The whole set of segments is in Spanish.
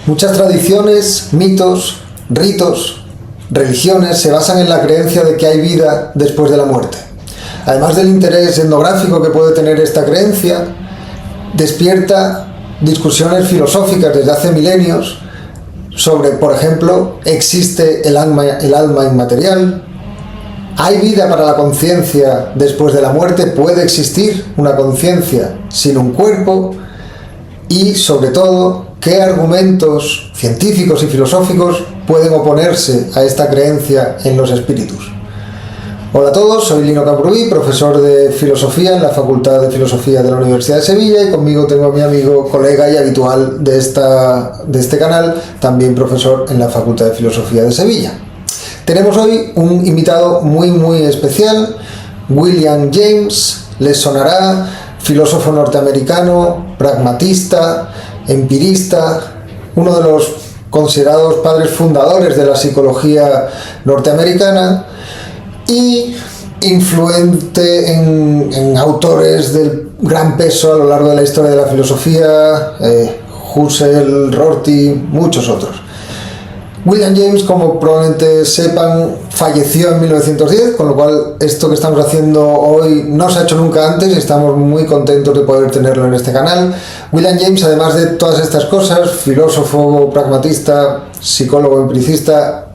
Muchas tradiciones, mitos, ritos, religiones se basan en la creencia de que hay vida después de la muerte. Además del interés etnográfico que puede tener esta creencia, despierta discusiones filosóficas desde hace milenios sobre, por ejemplo, ¿existe el alma inmaterial? ¿Hay vida para la conciencia después de la muerte? ¿Puede existir una conciencia sin un cuerpo? Y, sobre todo, ¿qué argumentos científicos y filosóficos pueden oponerse a esta creencia en los espíritus? Hola a todos, soy Lino Camprubí, profesor de Filosofía en la Facultad de Filosofía de la Universidad de Sevilla, y conmigo tengo a mi amigo, colega y habitual de este canal, también profesor en la Facultad de Filosofía de Sevilla. Tenemos hoy un invitado muy especial, William James. Les sonará, filósofo norteamericano, pragmatista, empirista, uno de los considerados padres fundadores de la psicología norteamericana y influente en autores del gran peso a lo largo de la historia de la filosofía, Husserl, Rorty, muchos otros. William James, como probablemente sepan, falleció en 1910, con lo cual esto que estamos haciendo hoy no se ha hecho nunca antes y estamos muy contentos de poder tenerlo en este canal. William James, además de todas estas cosas, filósofo, pragmatista, psicólogo, empiricista,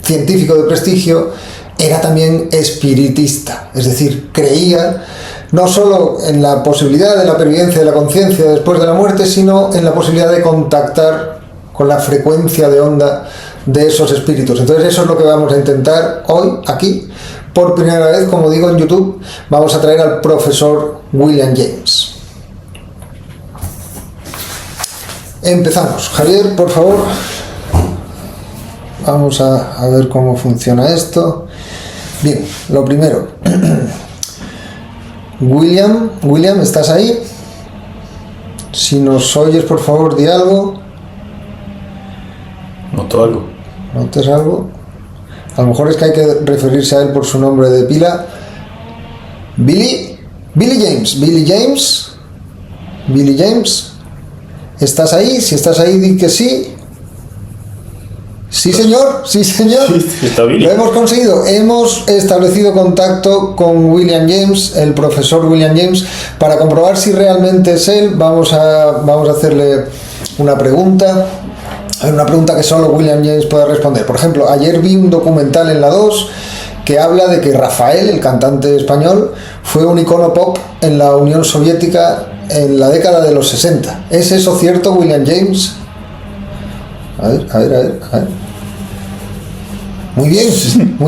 científico de prestigio, era también espiritista, es decir, creía no solo en la posibilidad de la pervivencia de la conciencia después de la muerte, sino en la posibilidad de contactar con la frecuencia de onda de esos espíritus. Entonces eso es lo que vamos a intentar hoy, aquí, por primera vez, como digo, en YouTube, vamos a traer al profesor William James. Empezamos. Javier, por favor. Vamos a ver cómo funciona esto. Bien, lo primero. William, ¿estás ahí? Si nos oyes, por favor, di algo. Noto algo. ¿Notas algo? A lo mejor es que hay que referirse a él por su nombre de pila. Billy James, ¿estás ahí? Si estás ahí, di que sí. Sí, señor. Sí, está Billy. Lo hemos conseguido. Hemos establecido contacto con William James, el profesor William James, para comprobar si realmente es él. Vamos a hacerle una pregunta. Hay una pregunta que solo William James puede responder. Por ejemplo, ayer vi un documental en la 2 que habla de que Rafael, el cantante español, fue un icono pop en la Unión Soviética en la década de los 60. ¿Es eso cierto, William James? A ver. Muy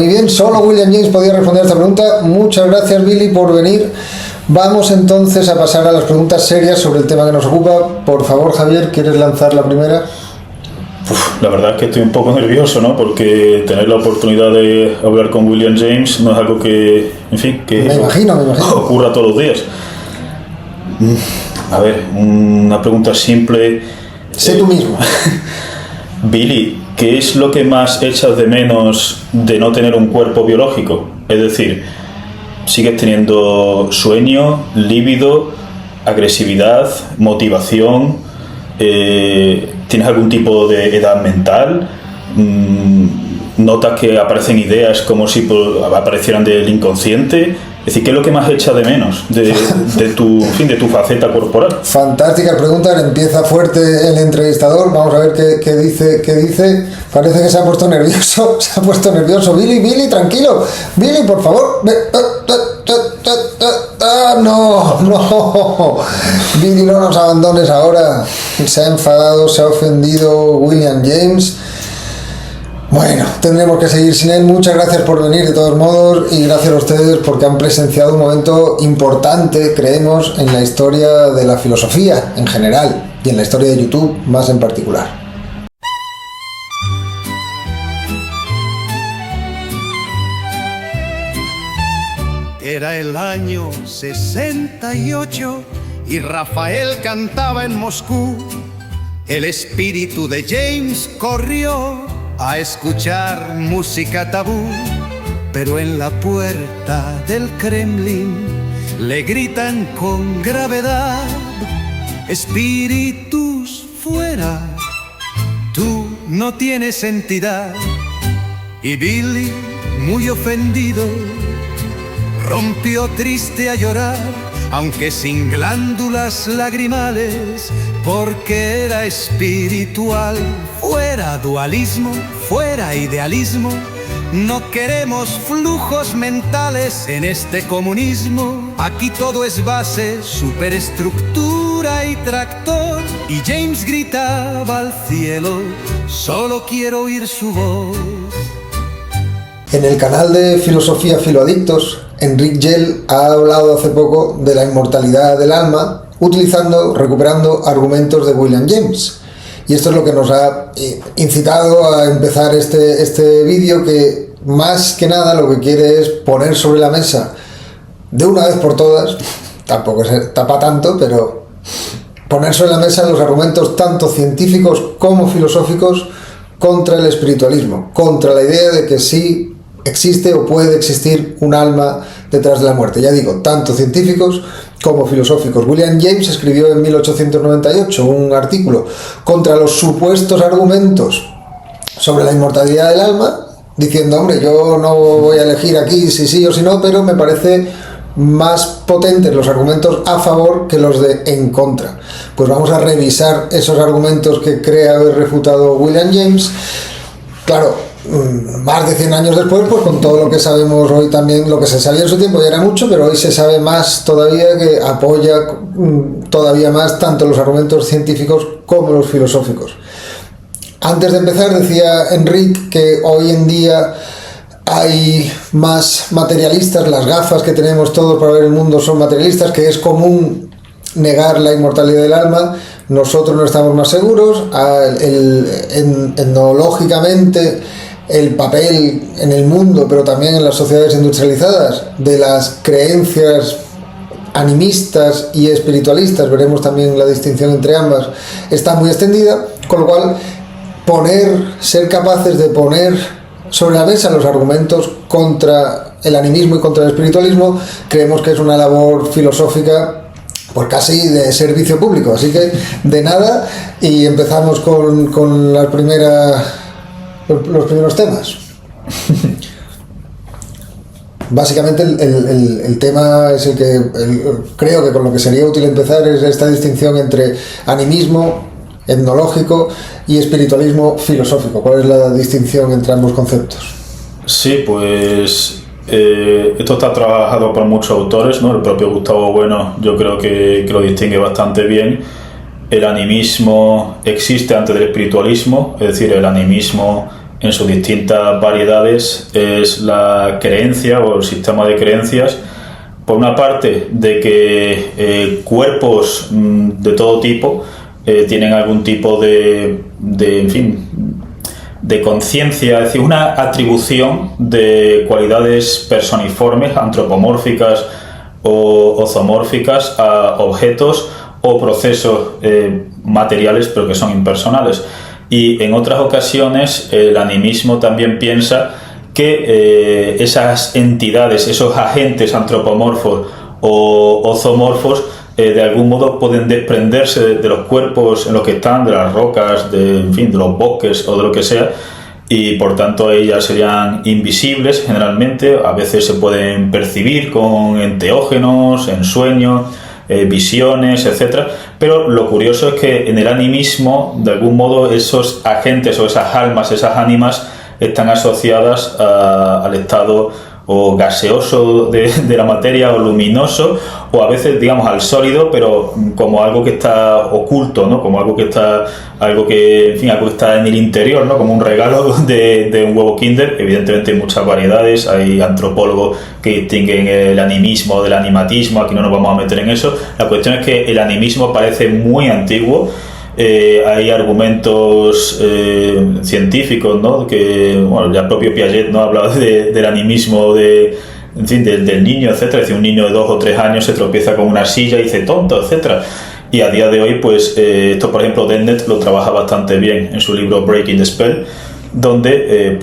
bien, solo William James podía responder a esta pregunta. Muchas gracias, Billy, por venir. Vamos entonces a pasar a las preguntas serias sobre el tema que nos ocupa. Por favor, Javier, ¿quieres lanzar la primera? La verdad es que estoy un poco nervioso, ¿no? Porque tener la oportunidad de hablar con William James no es algo que, en fin, que me imagino. ocurra todos los días. A ver, una pregunta simple. Sé tú mismo. Billy, ¿qué es lo que más echas de menos de no tener un cuerpo biológico? Es decir, ¿sigues teniendo sueño, líbido, agresividad, motivación? ¿Tienes algún tipo de edad mental? ¿Notas que aparecen ideas como si aparecieran del inconsciente? Es decir, ¿qué es lo que más echa de menos de tu faceta corporal? Fantástica pregunta, empieza fuerte el entrevistador. Vamos a ver qué dice. Parece que se ha puesto nervioso. Billy, tranquilo. Billy, por favor. No. Billy, no nos abandones ahora. Se ha enfadado, se ha ofendido William James. Bueno, tendremos que seguir sin él. Muchas gracias por venir de todos modos y gracias a ustedes porque han presenciado un momento importante, creemos, en la historia de la filosofía en general y en la historia de YouTube más en particular. Era el año 68 y Rafael cantaba en Moscú. El espíritu de James corrió a escuchar música tabú, pero en la puerta del Kremlin le gritan con gravedad: espíritus fuera. no tienes entidad. Y Billy, muy ofendido, rompió triste a llorar, aunque sin glándulas lagrimales, porque era espiritual. Fuera dualismo, fuera idealismo, no queremos flujos mentales en este comunismo. Aquí todo es base, superestructura y tractor. Y James gritaba al cielo, solo quiero oír su voz. En el canal de Filosofía Filoadictos, Enric Gel ha hablado hace poco de la inmortalidad del alma, recuperando argumentos de William James. Y esto es lo que nos ha incitado a empezar este vídeo, que más que nada lo que quiere es poner sobre la mesa de una vez por todas, tampoco se tapa tanto, pero poner sobre la mesa los argumentos tanto científicos como filosóficos contra el espiritualismo, contra la idea de que sí existe o puede existir un alma detrás de la muerte. Ya digo, tanto científicos como filosóficos. William James escribió en 1898 un artículo contra los supuestos argumentos sobre la inmortalidad del alma, diciendo, hombre, yo no voy a elegir aquí si sí o si no, pero me parece más potentes los argumentos a favor que los de en contra. Pues vamos a revisar esos argumentos que cree haber refutado William James. Claro, más de 100 años después, pues con todo lo que sabemos hoy también, lo que se sabía en su tiempo ya era mucho, pero hoy se sabe más todavía, que apoya todavía más tanto los argumentos científicos como los filosóficos. Antes de empezar, decía Enric que hoy en día hay más materialistas, las gafas que tenemos todos para ver el mundo son materialistas, que es común negar la inmortalidad del alma. Nosotros no estamos más seguros. Etnológicamente, el papel en el mundo, pero también en las sociedades industrializadas, de las creencias animistas y espiritualistas, veremos también la distinción entre ambas, está muy extendida, con lo cual ser capaces de poner sobre la mesa los argumentos contra el animismo y contra el espiritualismo, creemos que es una labor filosófica pues casi de servicio público. Así que de nada, y empezamos con los primeros temas. Básicamente el tema es el que creo que con lo que sería útil empezar es esta distinción entre animismo etnológico y espiritualismo filosófico. ¿Cuál es la distinción entre ambos conceptos? Sí, pues esto está trabajado por muchos autores, ¿no? El propio Gustavo Bueno yo creo que lo distingue bastante bien. El animismo existe antes del espiritualismo, es decir, el animismo en sus distintas variedades es la creencia o el sistema de creencias, por una parte, de que cuerpos de todo tipo tienen algún tipo de conciencia, es decir, una atribución de cualidades personiformes, antropomórficas o zoomórficas a objetos o procesos materiales, pero que son impersonales. Y en otras ocasiones el animismo también piensa que esas entidades, esos agentes antropomorfos o zoomorfos, de algún modo pueden desprenderse de los cuerpos en los que están, de las rocas, de los bosques o de lo que sea, y por tanto ellas serían invisibles generalmente. A veces se pueden percibir con enteógenos, en sueños, visiones, etc. Pero lo curioso es que en el animismo, de algún modo, esos agentes o esas almas, esas ánimas, están asociadas al estado o gaseoso de la materia, o luminoso, o a veces, digamos, al sólido, pero como algo que está oculto, ¿no? Como algo que está en el interior, ¿no? Como un regalo de un huevo Kinder. Evidentemente hay muchas variedades, hay antropólogos que distinguen el animismo del animatismo, aquí no nos vamos a meter en eso. La cuestión es que el animismo parece muy antiguo. Hay argumentos científicos, ¿no? Que, bueno, ya el propio Piaget no ha hablado del animismo del niño, etcétera. Es decir, un niño de 2 o 3 años se tropieza con una silla y dice tonto, etcétera. Y a día de hoy, pues esto, por ejemplo, Dennett lo trabaja bastante bien en su libro Breaking the Spell, donde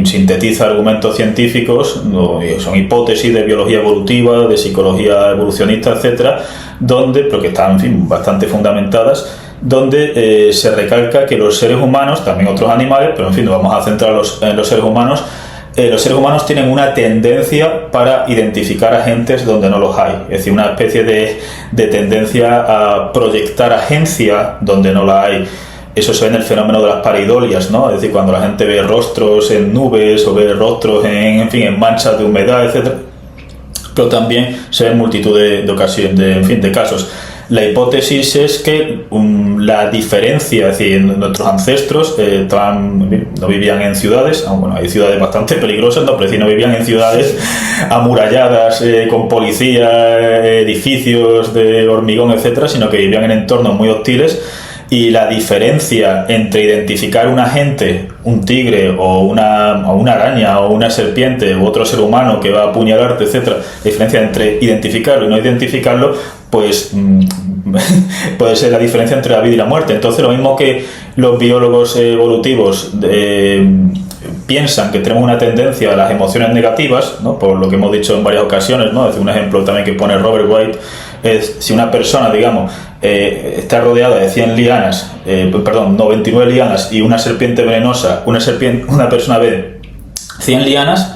sintetiza argumentos científicos, ¿no? Son hipótesis de biología evolutiva, de psicología evolucionista, etcétera, pero que están bastante fundamentadas, donde se recalca que los seres humanos, también otros animales, pero en fin, nos vamos a centrar en los seres humanos. Los seres humanos tienen una tendencia para identificar agentes donde no los hay, es decir, una especie de tendencia a proyectar agencia donde no la hay. Eso se ve en el fenómeno de las pareidolias, ¿no? Es decir, cuando la gente ve rostros en nubes o ve rostros en manchas de humedad, etc. Pero también se ve en multitud de ocasiones, de casos. La hipótesis es que la diferencia, es decir, nuestros ancestros no vivían en ciudades, aunque bueno, hay ciudades bastante peligrosas, no, pero sí, no vivían en ciudades amuralladas, con policía, edificios de hormigón, etcétera, sino que vivían en entornos muy hostiles. Y la diferencia entre identificar un agente, un tigre o una araña o una serpiente u otro ser humano que va a apuñalarte, etcétera, la diferencia entre identificarlo y no identificarlo, pues puede ser la diferencia entre la vida y la muerte. Entonces, lo mismo que los biólogos evolutivos piensan que tenemos una tendencia a las emociones negativas, ¿no? Por lo que hemos dicho en varias ocasiones, ¿no? Es un ejemplo también que pone Robert White, es si una persona, digamos, está rodeada de 100 lianas, 99 lianas y una serpiente venenosa, una persona ve 100 lianas,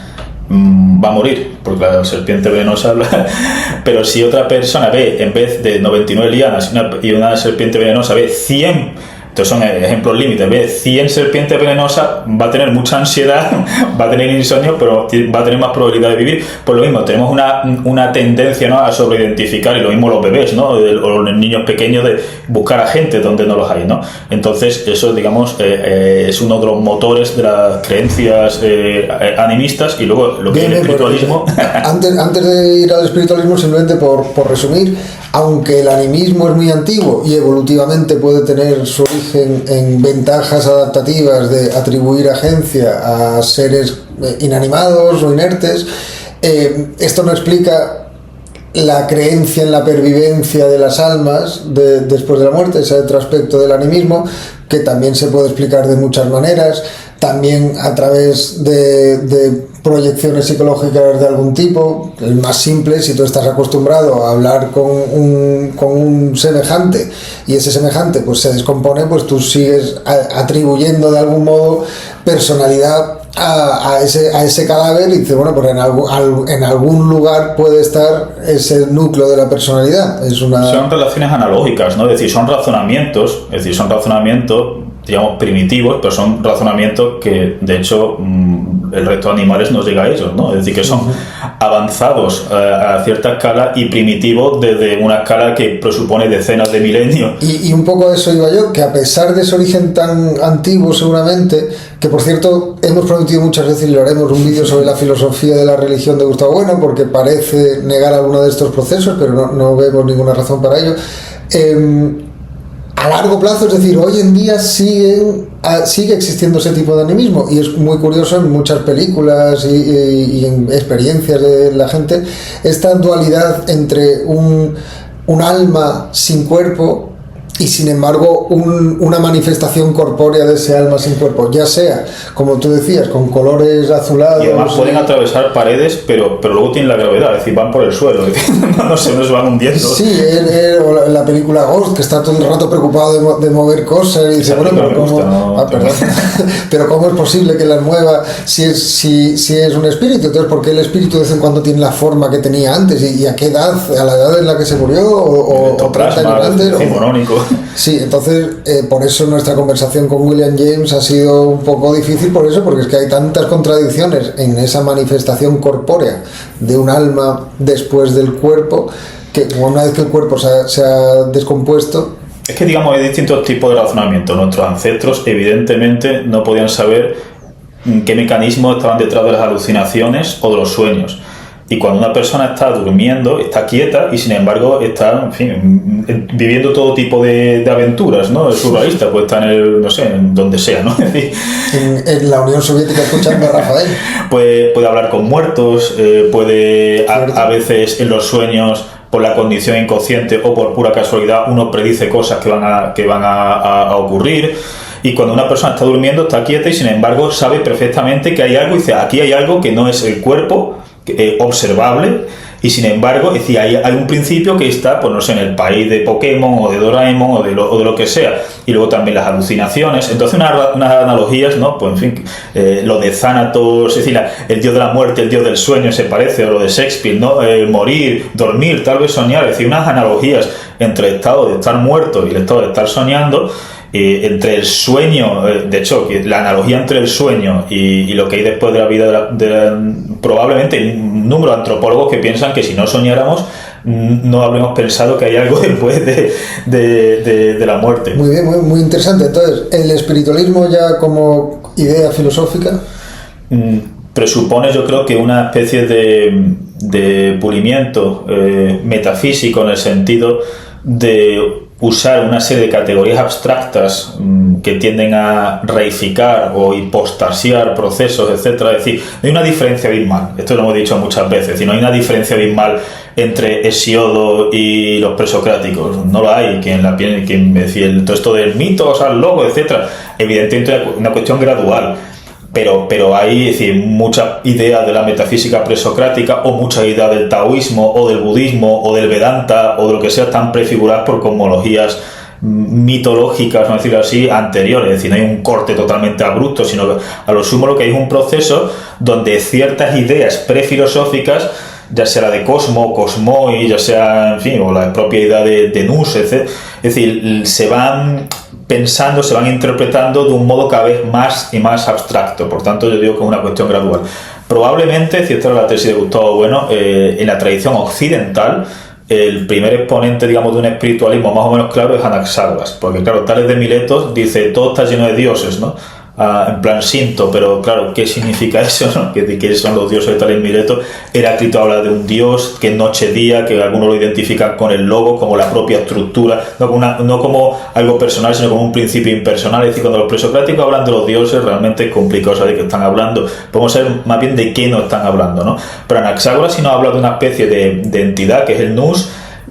va a morir, porque la serpiente venenosa pero si otra persona ve, en vez de 99 lianas y una serpiente venenosa, ve 100, entonces son ejemplos límites, ve 100 serpientes venenosas, va a tener mucha ansiedad, va a tener insomnio, pero va a tener más probabilidad de vivir. Por lo mismo, tenemos una tendencia, ¿no?, a sobreidentificar, y lo mismo los bebés, ¿no?, o los niños pequeños, de buscar agentes donde no los hay, ¿no? Entonces, eso, digamos, es uno de los motores de las creencias animistas. Y luego lo que es el espiritualismo. Antes de ir al espiritualismo, simplemente por resumir, aunque el animismo es muy antiguo y evolutivamente puede tener su origen en ventajas adaptativas de atribuir agencia a seres inanimados o inertes, esto no explica la creencia en la pervivencia de las almas después de la muerte, ese otro aspecto del animismo, que también se puede explicar de muchas maneras, también a través de proyecciones psicológicas de algún tipo. El más simple, si tú estás acostumbrado a hablar con un semejante y ese semejante pues se descompone, pues tú sigues atribuyendo de algún modo personalidad a ese cadáver, y dices, bueno, pues en algún lugar puede estar ese núcleo de la personalidad. Son relaciones analógicas, ¿no? Es decir, son razonamientos, digamos, primitivos, pero son razonamientos que, de hecho, el resto de animales no llega a ellos, ¿no? Es decir, que son avanzados a cierta escala y primitivos desde una escala que presupone decenas de milenios. Y un poco a eso iba yo, que a pesar de ese origen tan antiguo, seguramente, que por cierto hemos prometido muchas veces, y lo haremos, un vídeo sobre la filosofía de la religión de Gustavo Bueno, porque parece negar alguno de estos procesos, pero no vemos ninguna razón para ello. A largo plazo, es decir, hoy en día sigue existiendo ese tipo de animismo, y es muy curioso en muchas películas y en experiencias de la gente, esta dualidad entre un alma sin cuerpo y sin embargo una manifestación corpórea de ese alma sin cuerpo, ya sea, como tú decías, con colores azulados. Y además pueden atravesar paredes, pero luego tienen la gravedad, es decir, van por el suelo, no se van hundiendo. Sí, la película Ghost, que está todo el rato preocupado de mover cosas, y dice, bueno, pero ¿cómo? Pero ¿cómo es posible que las mueva si es un espíritu? Entonces, ¿por qué el espíritu de vez en cuando tiene la forma que tenía antes? ¿Y a qué edad? ¿A la edad en la que se murió? ¿O 30 años antes? Sí, entonces por eso nuestra conversación con William James ha sido un poco difícil, porque es que hay tantas contradicciones en esa manifestación corpórea de un alma después del cuerpo, que una vez que el cuerpo se ha descompuesto. Es que, digamos, hay distintos tipos de razonamiento. Nuestros ancestros evidentemente no podían saber qué mecanismos estaban detrás de las alucinaciones o de los sueños. Y cuando una persona está durmiendo, está quieta y sin embargo está, en fin, viviendo todo tipo de aventuras, ¿no? Es surrealista, puede estar en donde sea, ¿no? En la Unión Soviética escuchando a Rafael. Puede hablar con muertos, puede a veces en los sueños, por la condición inconsciente o por pura casualidad, uno predice cosas que van a ocurrir. Y cuando una persona está durmiendo, está quieta y sin embargo sabe perfectamente que hay algo, y dice, aquí hay algo que no es el cuerpo observable, Y sin embargo, es decir, hay un principio que está, pues no sé, en el país de Pokémon o de Doraemon o de lo que sea. Y luego también las alucinaciones. Entonces unas analogías, ¿no? Pues en fin, lo de Thanatos, es decir, el dios de la muerte, el dios del sueño se parece, o lo de Shakespeare, ¿no? Morir, dormir, tal vez soñar. Es decir, unas analogías entre el estado de estar muerto y el estado de estar soñando. Entre el sueño, de hecho, la analogía entre el sueño y lo que hay después de la vida, probablemente hay un número de antropólogos que piensan que si no soñáramos no habremos pensado que hay algo después de la muerte. Muy bien, muy interesante. Entonces, ¿el espiritualismo ya como idea filosófica? Presupone, yo creo, que una especie de pulimiento metafísico, en el sentido de usar una serie de categorías abstractas que tienden a reificar o hipostasiar procesos, etcétera. Es decir, no hay una diferencia abismal, esto lo hemos dicho muchas veces, no hay una diferencia abismal entre Hesiodo y los presocráticos, no lo hay. Quien decía todo esto del mito, o sea, el logo, etcétera, evidentemente es una cuestión gradual. Pero hay, es decir, muchas ideas de la metafísica presocrática o muchas ideas del taoísmo o del budismo o del Vedanta o de lo que sea, están prefiguradas por cosmologías mitológicas, vamos a decirlo así, anteriores. Es decir, no hay un corte totalmente abrupto, sino que a lo sumo lo que hay es un proceso donde ciertas ideas prefilosóficas, ya sea la de Cosmo, Cosmoi, ya sea, en fin, o la propia idea de Nous, etc. Es decir, se van pensando, se van interpretando de un modo cada vez más y más abstracto. Por tanto, yo digo que es una cuestión gradual. Probablemente, si esta era la tesis de Gustavo Bueno, en la tradición occidental, el primer exponente, digamos, de un espiritualismo más o menos claro es Anaxágoras, porque claro, Tales de Miletos dice, todo está lleno de dioses, ¿no? En plan Shinto, pero claro, ¿qué significa eso, no? ¿Qué son los dioses de Tales de Miletos? Heráclito habla de un dios que es noche-día, que algunos lo identifican con el logo, como la propia estructura, no como algo personal, sino como un principio impersonal. Es decir, cuando los presocráticos hablan de los dioses, realmente es complicado saber de qué están hablando. Podemos saber más bien de qué no están hablando, ¿no? Pero Anaxágoras sí nos habla de una especie de entidad que es el Nous,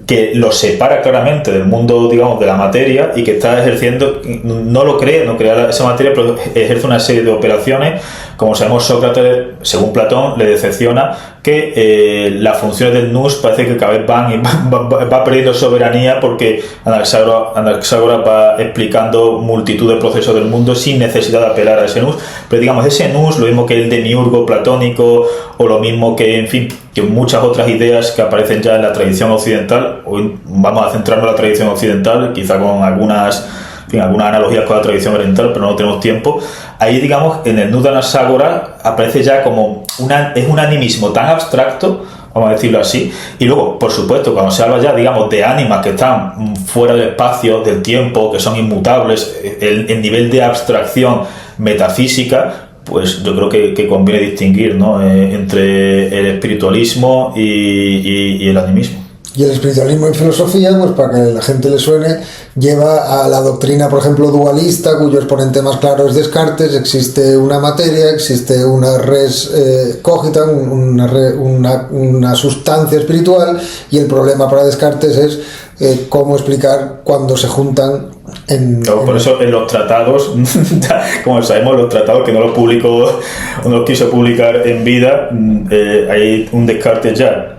que lo separa claramente del mundo, digamos, de la materia, y que está ejerciendo, no crea esa materia, pero ejerce una serie de operaciones. Como sabemos, Sócrates, según Platón, le decepciona que las funciones del Nous parece que cada vez va perdiendo soberanía, porque Anaxágoras va explicando multitud de procesos del mundo sin necesidad de apelar a ese Nous. Pero digamos, ese Nous, lo mismo que el demiurgo platónico, o lo mismo que, en fin, que muchas otras ideas que aparecen ya en la tradición occidental. Hoy vamos a centrarnos en la tradición occidental, quizá con algunas analogías con la tradición oriental, pero no tenemos tiempo. Ahí, digamos, en el Nous de Anaxágoras aparece ya como un animismo tan abstracto, vamos a decirlo así. Y luego, por supuesto, cuando se habla ya, digamos, de ánimas que están fuera del espacio, del tiempo, que son inmutables, el nivel de abstracción metafísica, pues yo creo que conviene distinguir, ¿no? Entre el espiritualismo y el animismo. Y el espiritualismo en filosofía, pues para que la gente le suene, lleva a la doctrina, por ejemplo, dualista, cuyo exponente más claro es Descartes. Existe una materia, existe una res cogita, una sustancia espiritual, y el problema para Descartes es cómo explicar cuando se juntan por eso en los tratados, como sabemos, los tratados que no los publicó, no los quiso publicar en vida, hay un Descartes ya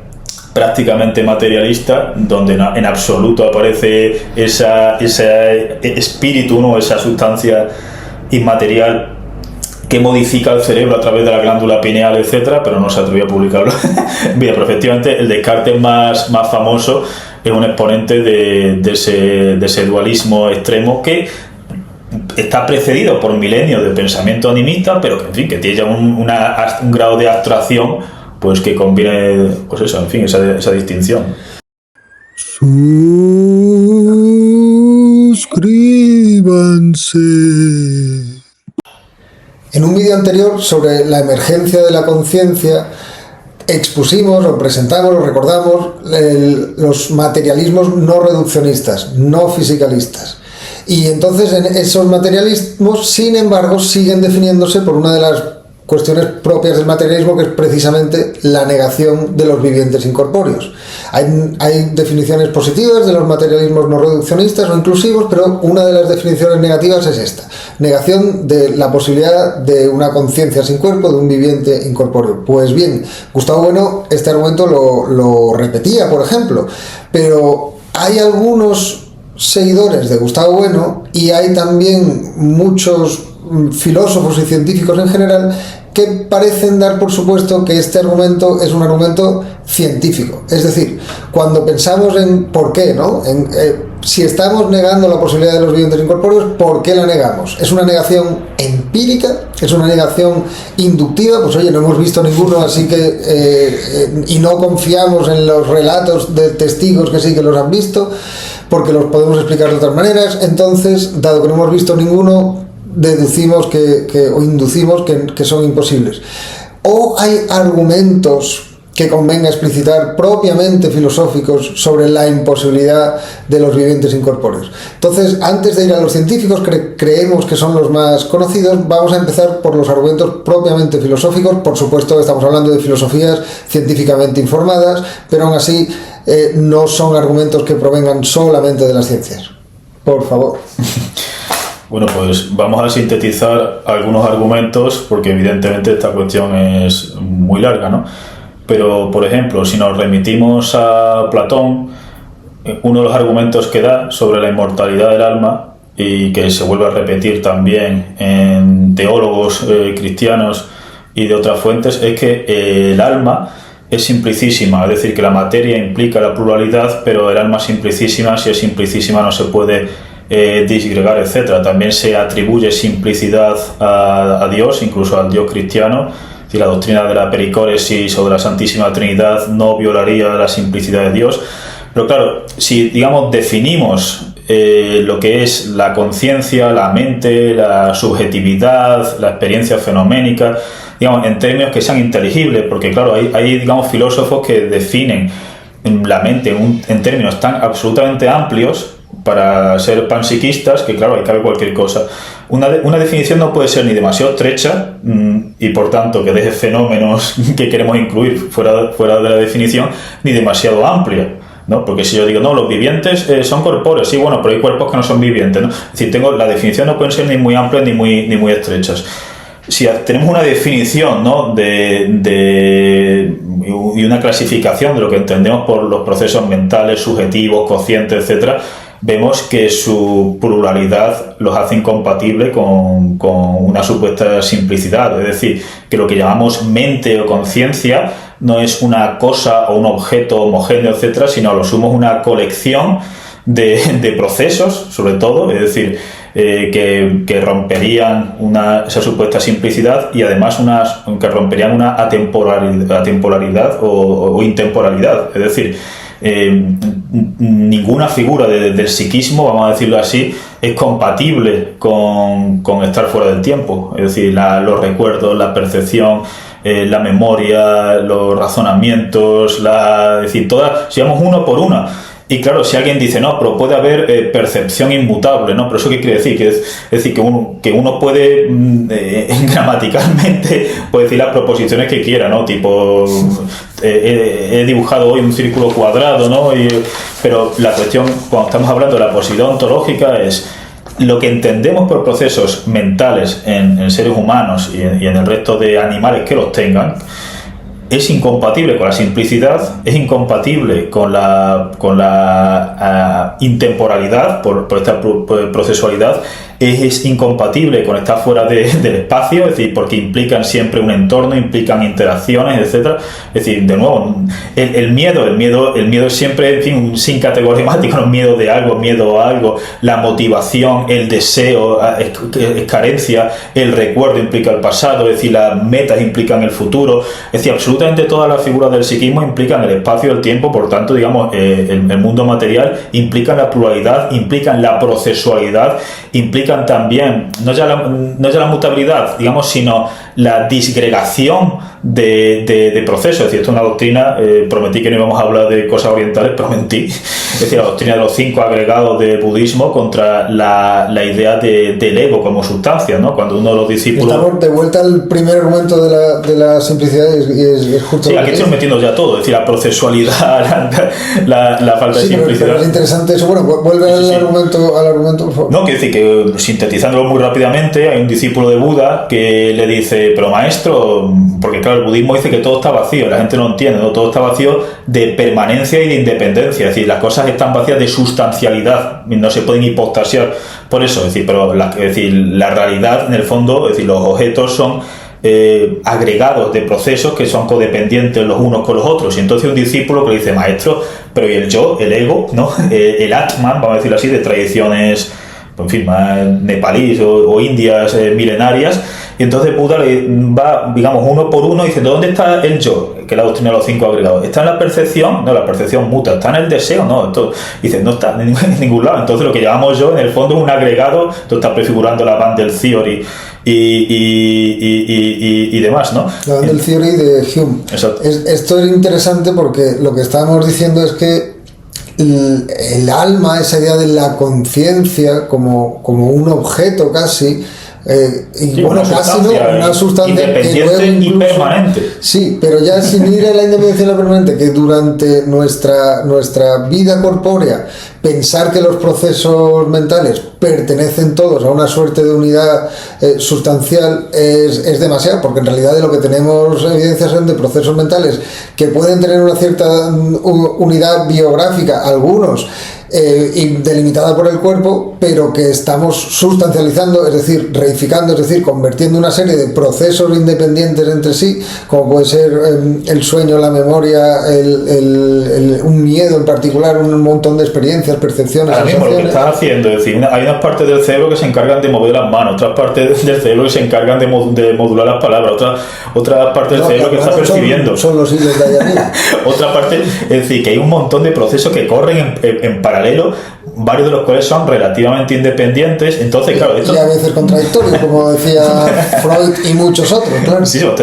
prácticamente materialista, donde en absoluto aparece ese espíritu, ¿no? Esa sustancia inmaterial que modifica el cerebro a través de la glándula pineal, etcétera, pero no se atrevió a publicarlo. Bien, pero efectivamente el Descartes más famoso es un exponente de ese dualismo extremo, que está precedido por milenios de pensamiento animista, pero que, en fin, que tiene ya un grado de abstracción, pues que conviene, pues eso, en fin, esa distinción. Suscríbanse. En un vídeo anterior sobre la emergencia de la conciencia expusimos o presentamos o recordamos los materialismos no reduccionistas, no fisicalistas. Y entonces en esos materialismos, sin embargo, siguen definiéndose por una de las cuestiones propias del materialismo, que es precisamente la negación de los vivientes incorpóreos. Hay definiciones positivas de los materialismos no reduccionistas o inclusivos, pero una de las definiciones negativas es esta: negación de la posibilidad de una conciencia sin cuerpo, de un viviente incorpóreo. Pues bien, Gustavo Bueno este argumento lo repetía, por ejemplo, pero hay algunos seguidores de Gustavo Bueno, y hay también muchos filósofos y científicos en general, que parecen dar por supuesto que este argumento es un argumento científico. Es decir, cuando pensamos en por qué, ¿no? Si estamos negando la posibilidad de los vivientes incorpóreos, ¿por qué la negamos? ¿Es una negación empírica? ¿Es una negación inductiva? Pues oye, no hemos visto ninguno, así que y no confiamos en los relatos de testigos que sí que los han visto, porque los podemos explicar de otras maneras. Entonces, dado que no hemos visto ninguno, deducimos o inducimos que son imposibles. O hay argumentos que convenga explicitar propiamente filosóficos sobre la imposibilidad de los vivientes incorpóreos. Entonces, antes de ir a los científicos, creemos que son los más conocidos, vamos a empezar por los argumentos propiamente filosóficos. Por supuesto, estamos hablando de filosofías científicamente informadas, pero aún así no son argumentos que provengan solamente de las ciencias. Por favor. Bueno, pues vamos a sintetizar algunos argumentos, porque evidentemente esta cuestión es muy larga, ¿no? Pero, por ejemplo, si nos remitimos a Platón, uno de los argumentos que da sobre la inmortalidad del alma, y que se vuelve a repetir también en teólogos cristianos y de otras fuentes, es que el alma es simplicísima, es decir, que la materia implica la pluralidad, pero el alma es simplicísima. Si es simplicísima no se puede disgregar, etc. También se atribuye simplicidad a Dios, incluso al Dios cristiano. Si la doctrina de la pericóresis o de la Santísima Trinidad no violaría la simplicidad de Dios. Pero claro, si digamos definimos lo que es la conciencia, la mente, la subjetividad, la experiencia fenoménica, digamos, en términos que sean inteligibles, porque claro, hay digamos filósofos que definen la mente en términos tan absolutamente amplios para ser panpsiquistas, que claro, ahí cabe cualquier cosa. Una definición no puede ser ni demasiado estrecha y por tanto que deje fenómenos que queremos incluir fuera de la definición, ni demasiado amplia, ¿no? Porque si yo digo, no, los vivientes son corpóreos, sí, bueno, pero hay cuerpos que no son vivientes, ¿no? Es decir, la definición no pueden ser ni muy amplias ni muy estrechas. Si tenemos una definición, ¿no? y una clasificación de lo que entendemos por los procesos mentales, subjetivos, conscientes, etcétera, vemos que su pluralidad los hace incompatibles con una supuesta simplicidad. Es decir, que lo que llamamos mente o conciencia no es una cosa o un objeto homogéneo, etcétera, sino a lo sumo una colección de procesos, sobre todo, es decir, que romperían esa supuesta simplicidad, y además que romperían una atemporalidad o intemporalidad. Es decir, ninguna figura del psiquismo, vamos a decirlo así, es compatible con estar fuera del tiempo. Es decir, los recuerdos, la percepción, la memoria, los razonamientos, es decir, todas, si vamos uno por una. Y claro, si alguien dice, no, pero puede haber percepción inmutable, ¿no? ¿Pero eso qué quiere decir? Es decir, que uno puede, gramaticalmente, puede decir las proposiciones que quiera, ¿no? Tipo, he dibujado hoy un círculo cuadrado, ¿no? Pero la cuestión, cuando estamos hablando de la posibilidad ontológica, es lo que entendemos por procesos mentales en seres humanos y en el resto de animales que los tengan. Es incompatible con la simplicidad, es incompatible con la intemporalidad por esta procesualidad, es incompatible con estar fuera del espacio, es decir, porque implican siempre un entorno, implican interacciones, etcétera. Es decir, de nuevo, el miedo es siempre, en fin, un sin categorístico, ¿no? Miedo de algo, miedo a algo, la motivación, el deseo es carencia, el recuerdo implica el pasado, es decir, las metas implican el futuro, es decir, absolutamente todas las figuras del psiquismo implican el espacio y el tiempo. Por tanto, digamos, el mundo material implica la pluralidad, implican la procesualidad, implican también no ya la mutabilidad, digamos, sino la disgregación de procesos. Es decir, esto es una doctrina, prometí que no íbamos a hablar de cosas orientales, pero mentí. Es decir, la doctrina de los 5 agregados del budismo contra la idea del ego como sustancia, ¿no? Cuando uno de los discípulos... Estamos de vuelta al primer argumento de la simplicidad y es justo... Sí, aquí estamos metiendo ya todo, es decir, la procesualidad, la falta de simplicidad. Pero es interesante eso. Bueno, vuelve al argumento, por favor. No, quiero decir que, sintetizándolo muy rápidamente, hay un discípulo de Buda que le dice, pero maestro, porque claro, el budismo dice que todo está vacío, la gente no entiende, ¿no? Todo está vacío de permanencia y de independencia, es decir, las cosas están vacías de sustancialidad, no se pueden hipostasiar por eso, es decir, pero la realidad, en el fondo, es decir, los objetos son agregados de procesos que son codependientes los unos con los otros. Y entonces un discípulo que le dice, maestro, pero ¿y el yo, el ego, ¿no? El Atman, vamos a decirlo así, de tradiciones, en fin, más nepalíes o indias milenarias. Y entonces Buda le va, digamos, uno por uno y dice, ¿dónde está el yo? Que la doctrina de los 5 agregados. ¿Está en la percepción? No, la percepción muta. ¿Está en el deseo? No. Esto, dice, no está en ningún lado. Entonces lo que llamamos yo, en el fondo, es un agregado. Esto está prefigurando la Bandel Theory y demás, ¿no? La Bandel Theory de Hume. Exacto. Esto es interesante porque lo que estábamos diciendo es que el alma, esa idea de la conciencia como un objeto casi, y sí, bueno, casi no, una sustancia independiente y permanente. Sí, pero ya sin ir a la independencia y la permanente, que durante nuestra vida corpórea pensar que los procesos mentales pertenecen todos a una suerte de unidad sustancial es demasiado, porque en realidad de lo que tenemos evidencias son de procesos mentales que pueden tener una cierta unidad biográfica, algunos y delimitada por el cuerpo, pero que estamos sustancializando, es decir, reificando, es decir, convirtiendo una serie de procesos independientes entre sí, como puede ser el sueño, la memoria, un miedo en particular, un montón de experiencias, percepciones, ahora mismo lo que estás haciendo, es decir, hay unas partes del cerebro que se encargan de mover las manos, otras partes del cerebro que se encargan de modular las palabras, otras partes del cerebro que está percibiendo. Son los hilos de allá. Otra parte, es decir, que hay un montón de procesos que corren en paralelo, varios de los cuales son relativamente independientes. Entonces, claro, esto... Y a veces contradictorios, como decía Freud y muchos otros, claro. Sí, eso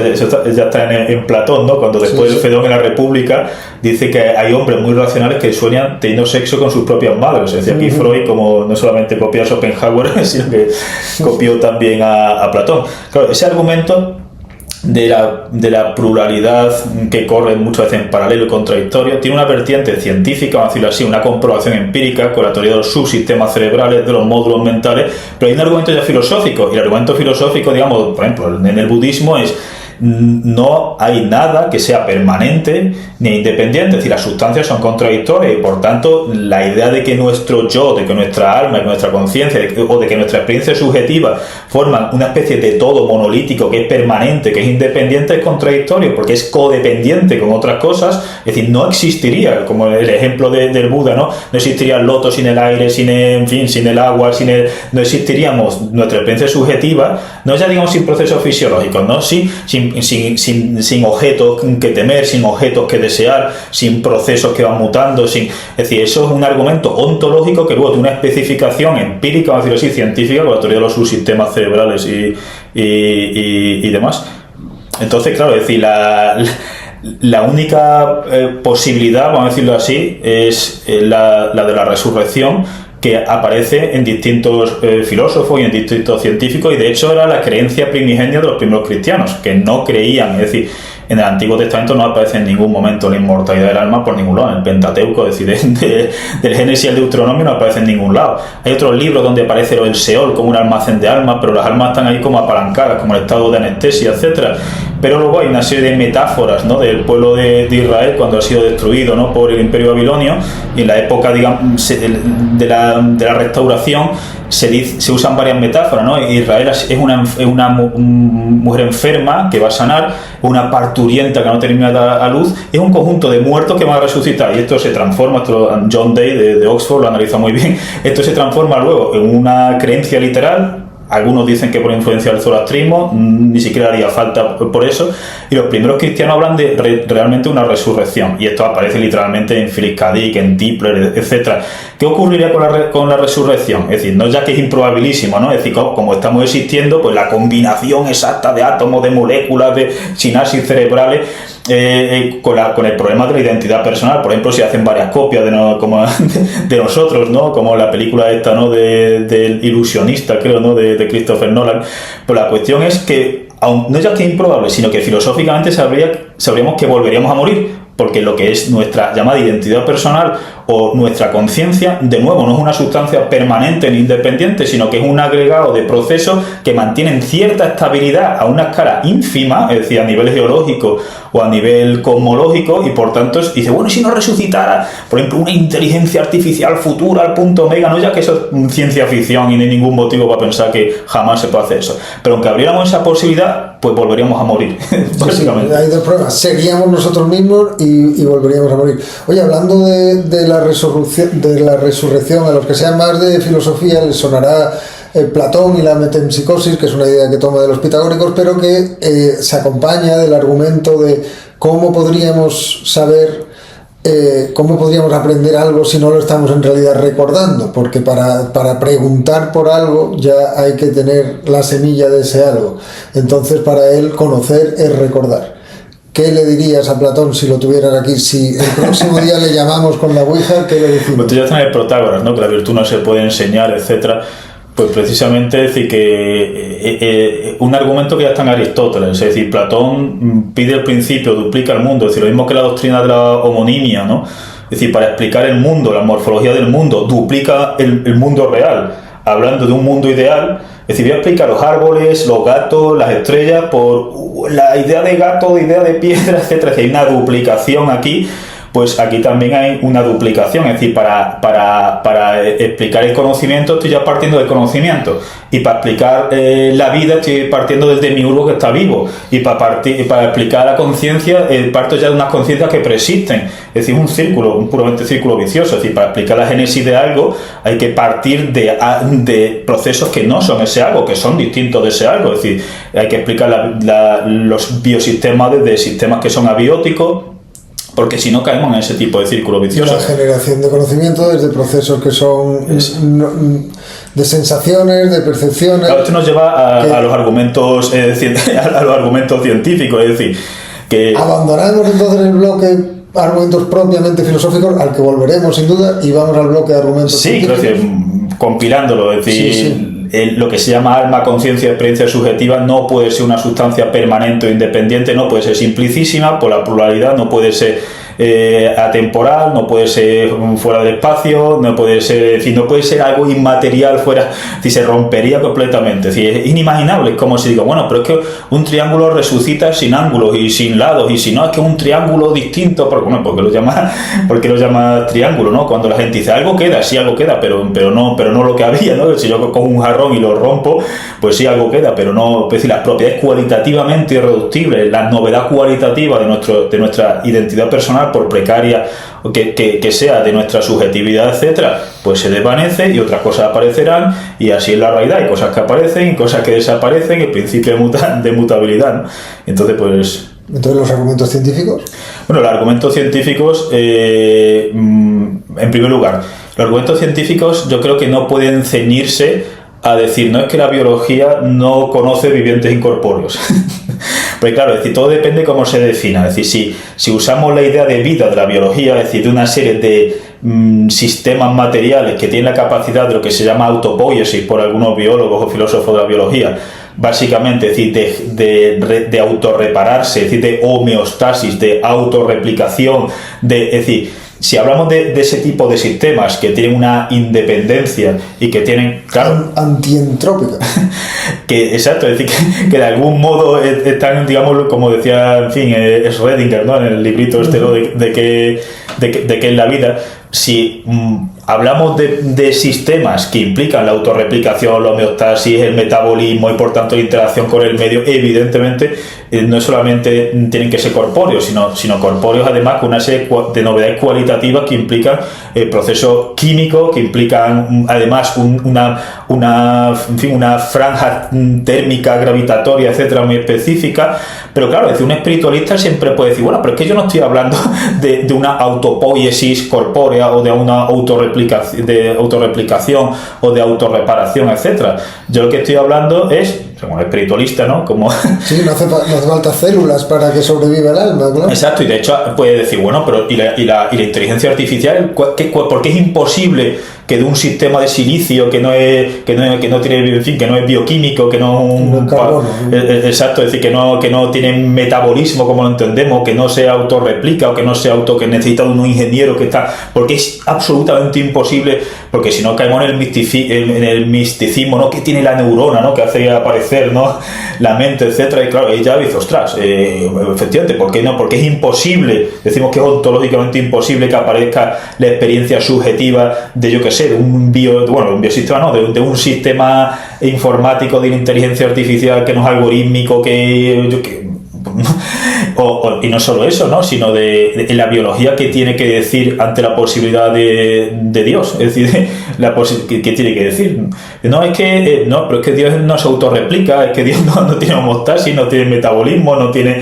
ya está en Platón, ¿no? Cuando después del Fedón en la República dice que hay hombres muy racionales que sueñan teniendo sexo con sus propias madres. Es decir, aquí Freud, como no solamente copió a Schopenhauer, sino que copió también a Platón. Claro, ese argumento de la pluralidad que corre muchas veces en paralelo y contradictorio tiene una vertiente científica, vamos a decirlo así, una comprobación empírica con la teoría de los subsistemas cerebrales, de los módulos mentales, pero hay un argumento ya filosófico, y el argumento filosófico, digamos, por ejemplo, en el budismo es: no hay nada que sea permanente ni independiente, es decir, las sustancias son contradictorias y por tanto la idea de que nuestro yo, de que nuestra alma, de que nuestra conciencia o de que nuestra experiencia subjetiva forman una especie de todo monolítico que es permanente, que es independiente, es contradictorio porque es codependiente con otras cosas. Es decir, no existiría, como el ejemplo del Buda, no existiría el loto sin el aire, sin el agua, no existiríamos nuestra experiencia subjetiva, no ya digamos sin procesos fisiológicos, no sin objetos que temer, sin objetos que desear, sin procesos que van mutando, es decir, eso es un argumento ontológico que luego tiene una especificación empírica, vamos a decirlo así, científica, con la teoría de los subsistemas cerebrales y demás. Entonces, claro, es decir, la única posibilidad, vamos a decirlo así, es la de la resurrección, que aparece en distintos filósofos y en distintos científicos, y de hecho era la creencia primigenia de los primeros cristianos, que no creían, es decir, en el Antiguo Testamento no aparece en ningún momento la inmortalidad del alma por ningún lado, en el Pentateuco, es decir, del Génesis y el Deuteronomio no aparece en ningún lado. Hay otros libros donde aparece el Seol como un almacén de almas, pero las almas están ahí como apalancadas, como en estado de anestesia, etcétera. Pero luego hay una serie de metáforas, ¿no?, del pueblo de Israel cuando ha sido destruido, ¿no?, por el Imperio Babilonio, y en la época, digamos, de la restauración se usan varias metáforas, ¿no? Israel es una mujer enferma que va a sanar, una parturienta que no termina de dar a luz, es un conjunto de muertos que van a resucitar, y esto se transforma, John Day de Oxford lo analiza muy bien, esto se transforma luego en una creencia literal, algunos dicen que por influencia del zoroastrismo, ni siquiera haría falta por eso, y los primeros cristianos hablan de realmente una resurrección, y esto aparece literalmente en Philip K. Dick, en Tipler, etcétera. ¿Qué ocurriría con la resurrección? Es decir, no ya que es improbabilísimo, ¿no? Es decir, como estamos existiendo, pues la combinación exacta de átomos, de moléculas, de sinapsis cerebrales, con el problema de la identidad personal. Por ejemplo, si hacen varias copias de nosotros, ¿no? Como la película esta, ¿no? Del ilusionista, creo, ¿no? De Christopher Nolan. Pues la cuestión es que, aun no ya que es improbable, sino que filosóficamente sabríamos que volveríamos a morir, porque lo que es nuestra llamada identidad personal o nuestra conciencia, de nuevo, no es una sustancia permanente ni independiente, sino que es un agregado de procesos que mantienen cierta estabilidad a una escala ínfima, es decir, a nivel geológico o a nivel cosmológico, y por tanto dice, bueno, si no resucitara, por ejemplo, una inteligencia artificial futura al punto omega, no ya que eso es ciencia ficción y no hay ningún motivo para pensar que jamás se puede hacer eso, pero aunque abriéramos esa posibilidad, pues volveríamos a morir, básicamente. Sí, hay dos pruebas, seríamos nosotros mismos y volveríamos a morir. Oye, hablando de la resurrección, a los que sean más de filosofía les sonará Platón y la metempsicosis, que es una idea que toma de los pitagóricos, pero que se acompaña del argumento de cómo podríamos saber, cómo podríamos aprender algo si no lo estamos en realidad recordando, porque para preguntar por algo ya hay que tener la semilla de ese algo. Entonces, para él, conocer es recordar. ¿Qué le dirías a Platón si lo tuvieran aquí? Si el próximo día le llamamos con la Ouija, ¿qué le decimos? Pues tú ya estás en el Protágoras, ¿no? Que la virtud no se puede enseñar, etcétera. Pues precisamente decir que un argumento que ya está en Aristóteles, es decir, Platón pide el principio, duplica el mundo, es decir, lo mismo que la doctrina de la homonimia, ¿no? Es decir, para explicar el mundo, la morfología del mundo, duplica el mundo real, hablando de un mundo ideal. Es decir, voy a explicar los árboles, los gatos, las estrellas, por la idea de gato, idea de piedra, etcétera. Si hay una duplicación aquí, pues aquí también hay una duplicación. Es decir, para explicar el conocimiento estoy ya partiendo del conocimiento, y para explicar la vida estoy partiendo del demiurgo que está vivo, y para explicar la conciencia parto ya de unas conciencias que preexisten. Es decir, un puramente círculo vicioso. Es decir, para explicar la génesis de algo hay que partir de procesos que no son ese algo, que son distintos de ese algo. Es decir, hay que explicar los biosistemas desde sistemas que son abióticos, porque si no caemos en ese tipo de círculo vicioso. La generación de conocimiento desde procesos que son de sensaciones, de percepciones. Claro, esto nos lleva a los argumentos a los argumentos científicos, es decir, que abandonamos entonces el bloque argumentos propiamente filosóficos, al que volveremos sin duda, y vamos al bloque de argumentos científicos. Claro, compilándolo, es decir, lo que se llama alma, conciencia, experiencia subjetiva no puede ser una sustancia permanente o independiente, no puede ser simplicísima por la pluralidad, no puede ser atemporal, no puede ser fuera del espacio, no puede ser algo inmaterial fuera, si se rompería completamente. Es decir, es inimaginable. Es como si digo, bueno, pero es que un triángulo resucita sin ángulos y sin lados, y si no, es que es un triángulo distinto, porque lo llama triángulo, ¿no? Cuando la gente dice algo queda, sí, algo queda, pero no lo que había, ¿no? Si yo cojo un jarrón y lo rompo, pues sí, algo queda, pero no. Es decir, las propiedades cualitativamente irreductibles, la novedad cualitativa de nuestra identidad personal, por precaria que sea, de nuestra subjetividad, etcétera, pues se desvanece y otras cosas aparecerán, y así es la realidad. Hay cosas que aparecen y cosas que desaparecen, el principio de mutabilidad, ¿no? Entonces ¿los argumentos científicos? Bueno, los argumentos científicos, en primer lugar, los argumentos científicos yo creo que no pueden ceñirse a decir, no es que la biología no conoce vivientes incorpóreos. Pues claro, es decir, todo depende cómo se defina. Es decir, si usamos la idea de vida de la biología, es decir, de una serie de sistemas materiales que tienen la capacidad de lo que se llama autopoiesis por algunos biólogos o filósofos de la biología, básicamente, es decir, de autorrepararse, es decir, de homeostasis, de autorreplicación, es decir, si hablamos de ese tipo de sistemas que tienen una independencia y que tienen, claro, antientrópica, exacto, es decir, que de algún modo están, digamos, como decía, en fin, Schrödinger, ¿no? En el librito este, ¿no? de que es la vida. Si hablamos de sistemas que implican la autorreplicación, la homeostasis, el metabolismo y por tanto la interacción con el medio, evidentemente no solamente tienen que ser corpóreos, sino corpóreos además con una serie de novedades cualitativas que implican procesos químicos, que implican además una franja térmica, gravitatoria, etcétera, muy específica. Pero claro, un espiritualista siempre puede decir, bueno, pero es que yo no estoy hablando de una autopoiesis corpórea o de una autorreplicación o de autorreparación, etcétera. Yo lo que estoy hablando es, como espiritualista, ¿no? Como sí, no hace falta células para que sobreviva el alma, claro. Exacto, y de hecho puede decir, bueno, pero ¿y la inteligencia artificial? ¿Por qué es imposible que de un sistema de silicio que no tiene, en fin, que no es bioquímico, que no carbono, exacto, es decir, que no tiene metabolismo como lo entendemos, que no se autorreplica o que no se que necesita de un ingeniero que está, porque es absolutamente imposible, porque si no caemos en el misticismo, ¿no? Que tiene la neurona, ¿no? Que hace aparecer, ¿no? La mente, etcétera, y claro, ella dice, ostras, efectivamente, ¿por qué no? Porque es imposible, decimos que es ontológicamente imposible que aparezca la experiencia subjetiva de, yo que sé, de un biosistema, no, de un sistema informático de inteligencia artificial que no es algorítmico, y no solo eso, ¿no? Sino de la biología que tiene que decir ante la posibilidad de Dios, es decir, ¿qué tiene que decir? No, es que no, pero es que Dios no se autorreplica, es que Dios no tiene homeostasis, no tiene metabolismo, no tiene,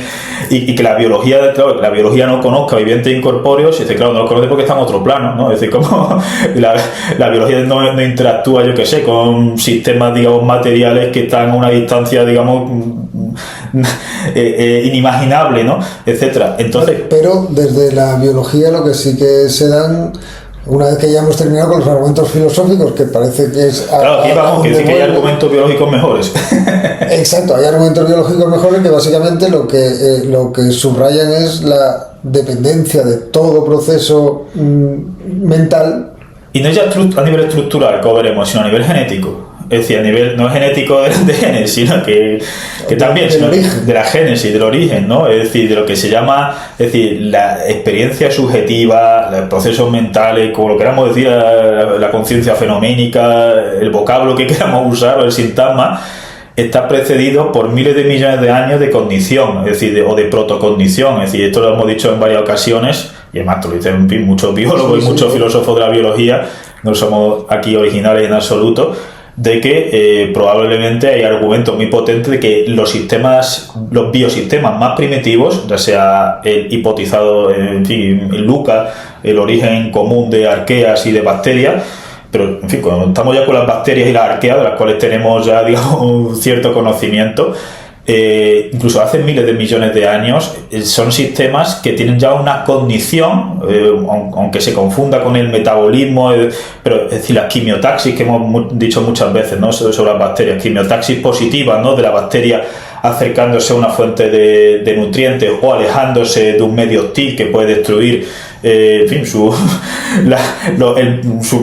y que la biología, claro, que la biología no conozca vivientes incorpóreos, y dice, claro, no lo conoce porque está en otro plano, ¿no? Es decir, como la biología no interactúa, yo que sé, con sistemas, digamos, materiales que están a una distancia, digamos, inimaginable, ¿no? Etcétera. Entonces, pero desde la biología lo que sí que se dan, una vez que ya hemos terminado con los argumentos filosóficos, que parece que es claro, aquí vamos, que hay argumentos biológicos mejores. Exacto, hay argumentos biológicos mejores que básicamente lo que subrayan es la dependencia de todo proceso mental, y no ya a nivel estructural, como veremos, sino a nivel genético. Es decir, a nivel no genético de genes, sino que también de la génesis, del origen, ¿no? Es decir, de lo que se llama, es decir, la experiencia subjetiva, los procesos mentales, como lo queramos decir, la conciencia fenoménica, el vocablo que queramos usar o el sintagma, está precedido por miles de millones de años de cognición, es decir, o de protocognición. Es decir, esto lo hemos dicho en varias ocasiones, y además lo dicen muchos biólogos y muchos filósofos de la biología, no somos aquí originales en absoluto, de que probablemente hay argumentos muy potentes de que los biosistemas más primitivos, ya sea el hipotizado, en Lucas, el origen común de arqueas y de bacterias, pero en fin, cuando estamos ya con las bacterias y las arqueas, de las cuales tenemos ya, digamos, un cierto conocimiento, incluso hace miles de millones de años, son sistemas que tienen ya una cognición, aunque se confunda con el metabolismo, pero es decir, la quimiotaxis que hemos dicho muchas veces, ¿no? Sobre las bacterias, quimiotaxis positiva, ¿no? De la bacteria acercándose a una fuente de nutrientes o alejándose de un medio hostil que puede destruir su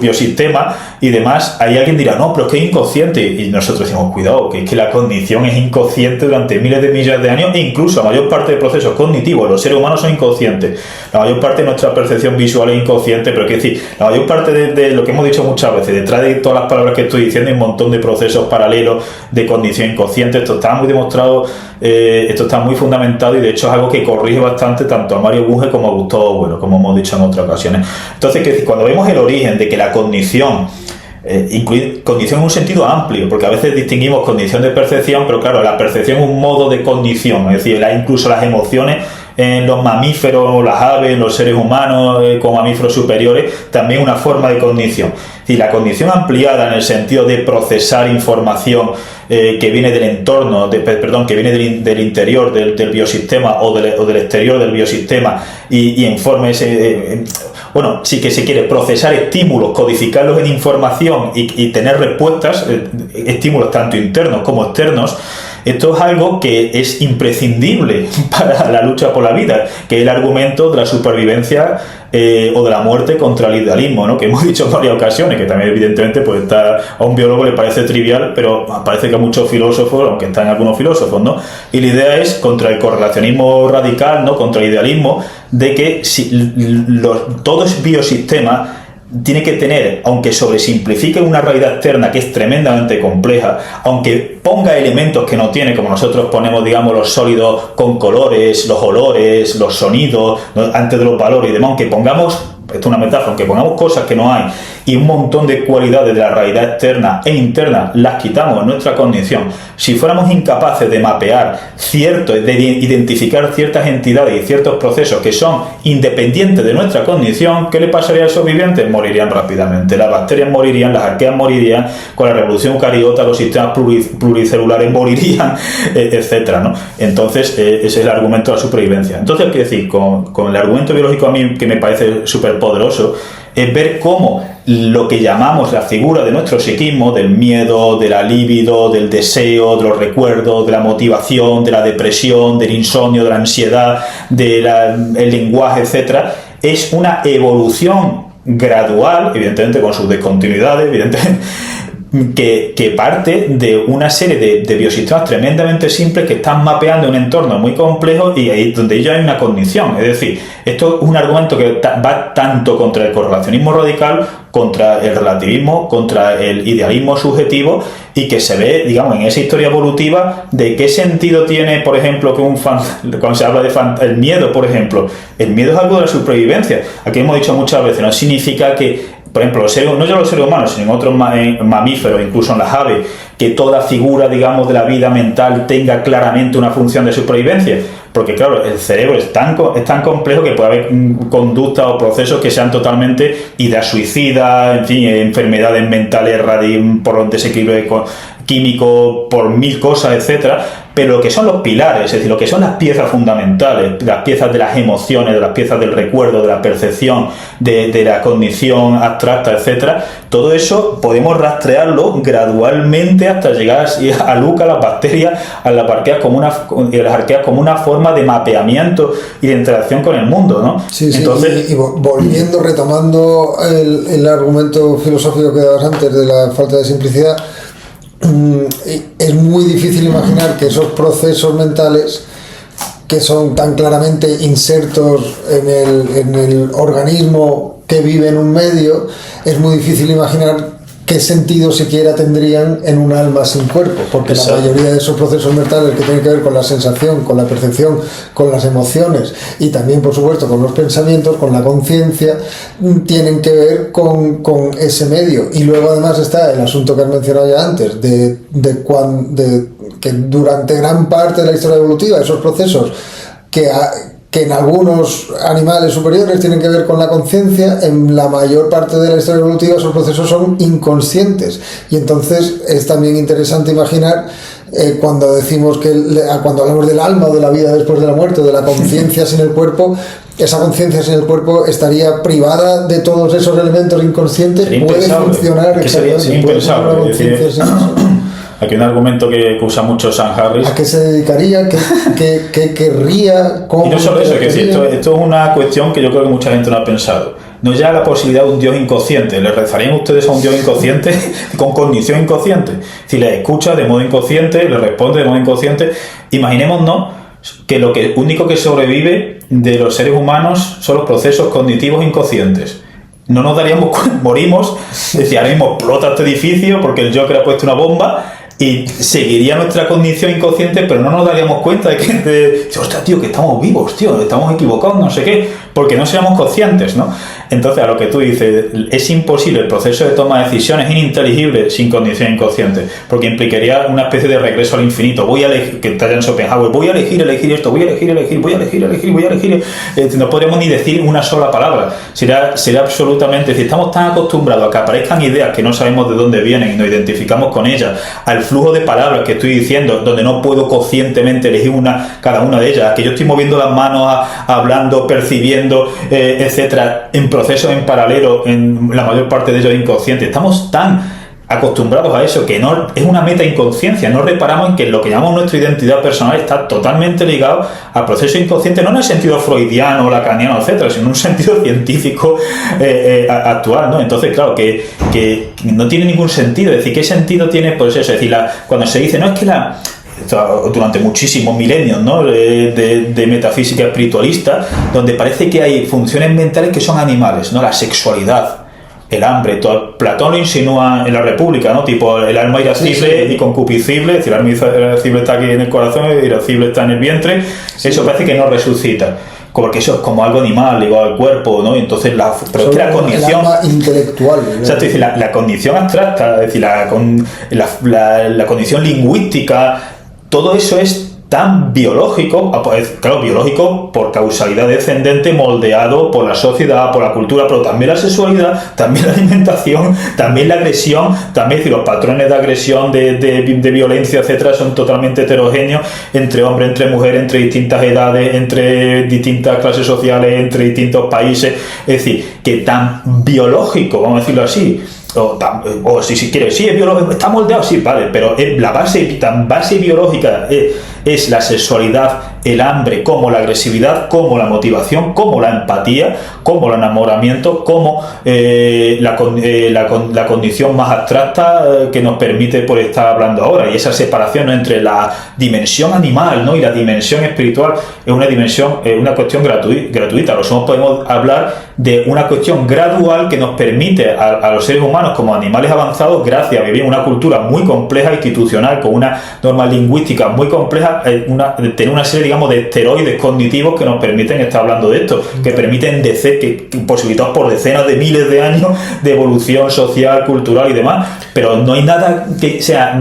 biosistema y demás. Ahí alguien dirá, no, pero es que es inconsciente, y nosotros decimos, cuidado, que es que la cognición es inconsciente durante miles de millones de años, e incluso la mayor parte de procesos cognitivos, los seres humanos son inconscientes, la mayor parte de nuestra percepción visual es inconsciente, pero es decir, la mayor parte de lo que hemos dicho muchas veces, detrás de todas las palabras que estoy diciendo hay un montón de procesos paralelos de cognición inconsciente. Esto está muy demostrado, esto está muy fundamentado, y de hecho es algo que corrige bastante tanto a Mario Bunge como a Gustavo Bueno, como hemos dicho en otras ocasiones. Entonces, cuando vemos el origen de que la cognición, cognición en un sentido amplio, porque a veces distinguimos cognición de percepción, pero claro, la percepción es un modo de cognición, es decir, incluso las emociones en los mamíferos, las aves, los seres humanos como mamíferos superiores, también una forma de cognición. Es decir, la cognición ampliada en el sentido de procesar información que viene del entorno, que viene del interior del biosistema o del exterior del biosistema y en forma sí que se quiere procesar estímulos, codificarlos en información y tener respuestas, estímulos tanto internos como externos. Esto es algo que es imprescindible para la lucha por la vida, que es el argumento de la supervivencia o de la muerte contra el idealismo, ¿no? Que hemos dicho en varias ocasiones, que también evidentemente pues a un biólogo le parece trivial, pero parece que a muchos filósofos, aunque están algunos filósofos, ¿no? Y la idea es contra el correlacionismo radical, ¿no? Contra el idealismo, de que todo es biosistema tiene que tener, aunque sobresimplifique una realidad externa que es tremendamente compleja, aunque ponga elementos que no tiene, como nosotros ponemos, digamos, los sólidos con colores, los olores, los sonidos, ¿no?, antes de los valores y demás, aunque pongamos, esto es una metáfora, aunque pongamos cosas que no hay y un montón de cualidades de la realidad externa e interna las quitamos en nuestra cognición, si fuéramos incapaces de mapear de identificar ciertas entidades y ciertos procesos que son independientes de nuestra cognición, ¿qué le pasaría a esos vivientes? Morirían rápidamente, las bacterias morirían, las arqueas morirían, con la revolución eucariota los sistemas pluricelulares morirían, etcétera, ¿no? Entonces, ese es el argumento de la supervivencia. Entonces, ¿qué decir? Con el argumento biológico, a mí que me parece súper poderoso, es ver cómo lo que llamamos la figura de nuestro psiquismo, del miedo, de la libido, del deseo, de los recuerdos, de la motivación, de la depresión, del insomnio, de la ansiedad, del lenguaje, etcétera, es una evolución gradual, evidentemente con sus discontinuidades, evidentemente, que parte de una serie de biosistemas tremendamente simples que están mapeando un entorno muy complejo y ahí donde ya hay una cognición. Es decir, esto es un argumento que va tanto contra el correlacionismo radical, contra el relativismo, contra el idealismo subjetivo, y que se ve, digamos, en esa historia evolutiva de qué sentido tiene, por ejemplo, que cuando se habla de el miedo, por ejemplo. El miedo es algo de la supervivencia. Aquí hemos dicho muchas veces, no significa que, por ejemplo, no solo los seres humanos, sino en otros mamíferos, incluso en las aves, que toda figura, digamos, de la vida mental tenga claramente una función de supervivencia. Porque, claro, el cerebro es tan complejo que puede haber conductas o procesos que sean totalmente ideas suicidas, en fin, enfermedades mentales por un desequilibrio químico, por mil cosas, etcétera. Pero lo que son los pilares, es decir, lo que son las piezas fundamentales, las piezas de las emociones, de las piezas del recuerdo, de la percepción, de la cognición abstracta, etcétera, todo eso podemos rastrearlo gradualmente hasta llegar a Luca, a las bacterias, a las arqueas como una forma de mapeamiento y de interacción con el mundo, ¿no? Sí, sí. Entonces, y volviendo, retomando el argumento filosófico que dabas antes de la falta de simplicidad, es muy difícil imaginar que esos procesos mentales, que son tan claramente insertos en el organismo que vive en un medio, es muy difícil imaginar qué sentido siquiera tendrían en un alma sin cuerpo, porque exacto, la mayoría de esos procesos mentales que tienen que ver con la sensación, con la percepción, con las emociones y también, por supuesto, con los pensamientos, con la conciencia, tienen que ver con ese medio. Y luego además está el asunto que has mencionado ya antes, de que durante gran parte de la historia evolutiva esos procesos que en algunos animales superiores tienen que ver con la conciencia, en la mayor parte de la historia evolutiva esos procesos son inconscientes. Y entonces es también interesante imaginar, cuando decimos cuando hablamos del alma o de la vida después de la muerte, de la conciencia sin el cuerpo, esa conciencia sin el cuerpo estaría privada de todos esos elementos inconscientes. Puede funcionar exactamente. Aquí hay un argumento que usa mucho Sam Harris. ¿A qué se dedicaría? ¿Qué querría? ¿Cómo? Y no solo eso, que sí, esto es una cuestión que yo creo que mucha gente no ha pensado. No ya la posibilidad de un Dios inconsciente. ¿Le rezarían ustedes a un Dios inconsciente con cognición inconsciente? Si les escucha de modo inconsciente, le responde de modo inconsciente. Imaginémonos que lo único que sobrevive de los seres humanos son los procesos cognitivos inconscientes. No nos daríamos cuenta, morimos, decía, ahora mismo explota este edificio porque el Joker ha puesto una bomba y seguiría nuestra cognición inconsciente, pero no nos daríamos cuenta de que, hostia, tío, que estamos vivos, tío, estamos equivocados, no sé qué, porque no seamos conscientes, ¿no? Entonces, a lo que tú dices, es imposible, el proceso de toma de decisiones es ininteligible sin cognición inconsciente, porque implicaría una especie de regreso al infinito. Voy a elegir, que está en Schopenhauer, voy a elegir esto, voy a elegir. No podríamos ni decir una sola palabra. Será absolutamente, si estamos tan acostumbrados a que aparezcan ideas que no sabemos de dónde vienen y nos identificamos con ellas, al flujo de palabras que estoy diciendo, donde no puedo conscientemente elegir cada una de ellas, que yo estoy moviendo las manos, hablando, percibiendo, etcétera, en procesos en paralelo, en la mayor parte de ellos inconscientes. Estamos tan acostumbrados a eso que no es una meta inconsciencia. No reparamos en que lo que llamamos nuestra identidad personal está totalmente ligado al proceso inconsciente, no en el sentido freudiano, lacaniano, etcétera, sino en un sentido científico actual, ¿no? Entonces, claro, que no tiene ningún sentido. Es decir, ¿qué sentido tiene? Pues eso, es decir, cuando se dice, no, es que durante muchísimos milenios, ¿no?, de metafísica espiritualista, donde parece que hay funciones mentales que son animales, ¿no? La sexualidad, el hambre. Platón lo insinúa en la República, ¿no? Tipo, el alma irascible y concupiscible, es decir, el alma irascible está aquí en el corazón, el irascible está en el vientre, eso parece que no resucita. Porque eso es como algo animal, igual al cuerpo, ¿no? Entonces, pero es que la condición... El alma intelectual. Exacto, es decir, la condición abstracta, es decir, la condición lingüística, todo eso es tan biológico, claro, biológico por causalidad descendente, moldeado por la sociedad, por la cultura, pero también la sexualidad, también la alimentación, también la agresión, también, es decir, los patrones de agresión, de violencia, etcétera, son totalmente heterogéneos entre hombre, entre mujer, entre distintas edades, entre distintas clases sociales, entre distintos países. Es decir, que tan biológico, vamos a decirlo así, o si quieres, sí, es biológico, está moldeado, sí, vale, pero la base biológica es la sexualidad, el hambre, como la agresividad, como la motivación, como la empatía, como el enamoramiento, como la condición más abstracta que nos permite por estar hablando ahora, y esa separación entre la dimensión animal, ¿no? y la dimensión espiritual es una dimensión, una cuestión gratuita. Podemos hablar de una cuestión gradual que nos permite a los seres humanos como animales avanzados, gracias a vivir en una cultura muy compleja, institucional, con una norma lingüística muy compleja, tener una serie, digamos, de esteroides cognitivos que nos permiten estar hablando de esto, que permiten posibilitados por decenas de miles de años de evolución social, cultural y demás, pero no hay nada que sea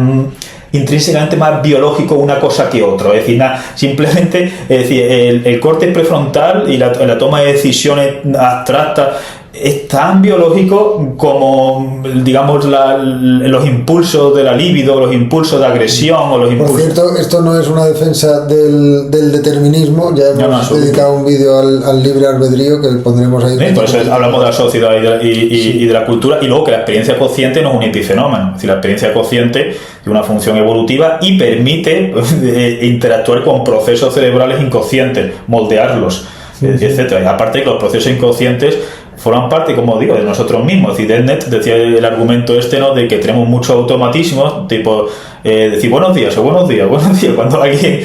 intrínsecamente más biológico una cosa que otra, es decir, simplemente, es decir, el corte prefrontal y la toma de decisiones abstractas es tan biológico como, digamos, los impulsos de la libido, los impulsos de agresión o los impulsos... Por cierto, esto no es una defensa del determinismo, ya hemos dedicado un vídeo al libre albedrío que pondremos ahí. Por eso hablamos de la sociedad y de la cultura, y luego que la experiencia consciente no es un epifenómeno, es decir, la experiencia consciente tiene una función evolutiva y permite interactuar con procesos cerebrales inconscientes, moldearlos, etcétera. Y aparte que los procesos inconscientes forman parte, como digo, de nosotros mismos. Es decir, Dennett decía el argumento ¿no? de que tenemos muchos automatismos, tipo decir buenos días, cuando alguien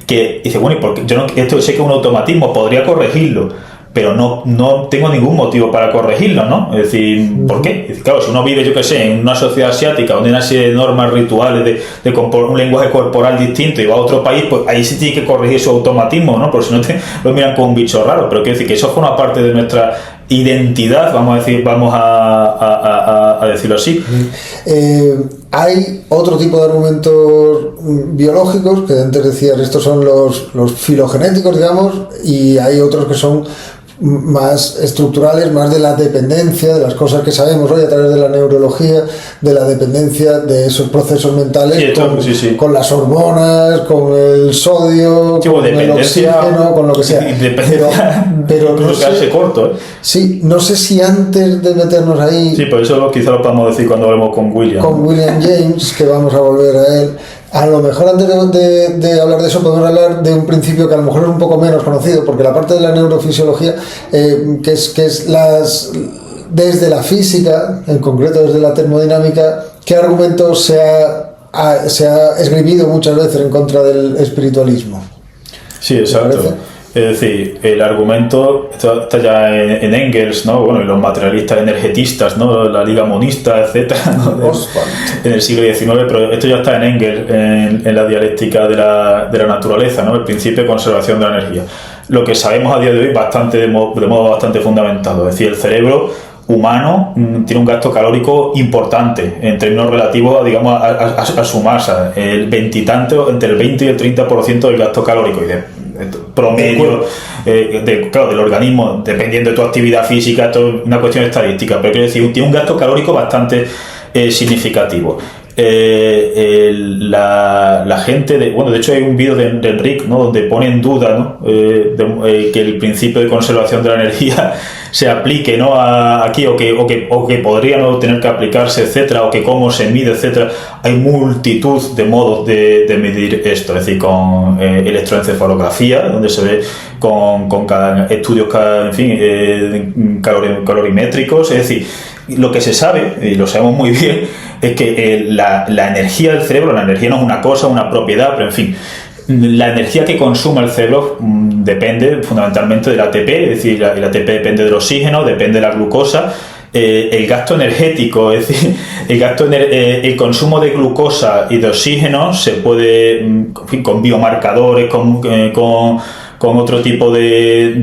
que dice, bueno, ¿y por qué? Esto sé que es un automatismo, podría corregirlo, pero no tengo ningún motivo para corregirlo, ¿no? Es decir, ¿por qué? Es decir, claro, si uno vive, yo qué sé, en una sociedad asiática donde hay una serie de normas rituales, de un lenguaje corporal distinto, y va a otro país, pues ahí sí tiene que corregir su automatismo, ¿no? Porque si no lo miran como un bicho raro. Pero quiero decir que eso forma parte de nuestra identidad, vamos a decirlo así. Hay otro tipo de argumentos biológicos, que antes decías, estos son los filogenéticos, digamos, y hay otros que son más estructurales, más de la dependencia, de las cosas que sabemos hoy a través de la neurología, de la dependencia de esos procesos mentales, con las hormonas, con el sodio, con el oxígeno, con lo que sea. Pero no sé, corto, sí, no sé si antes de meternos ahí... Sí, por eso quizá lo podemos decir cuando hablemos con William. Con William James, que vamos a volver a él. A lo mejor antes de hablar de eso podemos hablar de un principio que a lo mejor es un poco menos conocido, porque la parte de la neurofisiología, que es desde la física, en concreto desde la termodinámica, ¿qué argumentos se ha esgrimido muchas veces en contra del espiritualismo? Sí, exacto. Es decir, el argumento está ya en Engels, ¿no? Bueno, y los materialistas energetistas, ¿no? La Liga Monista, etcétera, ¿no? En el siglo XIX, pero esto ya está en Engels, en la dialéctica de la naturaleza, ¿no? El principio de conservación de la energía. Lo que sabemos a día de hoy de modo bastante fundamentado, es decir, el cerebro humano tiene un gasto calórico importante en términos relativos, digamos, a su masa, entre el 20 y el 30% del gasto calórico, y de promedio del organismo, dependiendo de tu actividad física. Esto es una cuestión estadística, pero quiero decir, tiene un gasto calórico bastante significativo. La gente de hecho hay un vídeo de Enric, ¿no? Donde pone en duda, ¿no? Que el principio de conservación de la energía se aplique, ¿no? Aquí o que podría no tener que aplicarse, etcétera, o que cómo se mide, etcétera. Hay multitud de modos de medir esto, es decir, con electroencefalografía, donde se ve con cada estudios, en fin, calorimétricos. Es decir, lo que se sabe, y lo sabemos muy bien, es que la energía del cerebro, la energía no es una cosa, una propiedad, pero en fin, la energía que consume el cerebro depende fundamentalmente del ATP, es decir, el ATP depende del oxígeno, depende de la glucosa, el gasto energético, es decir, el consumo de glucosa y de oxígeno se puede, en fin, con biomarcadores, con otro tipo de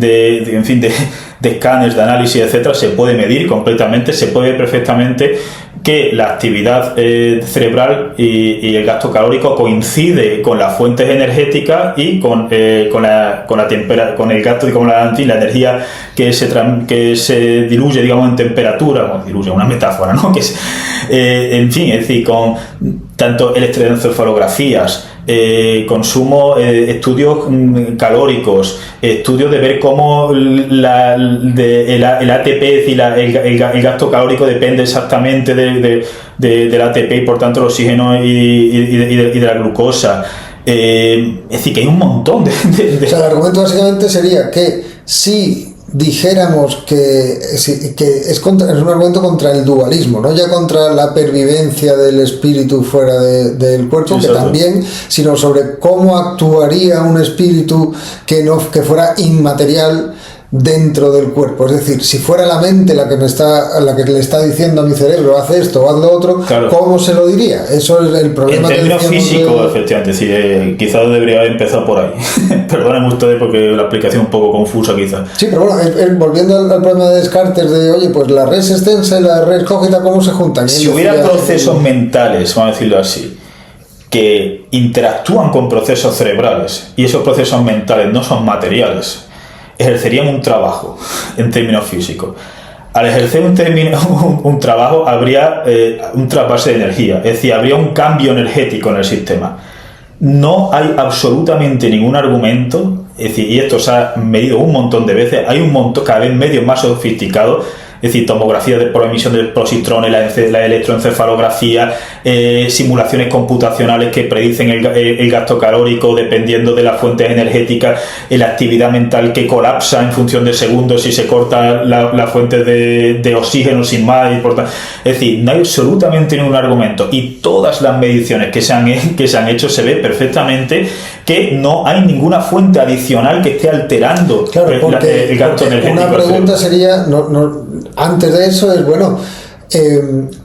escáneres, de análisis, etcétera, se puede medir completamente, se puede ver perfectamente que la actividad cerebral y el gasto calórico coincide con las fuentes energéticas y con el gasto, con la energía que se diluye, digamos, en temperatura, bueno, diluye, una metáfora, ¿no? Que es, en fin, es decir, con tanto electroencefalografías, consumo, estudios calóricos, estudios de ver cómo el ATP, es decir, el gasto calórico depende exactamente del ATP y por tanto el oxígeno y de la glucosa. Es decir, que hay un montón de... O sea, el argumento básicamente sería que si dijéramos que es un argumento contra el dualismo, no ya contra la pervivencia del espíritu fuera del cuerpo, sí, que también, sino sobre cómo actuaría un espíritu que fuera inmaterial dentro del cuerpo. Es decir, si fuera la mente la que le está diciendo a mi cerebro haz esto o haz lo otro, claro, ¿cómo se lo diría? Eso es el problema. En términos físicos, efectivamente, sí, quizás debería haber empezado por ahí. Perdónenme ustedes porque la explicación es un poco confusa quizás. Sí, pero bueno, volviendo al problema de Descartes de, oye, pues la res extensa y la res cógita, ¿cómo se juntan? Si hubiera procesos mentales, vamos a decirlo así, que interactúan con procesos cerebrales y esos procesos mentales no son materiales, ejercerían un trabajo en términos físicos. Al ejercer un trabajo habría un trasvase de energía, es decir, habría un cambio energético en el sistema. No hay absolutamente ningún argumento, es decir, y esto se ha medido un montón de veces, hay un montón, cada vez medios más sofisticados, es decir, tomografía por emisión de positrones, la electroencefalografía, simulaciones computacionales que predicen el gasto calórico dependiendo de las fuentes energéticas, la actividad mental que colapsa en función de segundos si se corta la fuente de oxígeno sin más. Es decir, no hay absolutamente ningún argumento y todas las mediciones que se han hecho se ve perfectamente que no hay ninguna fuente adicional que esté alterando, claro, el gasto energético. Una pregunta sería, antes de eso es, bueno,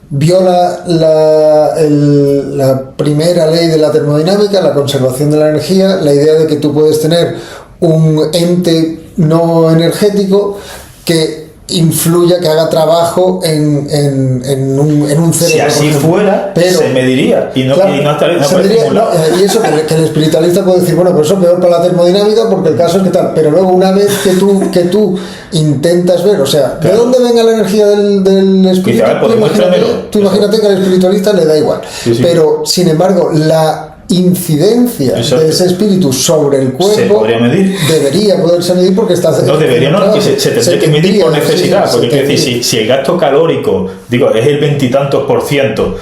viola la primera ley de la termodinámica, la conservación de la energía, la idea de que tú puedes tener un ente no energético que influya, que haga trabajo en un cerebro. Si así fuera, pero se mediría y no estaría y eso que el espiritualista puede decir, bueno, pues eso es peor para la termodinámica porque el caso es que tal, pero luego una vez que tú intentas ver, o sea, ¿de dónde venga la energía del espíritu? Tú imagínate que al espiritualista le da igual, sí. Pero sin embargo la incidencia, exacto, de ese espíritu sobre el cuerpo se podría medir, debería poderse medir porque está... No debería, no, que se tendría que medir por necesidad, sí, porque quiero decir, si el gasto calórico, digo, es el 20 y tantos %,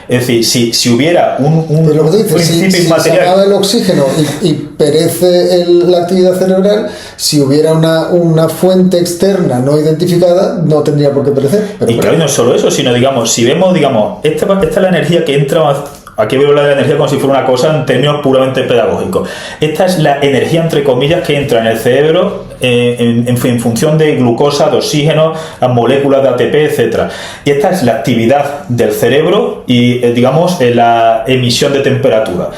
es decir, si hubiera un principio inmaterial... Si se acaba el oxígeno y perece la actividad cerebral, si hubiera una fuente externa no identificada, no tendría por qué perecer. Y claro, no solo eso, sino, digamos, si vemos, esta es la energía que entra... Aquí veo la energía como si fuera una cosa en términos puramente pedagógicos. Esta es la energía, entre comillas, que entra en el cerebro en función de glucosa, de oxígeno, las moléculas de ATP, etc. Y esta es la actividad del cerebro y, digamos, la emisión de temperatura.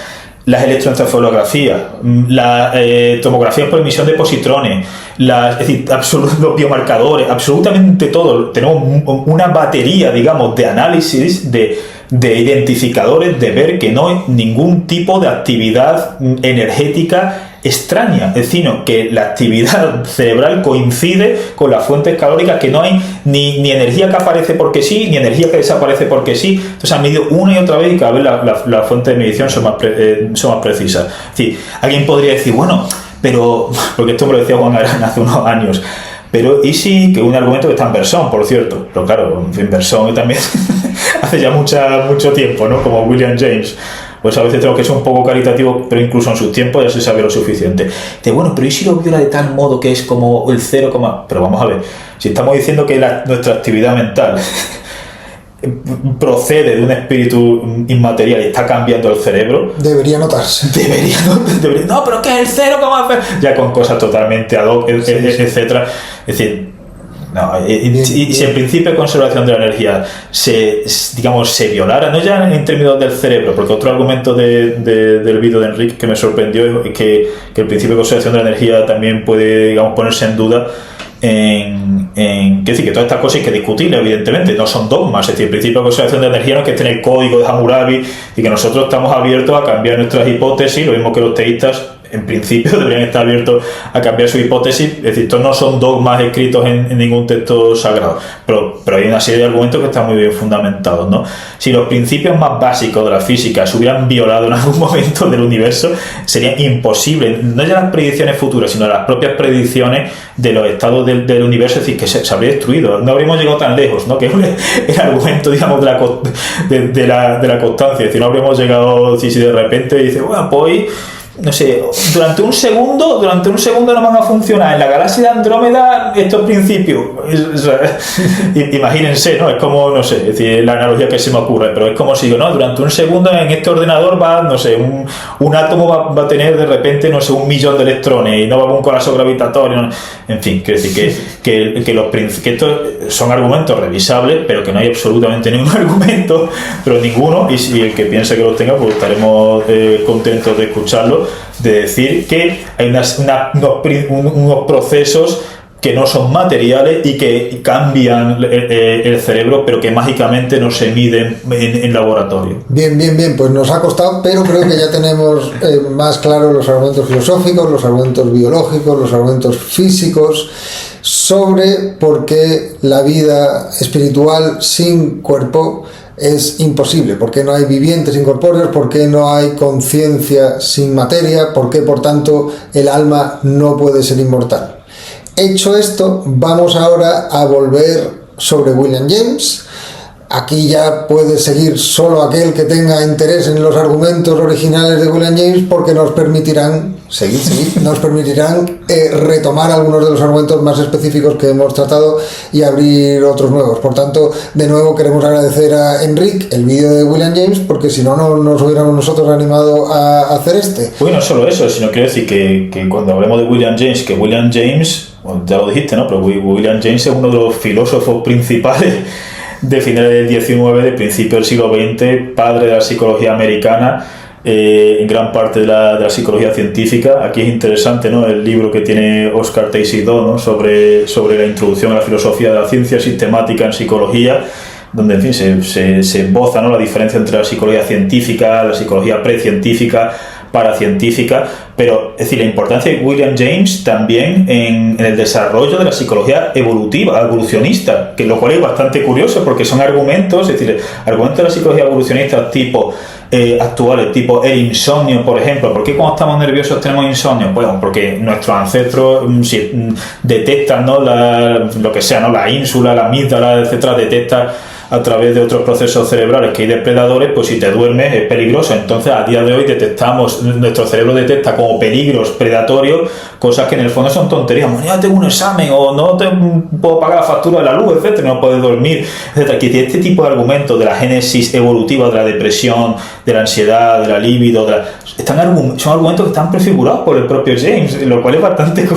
Las electroencefalografías, la tomografía por emisión de positrones, es decir, los biomarcadores, absolutamente todo. Tenemos una batería, digamos, de análisis, de identificadores, de ver que no hay ningún tipo de actividad energética extraña, es decir, que la actividad cerebral coincide con las fuentes calóricas, que no hay ni energía que aparece porque sí, ni energía que desaparece porque sí. Entonces han medido una y otra vez y cada vez las fuentes de medición son más precisas. Es decir, alguien podría decir, bueno, pero, porque esto me lo decía Juan Arán hace unos años, pero y sí, que un argumento que está en Bersón, por cierto, pero claro, en Bersón también hace ya mucho tiempo, ¿no? Como William James. Pues a veces tengo que ser un poco caritativo, pero incluso en sus tiempos ya se sabe lo suficiente. De bueno, pero ¿y si lo viola de tal modo que es como el 0, pero vamos a ver, si estamos diciendo que nuestra actividad mental procede de un espíritu inmaterial y está cambiando el cerebro, debería notarse. Debería, no, pero ¿qué es el 0, ya con cosas totalmente ad hoc, etcétera. Es decir, No, Bien, y si bien. el principio de conservación de la energía se violara, no ya en términos del cerebro, porque otro argumento del vídeo de Enrique que me sorprendió es que el principio de conservación de la energía también puede, digamos, ponerse en duda quiero decir, que todas estas cosas hay que discutirlas, evidentemente, no son dogmas. Es decir, el principio de conservación de energía no es que esté en el código de Hammurabi y que nosotros estamos abiertos a cambiar nuestras hipótesis, lo mismo que los teístas en principio deberían estar abiertos a cambiar su hipótesis. Es decir, estos no son dogmas escritos en ningún texto sagrado, pero hay una serie de argumentos que están muy bien fundamentados, ¿no? Si los principios más básicos de la física se hubieran violado en algún momento del universo, sería imposible, no ya las predicciones futuras, sino las propias predicciones de los estados del universo, es decir, que se habría destruido, no habríamos llegado tan lejos, ¿no? Que es el argumento, digamos, de la constancia. Es decir, no habríamos llegado, si de repente dice, bueno, pues hoy, no sé, durante un segundo no van a funcionar en la galaxia de Andrómeda estos principios. Imagínense, ¿no? Es como, no sé, es decir, la analogía que se me ocurre, pero es como si digo, no, durante un segundo en este ordenador va, no sé, un átomo va a tener de repente, no sé, 1 millón de electrones y no va a haber un colapso gravitatorio, ¿no? En fin, quiero decir que estos son argumentos revisables, pero que no hay absolutamente ningún argumento, pero ninguno, y si el que piense que los tenga, pues estaremos contentos de escucharlo, de decir que hay unos procesos que no son materiales y que cambian el cerebro, pero que mágicamente no se miden en laboratorio. Bien, pues nos ha costado, pero creo que ya tenemos más claros los argumentos filosóficos, los argumentos biológicos, los argumentos físicos sobre por qué la vida espiritual sin cuerpo es imposible, por qué no hay vivientes incorpóreos, por qué no hay conciencia sin materia, por qué por tanto el alma no puede ser inmortal. Hecho esto, vamos ahora a volver sobre William James. Aquí ya puede seguir solo aquel que tenga interés en los argumentos originales de William James, porque nos permitirán retomar algunos de los argumentos más específicos que hemos tratado y abrir otros nuevos. Por tanto, de nuevo queremos agradecer a Enrique el vídeo de William James, porque si no, no nos hubiéramos nosotros animado a hacer este. Pues no solo eso, sino quiero decir que cuando hablemos de William James, bueno, ya lo dijiste, ¿no? Pero William James es uno de los filósofos principales de finales del XIX, de principios del siglo XX, padre de la psicología americana, en gran parte de la psicología científica. Aquí es interesante, ¿no?, el libro que tiene Oscar Teixido, ¿no?, sobre la introducción a la filosofía de la ciencia sistemática en psicología, donde, en fin, se esboza, ¿no?, la diferencia entre la psicología científica, la psicología precientífica, paracientífica, pero es decir, la importancia de William James también en el desarrollo de la psicología evolucionista, que lo cual es bastante curioso porque son argumentos, es decir, argumentos de la psicología evolucionista tipo actuales, tipo el insomnio, por ejemplo. ¿Por qué cuando estamos nerviosos tenemos insomnio? Bueno, porque nuestros ancestros detectan, ¿no?, lo que sea, ¿no?, la ínsula, la amígdala, etcétera, detecta a través de otros procesos cerebrales que hay depredadores, pues si te duermes es peligroso. Entonces, a día de hoy nuestro cerebro detecta como peligros predatorios cosas que en el fondo son tonterías. Mañana tengo un examen, o no puedo pagar la factura de la luz, etcétera, no puedes dormir, etcétera. Que este tipo de argumentos de la génesis evolutiva de la depresión, de la ansiedad, de la libido, son argumentos que están prefigurados por el propio James, lo cual es bastante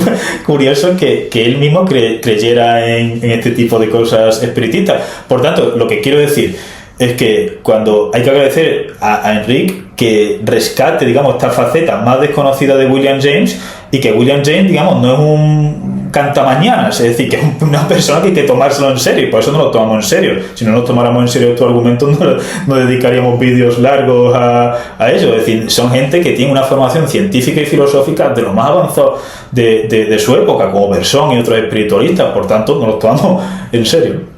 curioso que él mismo creyera en este tipo de cosas espiritistas. Por tanto, lo que quiero decir es que cuando hay que agradecer a Enrique que rescate, digamos, esta faceta más desconocida de William James, y que William James, digamos, no es un cantamañanas, es decir, que es una persona que hay que tomárselo en serio, y por eso no lo tomamos en serio. Si no nos tomáramos en serio estos argumentos, no dedicaríamos vídeos largos a ello. Es decir, son gente que tiene una formación científica y filosófica de lo más avanzado de su época, como Bersón y otros espiritualistas, por tanto, no los tomamos en serio.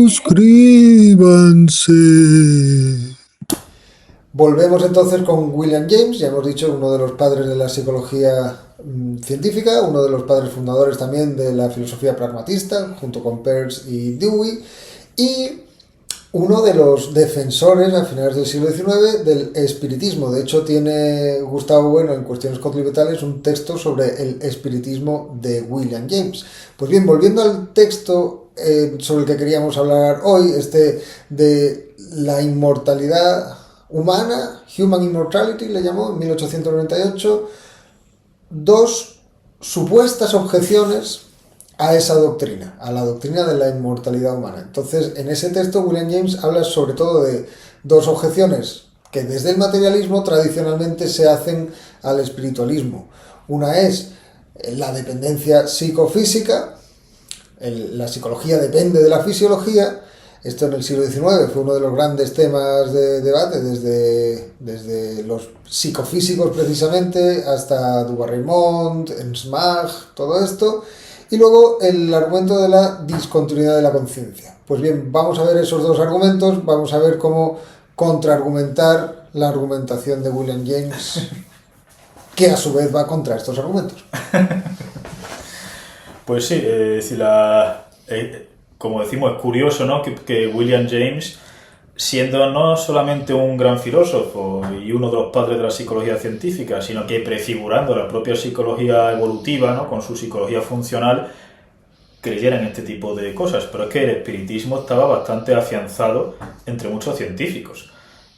Suscríbanse. Volvemos entonces con William James, ya hemos dicho, uno de los padres de la psicología científica, uno de los padres fundadores también de la filosofía pragmatista, junto con Peirce y Dewey, y uno de los defensores a finales del siglo XIX del espiritismo. De hecho, tiene Gustavo Bueno, en Cuestiones Contributales, un texto sobre el espiritismo de William James. Pues bien, volviendo al texto sobre el que queríamos hablar hoy, de la inmortalidad humana, Human Immortality le llamó en 1898, dos supuestas objeciones a esa doctrina, a la doctrina de la inmortalidad humana. Entonces, en ese texto William James habla sobre todo de dos objeciones que desde el materialismo tradicionalmente se hacen al espiritualismo. Una es la dependencia psicofísica, la psicología depende de la fisiología. Esto en el siglo XIX fue uno de los grandes temas de debate, desde los psicofísicos precisamente hasta Dubois-Reymond, Ensmach, todo esto. Y luego el argumento de la discontinuidad de la conciencia. Pues bien, vamos a ver esos dos argumentos, vamos a ver cómo contraargumentar la argumentación de William James, que a su vez va contra estos argumentos. Pues sí, como decimos, es curioso, ¿no? que William James, siendo no solamente un gran filósofo y uno de los padres de la psicología científica, sino que prefigurando la propia psicología evolutiva, ¿no? Con su psicología funcional, creyera en este tipo de cosas. Pero es que el espiritismo estaba bastante afianzado entre muchos científicos.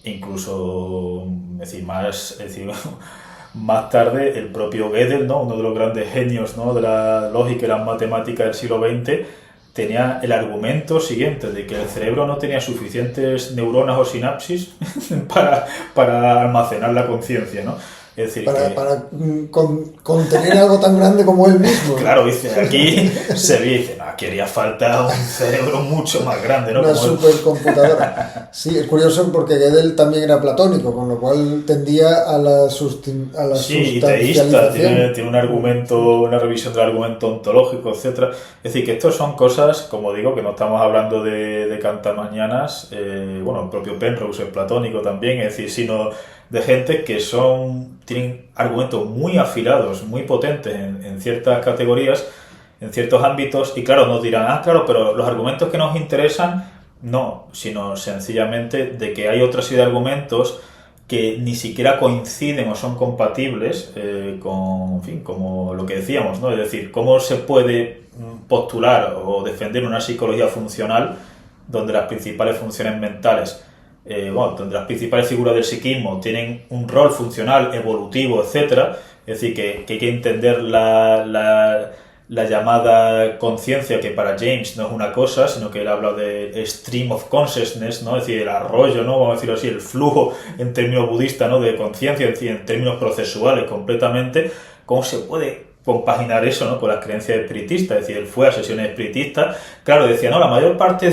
Incluso, más tarde, el propio Gödel, ¿no? Uno de los grandes genios, ¿no? de la lógica y las matemáticas del siglo XX, tenía el argumento siguiente, de que el cerebro no tenía suficientes neuronas o sinapsis para almacenar la conciencia, ¿no? Es decir, para contener algo tan grande como él mismo. Claro, dice, aquí se ve y dice, no, aquí haría falta un cerebro mucho más grande, ¿no? Una como supercomputadora. Sí, es curioso porque Gödel también era platónico, con lo cual tendía a la sí, y teísta, tiene un argumento, una revisión del argumento ontológico, etcétera. Es decir, que estos son cosas, como digo, que no estamos hablando de cantamañanas, bueno, el propio Penrose es platónico también, es decir, sino de gente que tienen argumentos muy afilados, muy potentes en ciertas categorías, en ciertos ámbitos, y claro, nos dirán, claro, pero los argumentos que nos interesan, no, sino sencillamente de que hay otra serie de argumentos que ni siquiera coinciden o son compatibles con, en fin, como lo que decíamos, ¿no? Es decir, cómo se puede postular o defender una psicología funcional donde las principales funciones mentales, donde las principales figuras del psiquismo tienen un rol funcional, evolutivo, etcétera. Es decir, que hay que entender la llamada conciencia, que para James no es una cosa, sino que él habla de stream of consciousness, ¿no? Es decir, el arroyo, ¿no? Vamos a decirlo así, el flujo en términos budistas, ¿no? De conciencia, es decir, en términos procesuales completamente. ¿Cómo se puede compaginar eso, ¿no? Con las creencias espiritistas? Es decir, él fue a sesiones espiritistas, claro, decía, no, la mayor parte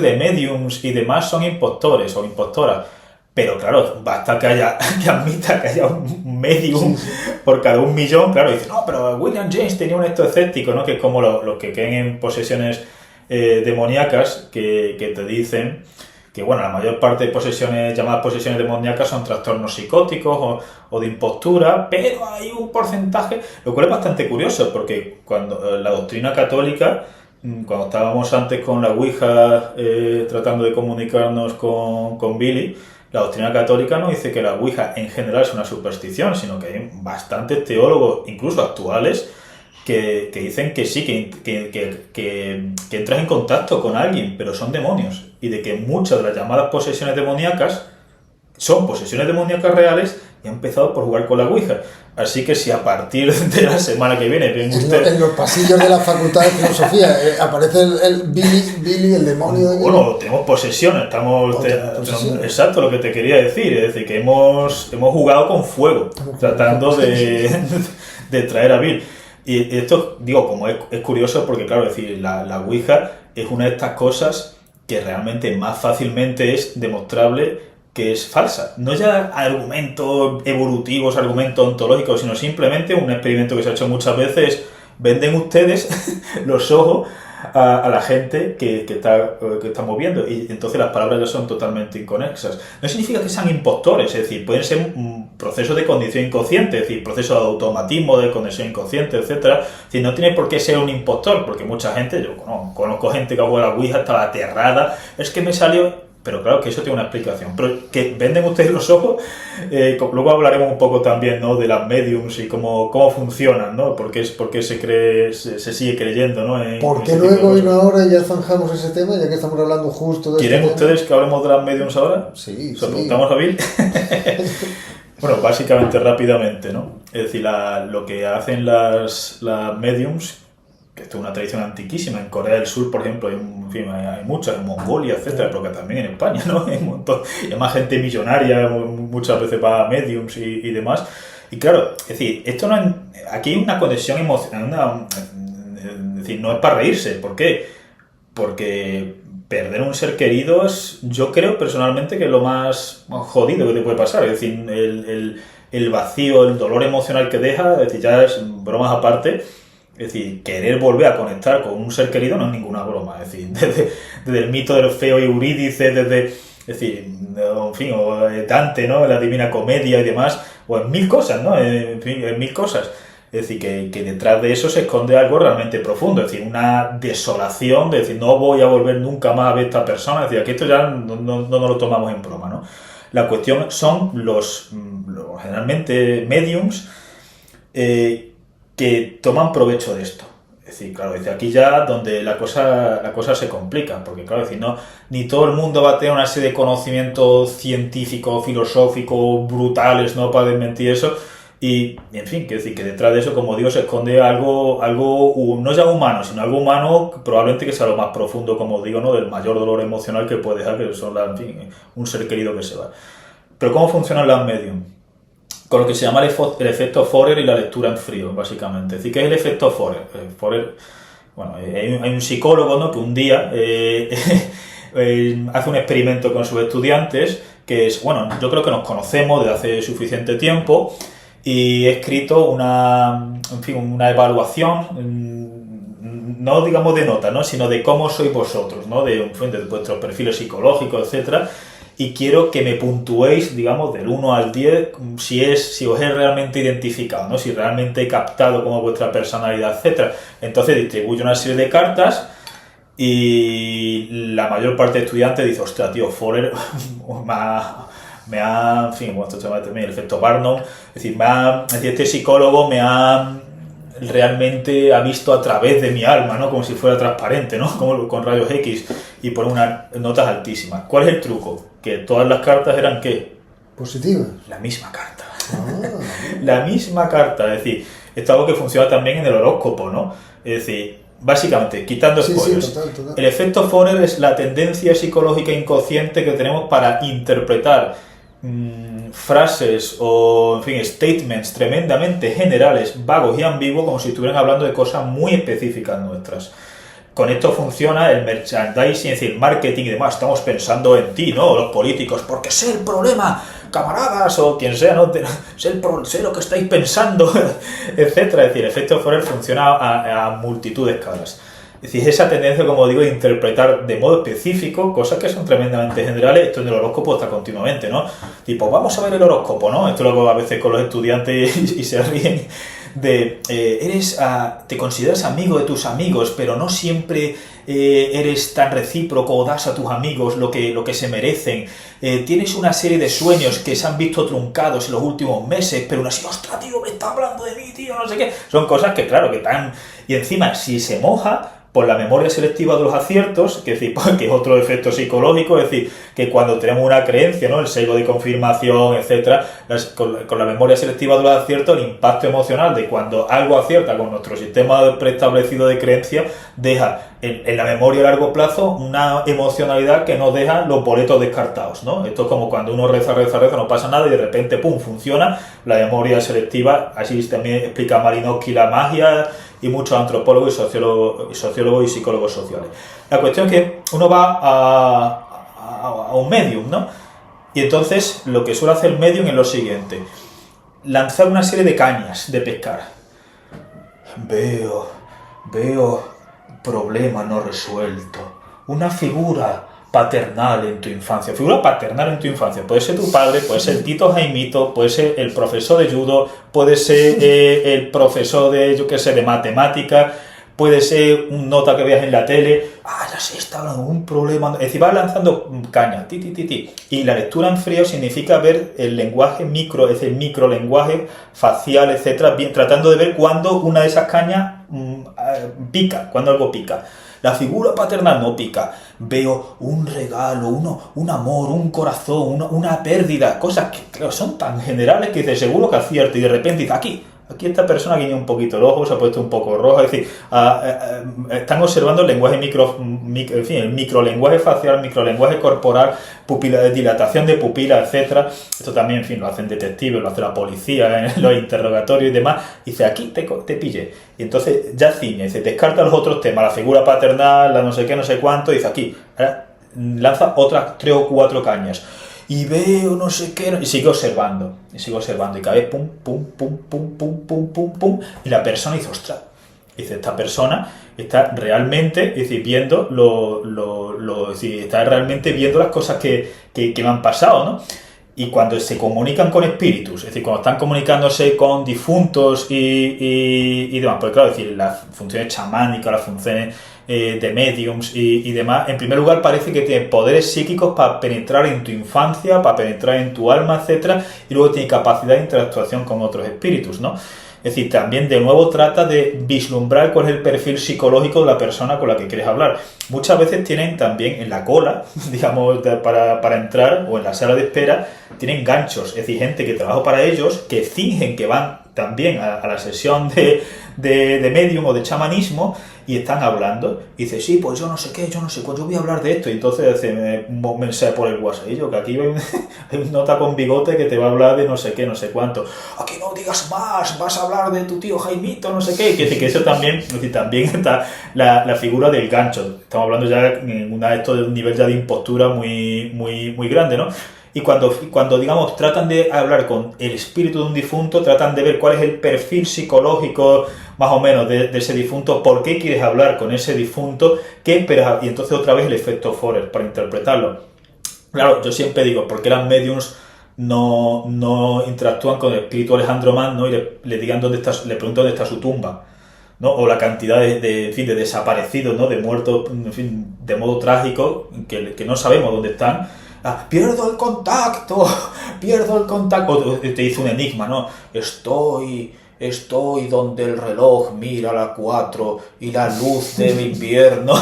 de mediums y demás son impostores o impostoras, pero claro, basta que admita que haya un medium por cada 1.000.000, claro, y dice, no, pero William James tenía un esto escéptico, ¿no? Que es como los que creen en posesiones demoníacas, que te dicen que, bueno, la mayor parte de posesiones, llamadas posesiones demoníacas, son trastornos psicóticos o de impostura, pero hay un porcentaje, lo cual es bastante curioso, porque cuando la doctrina católica, cuando estábamos antes con la Ouija tratando de comunicarnos con Billy, la doctrina católica no dice que la Ouija en general es una superstición, sino que hay bastantes teólogos, incluso actuales, que dicen que sí, que entras en contacto con alguien, pero son demonios, y de que muchas de las llamadas posesiones demoníacas son posesiones demoníacas reales y han empezado por jugar con la Ouija. Así que si a partir de la semana que viene ven ustedes... En los pasillos de la Facultad de Filosofía aparece el Billy, el demonio... Bueno, tenemos posesiones, exacto, lo que te quería decir, es decir, que hemos jugado con fuego, tratando de traer a Bill. Y esto, digo, como es curioso porque, claro, es decir, la Ouija es una de estas cosas que realmente más fácilmente es demostrable que es falsa. No ya argumentos evolutivos, argumentos ontológicos, sino simplemente un experimento que se ha hecho muchas veces. Venden ustedes los ojos a la gente que está moviendo, y entonces las palabras ya son totalmente inconexas. No significa que sean impostores, es decir, pueden ser un proceso de condición inconsciente, es decir, proceso de automatismo, de conexión inconsciente, etcétera. Es decir, no tiene por qué ser un impostor, porque mucha gente, yo conozco gente que ha jugado a la Ouija, estaba aterrada, es que me salió... Pero claro que eso tiene una explicación. Pero que venden ustedes los ojos, luego hablaremos un poco también, ¿no? De las mediums y cómo funcionan, ¿no? ¿Por qué se sigue creyendo, ¿no? ¿Por qué luego y no ahora ya zanjamos ese tema, ya que estamos hablando justo de ¿Quieren ustedes que hablemos de las mediums ahora? Sí, ¿Se lo preguntamos a Bill? Bueno, básicamente, rápidamente, ¿no? Es decir, lo que hacen las mediums, que esto es una tradición antiquísima, en Corea del Sur, por ejemplo, hay muchas, en Mongolia, etcétera, pero que también en España, ¿no? Hay un montón, y además gente millonaria, muchas veces va a mediums y demás. Y claro, es decir, esto no es, aquí hay una conexión emocional, es decir, no es para reírse. ¿Por qué? Porque perder un ser querido es, yo creo personalmente, que es lo más jodido que te puede pasar. Es decir, el vacío, el dolor emocional que deja, es decir, ya es bromas aparte. Es decir, querer volver a conectar con un ser querido no es ninguna broma. Es decir, desde el mito de Orfeo y Eurídice, es decir, en fin, o Dante, ¿no? La Divina Comedia y demás, o en mil cosas, ¿no? En fin, en mil cosas. Es decir, que detrás de eso se esconde algo realmente profundo, es decir, una desolación, de decir, no voy a volver nunca más a ver a esta persona, es decir, que esto ya no nos lo tomamos en broma, ¿no? La cuestión son los generalmente mediums que toman provecho de esto. Es decir, claro, desde aquí ya donde la cosa se complica, porque claro, es decir, no, ni todo el mundo va a tener una serie de conocimientos científicos, filosóficos, brutales, ¿no? Para desmentir eso. Y, en fin, quiero decir que detrás de eso, como digo, se esconde algo no ya humano, sino algo humano probablemente que sea lo más profundo, como digo, ¿no? Del mayor dolor emocional que puede dejar, que son, en fin, un ser querido que se va. Pero ¿cómo funcionan las medium? Con lo que se llama el efecto Forer y la lectura en frío, básicamente. Es decir, ¿qué es el efecto Forer? Bueno, hay un psicólogo, ¿no? Que un día hace un experimento con sus estudiantes, que es, bueno, yo creo que nos conocemos desde hace suficiente tiempo, y he escrito una evaluación, no digamos de nota, ¿no? Sino de cómo sois vosotros, ¿no? De vuestros perfiles psicológicos, etcétera. Y quiero que me puntuéis, digamos, del 1 al 10, si os he realmente identificado, ¿no? Si realmente he captado como vuestra personalidad, etcétera. Entonces distribuyo una serie de cartas y la mayor parte de estudiantes dice, ostras, tío, Forer me ha, en fin, bueno, esto se llama también el efecto Barnum, es decir, este psicólogo realmente ha visto a través de mi alma, ¿no? Como si fuera transparente, ¿no? Como con rayos X, y pone unas notas altísimas. ¿Cuál es el truco? Que todas las cartas eran, ¿qué? Positivas. La misma carta. La misma carta, es decir, esto es algo que funciona también en el horóscopo, ¿no? Es decir, básicamente, quitando spoilers, sí, total. El efecto Forer es la tendencia psicológica inconsciente que tenemos para interpretar frases o, en fin, statements tremendamente generales, vagos y ambiguos, como si estuvieran hablando de cosas muy específicas nuestras. Con esto funciona el merchandising, es decir, marketing y demás. Estamos pensando en ti, ¿no? Los políticos, porque sé el problema, camaradas, o quien sea, ¿no? Sé lo que estáis pensando, etcétera. Es decir, el efecto Forer funciona a multitud de escalas. Es decir, esa tendencia, como digo, de interpretar de modo específico cosas que son tremendamente generales. Esto en el horóscopo está continuamente, ¿no? Tipo, vamos a ver el horóscopo, ¿no? Esto lo hago a veces con los estudiantes y se ríen de... te consideras amigo de tus amigos, pero no siempre eres tan recíproco o das a tus amigos lo que se merecen. Tienes una serie de sueños que se han visto truncados en los últimos meses, pero aún así, ostras, tío, me está hablando de mí, tío, no sé qué. Son cosas que, claro, que están... Y encima, si se moja por la memoria selectiva de los aciertos, que es otro efecto psicológico, es decir, que cuando tenemos una creencia, ¿no? El sesgo de confirmación, etcétera, con la memoria selectiva de los aciertos, el impacto emocional de cuando algo acierta con nuestro sistema preestablecido de creencia, deja en la memoria a largo plazo una emocionalidad que nos deja los boletos descartados, ¿no? Esto es como cuando uno reza, no pasa nada y de repente, ¡pum!, funciona la memoria selectiva. Así también explica Malinowski la magia y muchos antropólogos y sociólogos y psicólogos sociales. La cuestión es que uno va a un medium, ¿no? Y entonces lo que suele hacer el medium es lo siguiente: lanzar una serie de cañas de pescar. Veo problema no resuelto, una figura paternal en tu infancia. Figura paternal en tu infancia puede ser tu padre, puede ser Tito Jaimito, puede ser el profesor de judo, puede ser el profesor de, yo qué sé, de matemáticas, puede ser un nota que veas en la tele. Ya sé, está hablando de un problema. Es decir, va lanzando caña, Y la lectura en frío significa ver el lenguaje micro, es decir, microlenguaje facial, etcétera, bien, tratando de ver cuándo una de esas cañas pica, cuando algo pica. la figura paternal no pica. Veo un regalo, un amor, un corazón, una pérdida, cosas que claro, son tan generales que dices, seguro que acierto, y de repente dices, aquí esta persona guiña un poquito el ojo, se ha puesto un poco rojo, es decir, están observando el lenguaje en fin, el microlenguaje facial, el microlenguaje corporal, dilatación de pupila, etcétera. Esto también, en fin, lo hacen detectives, lo hace la policía en los interrogatorios y demás. Y dice, aquí te pille. Y entonces ya ciñe, dice, descarta los otros temas, la figura paternal, la no sé qué, no sé cuánto, y dice, aquí, lanza otras 3 o 4 cañas. Y veo no sé qué, y sigue observando, y cada vez pum, pum, pum, pum, pum, pum, pum, pum, y la persona dice, ostras, dice, esta persona está realmente, es decir, viendo es decir, está realmente viendo las cosas que me han pasado, ¿no? Y cuando se comunican con espíritus, es decir, cuando están comunicándose con difuntos y demás, porque claro, es decir, las funciones chamánicas, las funciones de mediums y demás, en primer lugar parece que tiene poderes psíquicos para penetrar en tu infancia, para penetrar en tu alma, etcétera, y luego tiene capacidad de interactuación con otros espíritus, ¿no? Es decir, también de nuevo trata de vislumbrar cuál es el perfil psicológico de la persona con la que quieres hablar. Muchas veces tienen también en la cola, digamos, para entrar, o en la sala de espera, tienen ganchos, es decir, gente que trabaja para ellos, que fingen que van también a la sesión de medium o de chamanismo y están hablando. Y dice, sí, pues yo no sé qué, pues yo voy a hablar de esto. Y entonces hace un mensaje por el WhatsApp, que aquí hay un nota con bigote que te va a hablar de no sé qué, no sé cuánto. Aquí no digas más, vas a hablar de tu tío Jaimito, no sé qué. Que eso también está la figura del gancho. Estamos hablando ya en esto de un nivel ya de impostura muy, muy, muy grande, ¿no? Y cuando digamos, tratan de hablar con el espíritu de un difunto, tratan de ver cuál es el perfil psicológico más o menos de ese difunto, por qué quieres hablar con ese difunto, qué esperas, y entonces otra vez el efecto Forer para interpretarlo. Claro, yo siempre digo, ¿por qué las mediums no interactúan con el espíritu Alejandro Magno y le digan le preguntan dónde está su tumba? ¿No? O la cantidad en fin, de desaparecidos, ¿no? De muertos, en fin, de modo trágico, que no sabemos dónde están. Pierdo el contacto, o te dice un enigma, ¿no? Estoy donde el reloj mira a las 4 y la luz del invierno.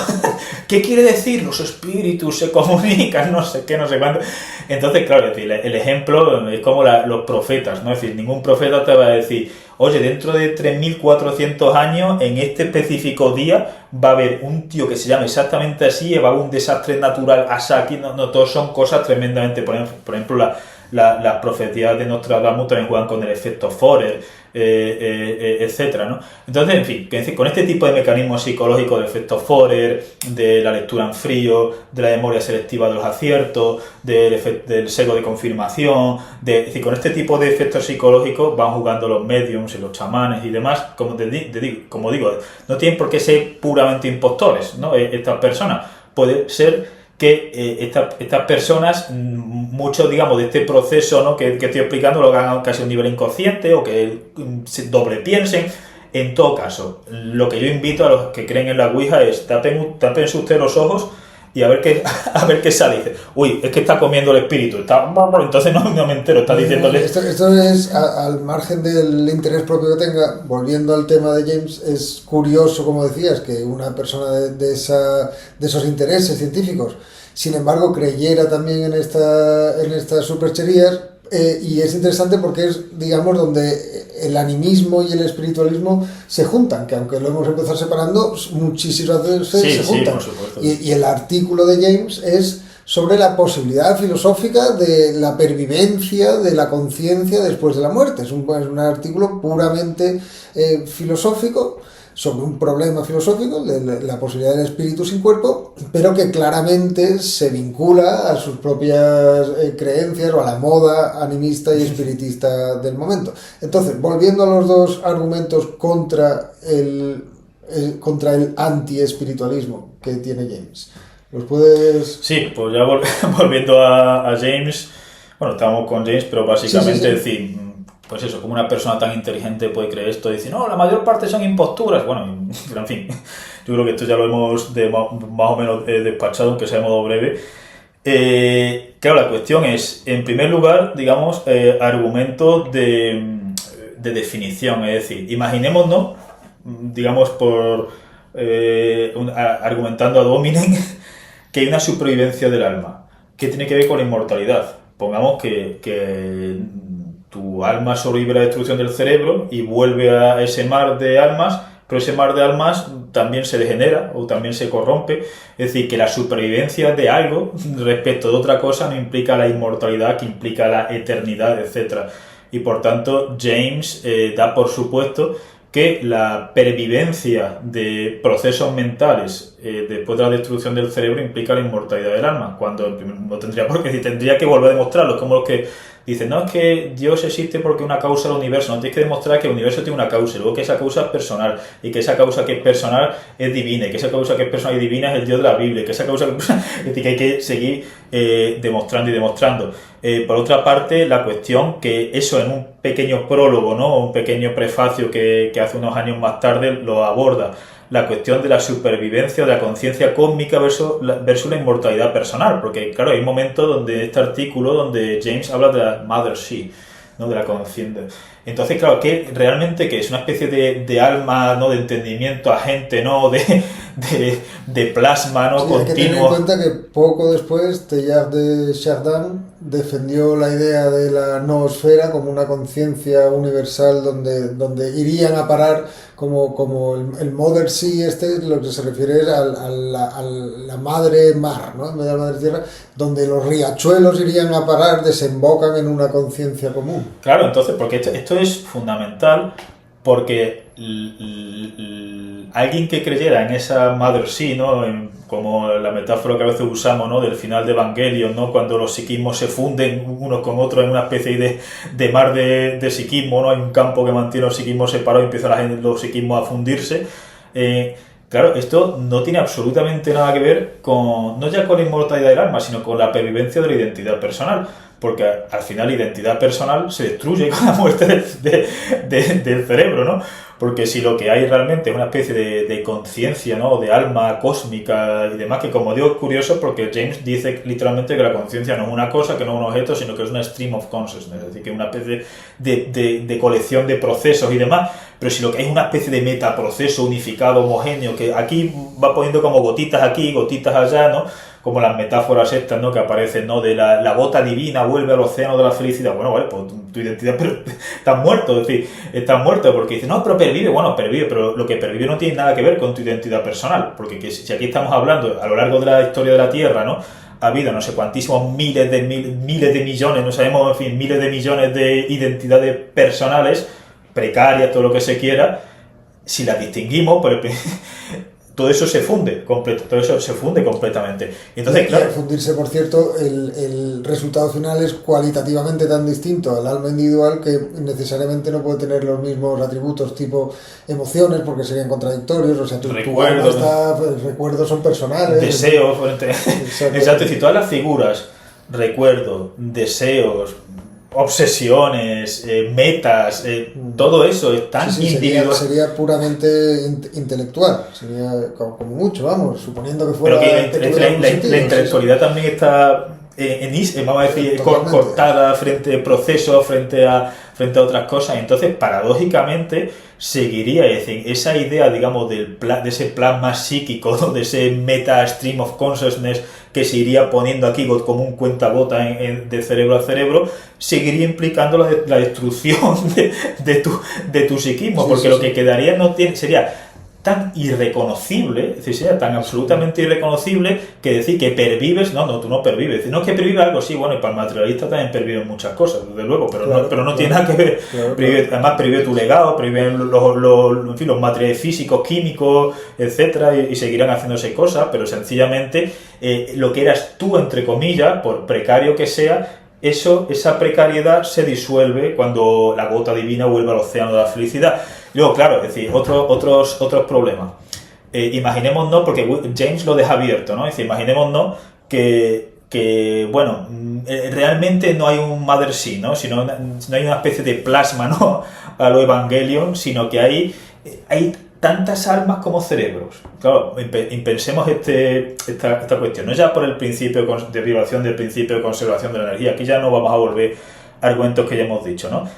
¿Qué quiere decir? Los espíritus se comunican, no sé qué, no sé cuánto. Entonces, claro, es decir, el ejemplo es como los profetas, ¿no? Es decir, ningún profeta te va a decir, oye, dentro de 3.400 años, en este específico día, va a haber un tío que se llama exactamente así, va a haber un desastre natural, aquí, no, todos son cosas tremendamente, por ejemplo, las profecías de Nostradamus también juegan con el efecto Forer, etcétera, ¿no? Entonces, en fin, con este tipo de mecanismos psicológicos del efecto Forer, de la lectura en frío, de la memoria selectiva de los aciertos, del sesgo de confirmación, es decir, con este tipo de efectos psicológicos van jugando los mediums y los chamanes y demás, como digo, no tienen por qué ser puramente impostores, ¿no? Estas personas, puede ser que estas personas, mucho, digamos, de este proceso, ¿no? que estoy explicando, lo hagan casi a un nivel inconsciente o que se doble piensen. En todo caso, lo que yo invito a los que creen en la Ouija es tápense ustedes los ojos y a ver qué sale. Dice, uy, es que está comiendo el espíritu, entonces no me entero, está diciéndole... Esto es, al margen del interés propio que tenga, volviendo al tema de James, es curioso, como decías, que una persona de esos intereses científicos, sin embargo, creyera también en estas supercherías, y es interesante porque es, digamos, donde el animismo y el espiritualismo se juntan, que aunque lo hemos empezado separando, muchísimas veces se juntan. Por supuesto. Y el artículo de James es sobre la posibilidad filosófica de la pervivencia de la conciencia después de la muerte. Es un artículo puramente filosófico, sobre un problema filosófico de la posibilidad del espíritu sin cuerpo, pero que claramente se vincula a sus propias creencias o a la moda animista y espiritista del momento. Entonces, volviendo a los dos argumentos contra el anti-espiritualismo que tiene James, ¿los puedes...? Sí, pues ya volviendo a James, bueno, estamos con James, pero básicamente, sí. decir, pues eso, como una persona tan inteligente puede creer esto y decir, no, la mayor parte son imposturas. Bueno, en fin, yo creo que esto ya lo hemos más o menos despachado, aunque sea de modo breve. Claro, la cuestión es, en primer lugar, digamos, argumentos de definición. Es decir, imaginémonos, digamos, por argumentando ad hominem que hay una supervivencia del alma, que tiene que ver con la inmortalidad. Pongamos que tu alma sobrevive a la destrucción del cerebro y vuelve a ese mar de almas, pero ese mar de almas también se degenera o también se corrompe. Es decir, que la supervivencia de algo respecto de otra cosa no implica la inmortalidad, que implica la eternidad, etc. Y por tanto, James da por supuesto que la pervivencia de procesos mentales después de la destrucción del cerebro implica la inmortalidad del alma, cuando no tendría por qué, tendría que volver a demostrarlo. Es como los que dicen, no, es que Dios existe porque una causa del universo. No, tienes que demostrar que el universo tiene una causa, y luego que esa causa es personal, y que esa causa que es personal es divina, y que esa causa que es personal y divina es el Dios de la Biblia, y que esa causa que hay que seguir demostrando y demostrando. Por otra parte, la cuestión que eso en un pequeño prólogo, ¿no? Un pequeño prefacio que hace unos años más tarde lo aborda, la cuestión de la supervivencia de la conciencia cósmica versus la inmortalidad personal, porque claro, hay momentos donde este artículo donde James habla de la mother she, ¿no? De la conciencia. Entonces, claro, que realmente que es una especie de alma, ¿no? De entendimiento agente, ¿no? De plasma, ¿no? Sí, continuo. hay que tener en cuenta que poco después Teilhard de Chardin defendió la idea de la noosfera como una conciencia universal donde irían a parar como el Mother Sea, lo que se refiere es a la madre mar, ¿no? En vez de la madre tierra, donde los riachuelos irían a parar, desembocan en una conciencia común. Claro, entonces, porque esto es fundamental, porque alguien que creyera en esa Mother Sea, ¿no? Como la metáfora que a veces usamos, ¿no? Del final de Evangelion, ¿no? Cuando los psiquismos se funden unos con otros en una especie de mar de psiquismo, ¿no? Hay un campo que mantiene los psiquismos separados y empiezan los psiquismos a fundirse. Claro, esto no tiene absolutamente nada que ver con, no ya con la inmortalidad del alma, sino con la pervivencia de la identidad personal. Porque al final la identidad personal se destruye con la muerte del cerebro, ¿no? Porque si lo que hay realmente es una especie de conciencia, ¿no? De alma cósmica y demás, que como digo es curioso porque James dice literalmente que la conciencia no es una cosa, que no es un objeto, sino que es una stream of consciousness, es decir, que es una especie de colección de procesos y demás. Pero si lo que hay es una especie de metaproceso unificado, homogéneo, que aquí va poniendo como gotitas aquí, gotitas allá, ¿no? Como las metáforas estas, ¿no? Que aparecen, ¿no? De la gota divina vuelve al océano de la felicidad. Bueno, vale, pues tu identidad, pero estás muerto, es decir, estás muerto porque dices, no, pero pervive, bueno, pervive, pero lo que pervive no tiene nada que ver con tu identidad personal, porque si aquí estamos hablando a lo largo de la historia de la Tierra, ¿no? Ha habido no sé cuantísimos miles de millones, no sabemos, en fin, miles de millones de identidades personales, precarias, todo lo que se quiera, si las distinguimos, pero todo eso se funde completamente. Entonces, y al fundirse, por cierto, el resultado final es cualitativamente tan distinto al alma individual que necesariamente no puede tener los mismos atributos tipo emociones, porque serían contradictorios. O sea, tu recuerdos son personales. Deseos. Exacto, es decir, todas las figuras, recuerdos, deseos, obsesiones, metas, todo eso es tan individual. Sería puramente intelectual, sería como mucho, vamos, suponiendo que fuera. Pero que la intelectualidad también está vamos a decir, cortada frente a procesos, frente a otras cosas. Entonces, paradójicamente, seguiría, es decir, esa idea, digamos, de ese plasma psíquico, ¿no? De ese meta stream of consciousness que se iría poniendo aquí como un cuentagota de cerebro a cerebro, seguiría implicando la destrucción de tu psiquismo, porque lo que quedaría sería tan irreconocible, es decir, sería tan absolutamente irreconocible que decir que pervives, no, tú no pervives. No es que pervive algo, sí, bueno, y para el materialista también perviven muchas cosas, desde luego, pero no tiene nada que ver. Además, pervive tu legado, perviven los materiales físicos, químicos, etcétera, y seguirán haciéndose cosas, pero sencillamente lo que eras tú, entre comillas, por precario que sea, esa precariedad se disuelve cuando la gota divina vuelve al océano de la felicidad. Luego, claro, es decir, otros problemas. Imaginémonos, porque James lo deja abierto, ¿no? Es decir, imaginémonos que bueno, realmente no hay un Mother Sea, ¿no? Sino no hay una especie de plasma, ¿no? A lo Evangelion, sino que hay tantas almas como cerebros. Claro, pensemos esta cuestión, no ya por el principio de derivación del principio de conservación de la energía, aquí ya no vamos a volver a argumentos que ya hemos dicho, ¿no?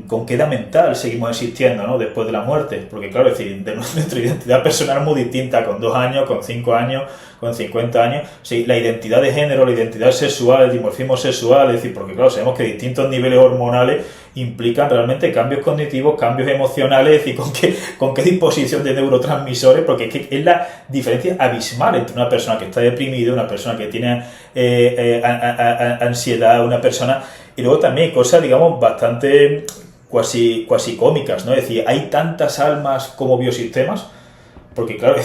con qué edad mental seguimos existiendo, ¿no? Después de la muerte, porque claro, es decir, de nuestra identidad personal es muy distinta con 2 años, con 5 años, con 50 años. Sí, la identidad de género, la identidad sexual, el dimorfismo sexual, es decir, porque claro, sabemos que distintos niveles hormonales implican realmente cambios cognitivos, cambios emocionales, es decir, con qué disposición de neurotransmisores, porque es que es la diferencia abismal entre una persona que está deprimida, una persona que tiene ansiedad, una persona... Y luego también hay cosas, digamos, bastante cuasi cómicas, ¿no? Es decir, hay tantas almas como biosistemas, porque claro,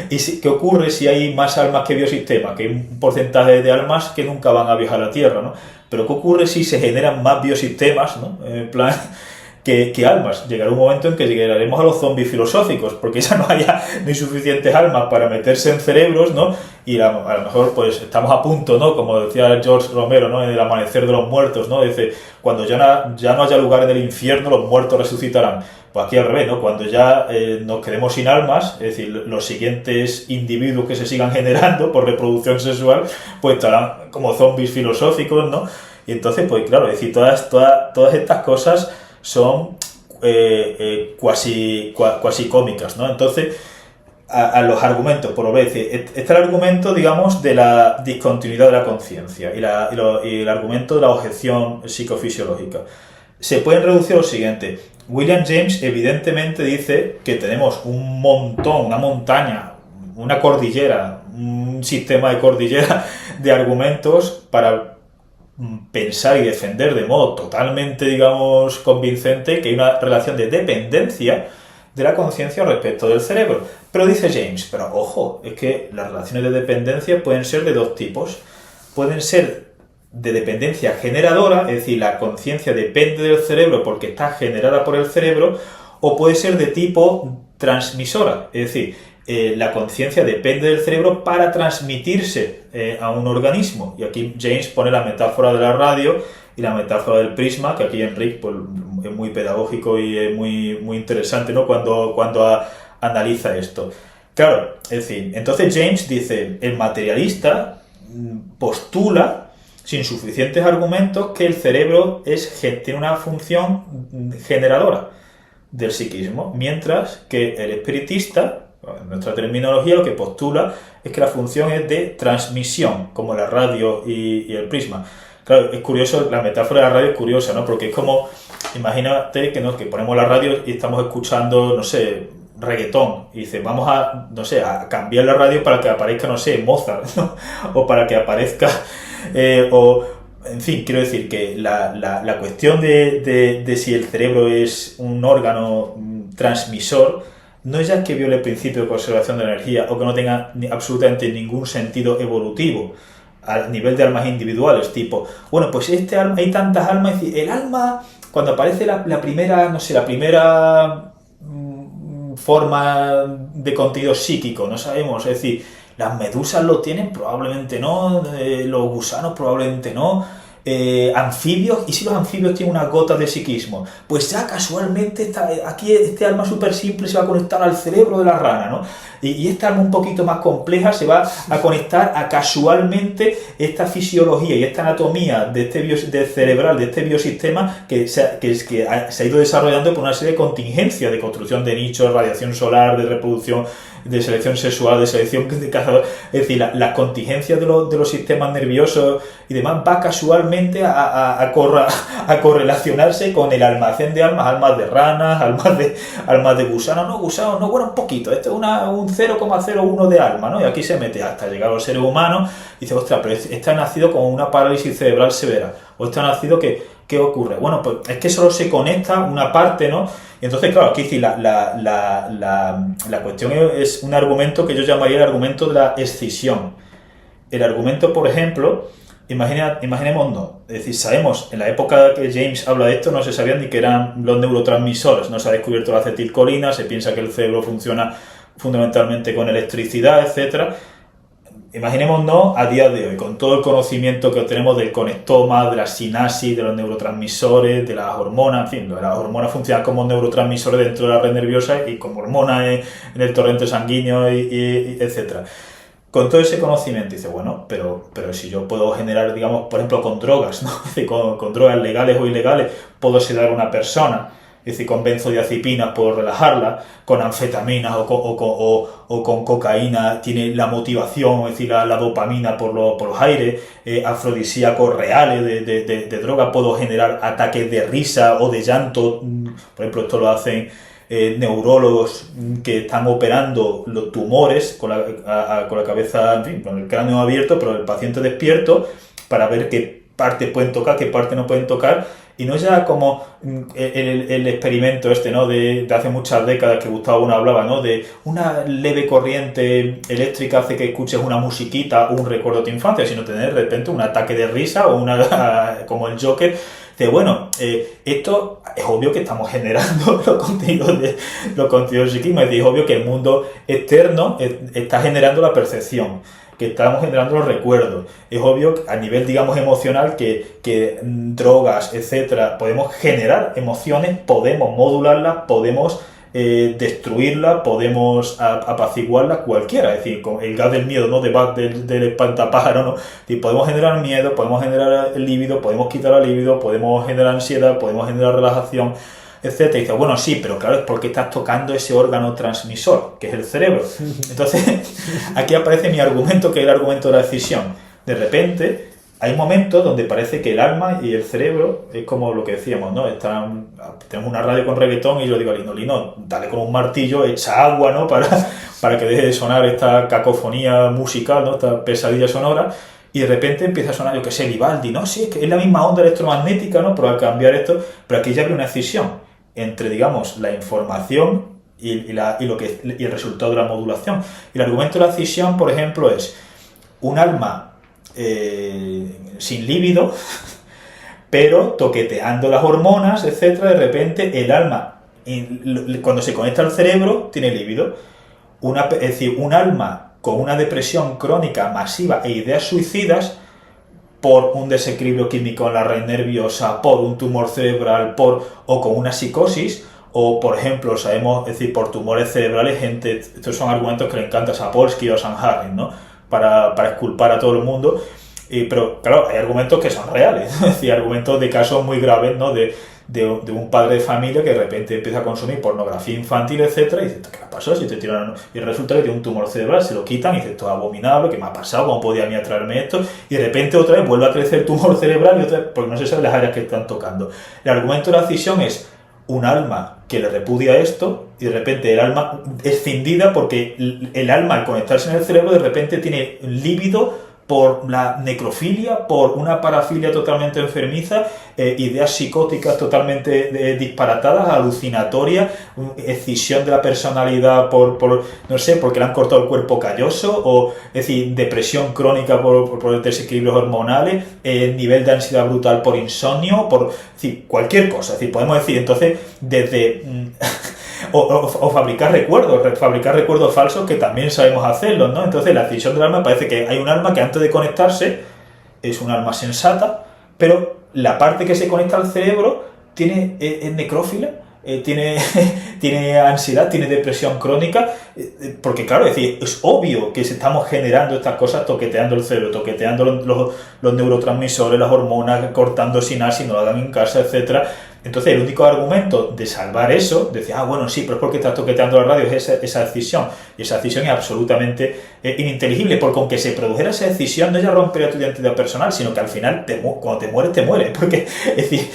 ¿qué ocurre si hay más almas que biosistemas? Que hay un porcentaje de almas que nunca van a viajar a la Tierra, ¿no? Pero ¿qué ocurre si se generan más biosistemas, ¿no? En plan... Que almas. Llegará un momento en que llegaremos a los zombies filosóficos, porque ya no haya ni suficientes almas para meterse en cerebros, ¿no? Y a lo mejor pues estamos a punto, ¿no? Como decía George Romero, ¿no? En el amanecer de los muertos, ¿no? Dice, cuando ya no haya lugar en el infierno, los muertos resucitarán. Pues aquí al revés, ¿no? Cuando ya nos quedemos sin almas, es decir, los siguientes individuos que se sigan generando por reproducción sexual, pues estarán como zombies filosóficos, ¿no? Y entonces, pues claro, es decir, todas estas cosas son cuasi cómicas, ¿no? Entonces, a los argumentos, por lo menos, está el argumento, digamos, de la discontinuidad de la conciencia y el argumento de la objeción psicofisiológica. Se pueden reducir a lo siguiente. William James evidentemente dice que tenemos un montón, una montaña, una cordillera, un sistema de cordillera de argumentos para pensar y defender de modo totalmente, digamos, convincente que hay una relación de dependencia de la conciencia respecto del cerebro. Pero dice James, pero ojo, es que las relaciones de dependencia pueden ser de dos tipos. Pueden ser de dependencia generadora, es decir, la conciencia depende del cerebro porque está generada por el cerebro, o puede ser de tipo transmisora, es decir, la conciencia depende del cerebro para transmitirse a un organismo. Y aquí James pone la metáfora de la radio y la metáfora del prisma, que aquí Enrique pues, es muy pedagógico y es muy interesante, ¿no? Cuando analiza esto. Claro, es decir, entonces James dice, el materialista postula, sin suficientes argumentos, que el cerebro tiene una función generadora del psiquismo, mientras que el espiritista, en nuestra terminología, lo que postula es que la función es de transmisión, como la radio y el prisma. Claro, es curioso, la metáfora de la radio es curiosa, ¿no? Porque es como, imagínate que ponemos la radio y estamos escuchando, no sé, reggaetón, y dice, vamos a, no sé, a cambiar la radio para que aparezca, no sé, Mozart, ¿no? O para que aparezca, en fin, quiero decir que la cuestión de si el cerebro es un órgano transmisor no es ya que viole el principio de conservación de la energía o que no tenga absolutamente ningún sentido evolutivo a nivel de almas individuales, tipo, bueno, pues hay tantas almas, es decir, el alma, cuando aparece la primera, no sé, la primera forma de contenido psíquico, no sabemos, es decir, las medusas lo tienen, probablemente no, los gusanos probablemente no, anfibios, y si los anfibios tienen unas gotas de psiquismo, pues ya casualmente aquí este alma súper simple se va a conectar al cerebro de la rana, ¿no? Y esta alma un poquito más compleja se va a conectar a casualmente esta fisiología y esta anatomía de cerebral, de este biosistema que se ha ido desarrollando por una serie de contingencias de construcción de nichos, de radiación solar, de reproducción, de selección sexual, de selección de cazadores. Es decir, las contingencias de los sistemas nerviosos y demás va casualmente a correlacionarse con el almacén de almas de ranas, almas de gusanos, no, bueno, un poquito, esto es un 0,01 de alma, ¿no? Y aquí se mete hasta llegar a los seres humanos y dice, ostras, pero este ha nacido con una parálisis cerebral severa, o este ha nacido ¿qué ocurre? Bueno, pues es que solo se conecta una parte, ¿no? Y entonces, claro, aquí sí, la cuestión es un argumento que yo llamaría el argumento de la escisión. El argumento, por ejemplo, imaginémonos, es decir, sabemos, en la época que James habla de esto, no se sabían ni qué eran los neurotransmisores, no se ha descubierto la acetilcolina, se piensa que el cerebro funciona fundamentalmente con electricidad, etcétera. Imaginémonos a día de hoy, con todo el conocimiento que tenemos del conectoma, de la sinapsis, de los neurotransmisores, de las hormonas, en fin, las hormonas funcionan como neurotransmisores dentro de la red nerviosa y como hormonas en el torrente sanguíneo, y etcétera. con todo ese conocimiento, dice, bueno, pero si yo puedo generar, digamos, por ejemplo, con drogas, ¿no? Es decir, con drogas legales o ilegales, puedo sedar a una persona, es decir, con benzodiazepinas puedo relajarla, con anfetaminas o con cocaína tiene la motivación, es decir, la dopamina por los aires, afrodisíacos reales de droga, puedo generar ataques de risa o de llanto, por ejemplo, esto lo hacen neurólogos que están operando los tumores con la cabeza, en fin, con el cráneo abierto, pero el paciente despierto, para ver qué partes pueden tocar, qué partes no pueden tocar, y no ya como el experimento este, ¿no? De hace muchas décadas que Gustavo Bueno hablaba, ¿no? De una leve corriente eléctrica hace que escuches una musiquita o un recuerdo de tu infancia, sino tener de repente un ataque de risa o como el Joker. Bueno, esto es obvio que estamos generando los contenidos del psiquismo, es decir, es obvio que el mundo externo está generando la percepción, que estamos generando los recuerdos. Es obvio a nivel, digamos, emocional que drogas, etcétera, podemos generar emociones, podemos modularlas, podemos destruirla, podemos apaciguarla, cualquiera, es decir, con el gas del miedo, ¿no? Del espantapájaro, ¿no? Y podemos generar miedo, podemos generar el líbido, podemos quitar el líbido, podemos generar ansiedad, podemos generar relajación, etcétera. Y dice, bueno, sí, pero claro, es porque estás tocando ese órgano transmisor, que es el cerebro. Entonces, aquí aparece mi argumento, que es el argumento de la decisión. De repente, hay momentos donde parece que el alma y el cerebro es como lo que decíamos, ¿no? Tenemos una radio con reggaetón y yo digo, Lino, dale con un martillo, echa agua, ¿no? Para que deje de sonar esta cacofonía musical, ¿no? Esta pesadilla sonora. Y de repente empieza a sonar, yo que sé, Vivaldi, ¿no? Sí, es que es la misma onda electromagnética, ¿no? Pero al cambiar esto, pero aquí ya hay una decisión entre, digamos, la información y el resultado de la modulación. Y el argumento de la decisión, por ejemplo, es un alma sin líbido, pero toqueteando las hormonas, etcétera. De repente el alma, cuando se conecta al cerebro, tiene líbido. Es decir, un alma con una depresión crónica masiva e ideas suicidas por un desequilibrio químico en la red nerviosa, por un tumor cerebral, o con una psicosis, o por ejemplo, sabemos, es decir, por tumores cerebrales, estos son argumentos que le encanta a Sapolsky o a Sanhagen, ¿no? Para exculpar a todo el mundo, pero claro, hay argumentos que son reales, ¿no? Es decir, argumentos de casos muy graves, ¿no? De un padre de familia que de repente empieza a consumir pornografía infantil, etcétera, y dice, ¿qué me pasó? Si te tiran, y resulta que tiene un tumor cerebral, se lo quitan y dice, esto es abominable, ¿qué me ha pasado? ¿Cómo podía a mí atraerme esto? Y de repente otra vez vuelve a crecer el tumor cerebral y otra vez, porque no se sabe las áreas que están tocando. El argumento de la decisión es un alma que le repudia esto y de repente el alma es cindida porque el alma al conectarse en el cerebro de repente tiene líbido por la necrofilia, por una parafilia totalmente enfermiza, ideas psicóticas totalmente disparatadas, alucinatorias, escisión de la personalidad no sé, porque le han cortado el cuerpo calloso, o es decir, depresión crónica por desequilibrios hormonales, nivel de ansiedad brutal por insomnio, es decir, cualquier cosa. Es decir, podemos decir entonces desde o fabricar recuerdos falsos, que también sabemos hacerlo, ¿no? Entonces la decisión del alma, parece que hay un alma que antes de conectarse es un alma sensata, pero la parte que se conecta al cerebro es necrófila, tiene ansiedad, tiene depresión crónica, porque claro, es decir, es obvio que estamos generando estas cosas toqueteando el cerebro, toqueteando los neurotransmisores, las hormonas, cortando sinapsis, no lo hagan en casa, etcétera. Entonces el único argumento de salvar eso, decir, bueno, sí, pero es porque estás toqueteando la radio, es esa decisión, y esa decisión es absolutamente ininteligible, porque aunque se produjera esa decisión, no ya rompería tu identidad personal, sino que al final, cuando te mueres, porque es decir,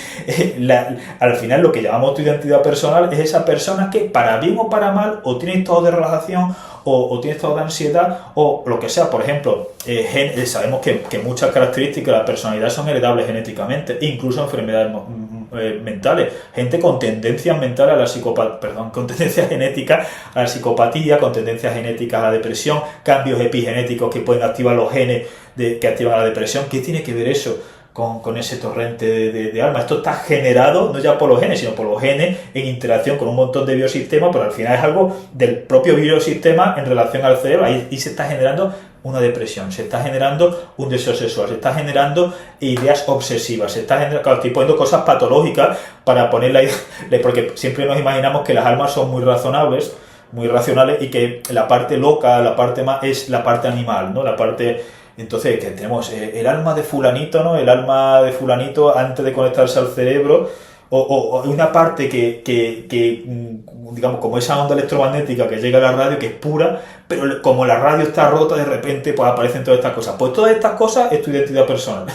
al final lo que llamamos tu identidad personal es esa persona que, para bien o para mal, o tiene estado de relajación, o tiene estado de ansiedad, o lo que sea. Por ejemplo, sabemos que muchas características de la personalidad son heredables genéticamente, incluso enfermedades mentales, gente con tendencias mentales a la con tendencias genéticas a la psicopatía, con tendencias genéticas a la depresión, cambios epigenéticos que pueden activar los genes que activan la depresión. ¿Qué tiene que ver eso con ese torrente de alma? Esto está generado no ya por los genes, sino por los genes en interacción con un montón de biosistemas, pero al final es algo del propio biosistema en relación al cerebro. Ahí se está generando una depresión, se está generando un deseo sexual, se está generando ideas obsesivas, se está generando, claro, estoy poniendo cosas patológicas para ponerla ahí, porque siempre nos imaginamos que las almas son muy razonables, muy racionales, y que la parte loca, la parte más, es la parte animal, ¿no? La parte... Entonces, que tenemos el alma de fulanito, ¿no? El alma de fulanito antes de conectarse al cerebro, o una parte que, digamos, como esa onda electromagnética que llega a la radio, que es pura, pero como la radio está rota, de repente pues aparecen todas estas cosas. Pues todas estas cosas es tu identidad personal,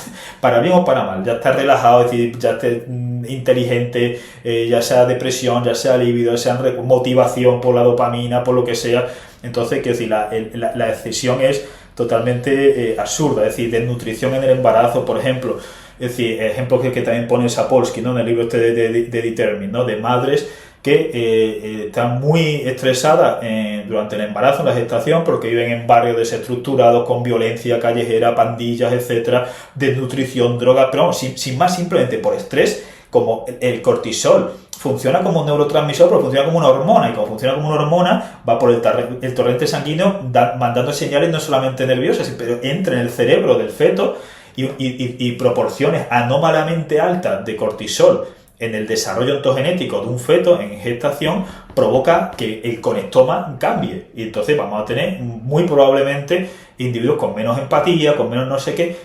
para bien o para mal. Ya estás relajado, es decir, ya estés inteligente, ya sea depresión, ya sea líbido, ya sea motivación por la dopamina, por lo que sea. Entonces, quiero decir, la excesión es totalmente absurda, es decir, desnutrición en el embarazo, por ejemplo. Es decir, ejemplos que también pone Sapolsky, ¿no? En el libro este de Determine, ¿no? De madres que están muy estresadas durante el embarazo, en la gestación, porque viven en barrios desestructurados, con violencia callejera, pandillas, etcétera, desnutrición, drogas, pero vamos, sin más, simplemente por estrés, como el cortisol funciona como un neurotransmisor, pero funciona como una hormona, y como funciona como una hormona, va por el torrente sanguíneo mandando señales no solamente nerviosas, pero entra en el cerebro del feto, y proporciones anómalamente altas de cortisol en el desarrollo ontogenético de un feto en gestación provoca que el conectoma cambie, y entonces vamos a tener muy probablemente individuos con menos empatía, con menos no sé qué.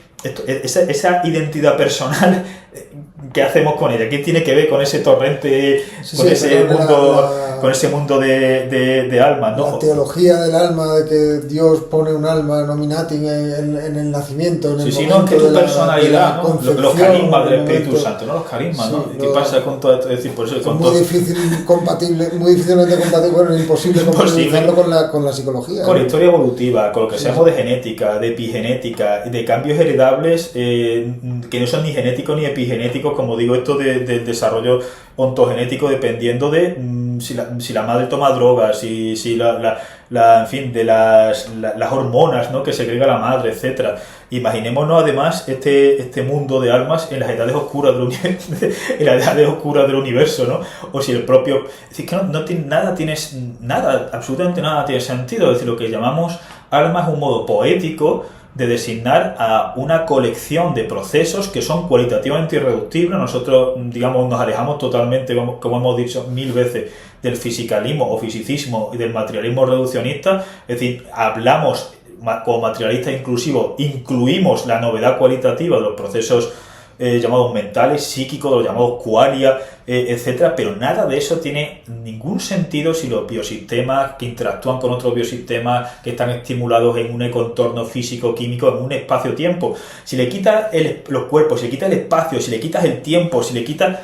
Esa identidad personal, ¿qué hacemos con ella? ¿Qué tiene que ver con ese torrente, con ese mundo de almas, ¿no? La teología del alma, de que Dios pone un alma nominating en el nacimiento, en el momento no, que tu personalidad, ¿no? Los carismas del Espíritu momento... Santo, ¿no? Los carismas, ¿no? ¿Qué pasa con todo esto? Es decir, por eso, con muy difícilmente compatible, bueno, imposible compatibilizarlo con la psicología. Con la historia evolutiva, con lo que seamos de genética, de epigenética, de cambios heredables que no son ni genéticos ni epigenéticos, como digo, esto del desarrollo ontogenético, dependiendo de si la madre toma drogas, si en fin, de las hormonas, ¿no? Que segrega la madre, etcétera. Imaginémonos además este mundo de almas en las edades oscuras del universo, en las edades oscuras del universo, ¿no? O si el propio... Es decir, que no tiene nada, absolutamente nada tiene sentido. Es decir, lo que llamamos alma es un modo poético de designar a una colección de procesos que son cualitativamente irreductibles. Nosotros, digamos, nos alejamos totalmente, como hemos dicho 1000 veces, del fisicalismo o fisicismo y del materialismo reduccionista. Es decir, hablamos como materialistas inclusivos, incluimos la novedad cualitativa de los procesos llamados mentales, psíquicos, los llamados qualia, etcétera, pero nada de eso tiene ningún sentido si los biosistemas que interactúan con otros biosistemas que están estimulados en un ecoentorno físico-químico, en un espacio-tiempo, si le quitas los cuerpos, si le quitas el espacio, si le quitas el tiempo, si le quitas...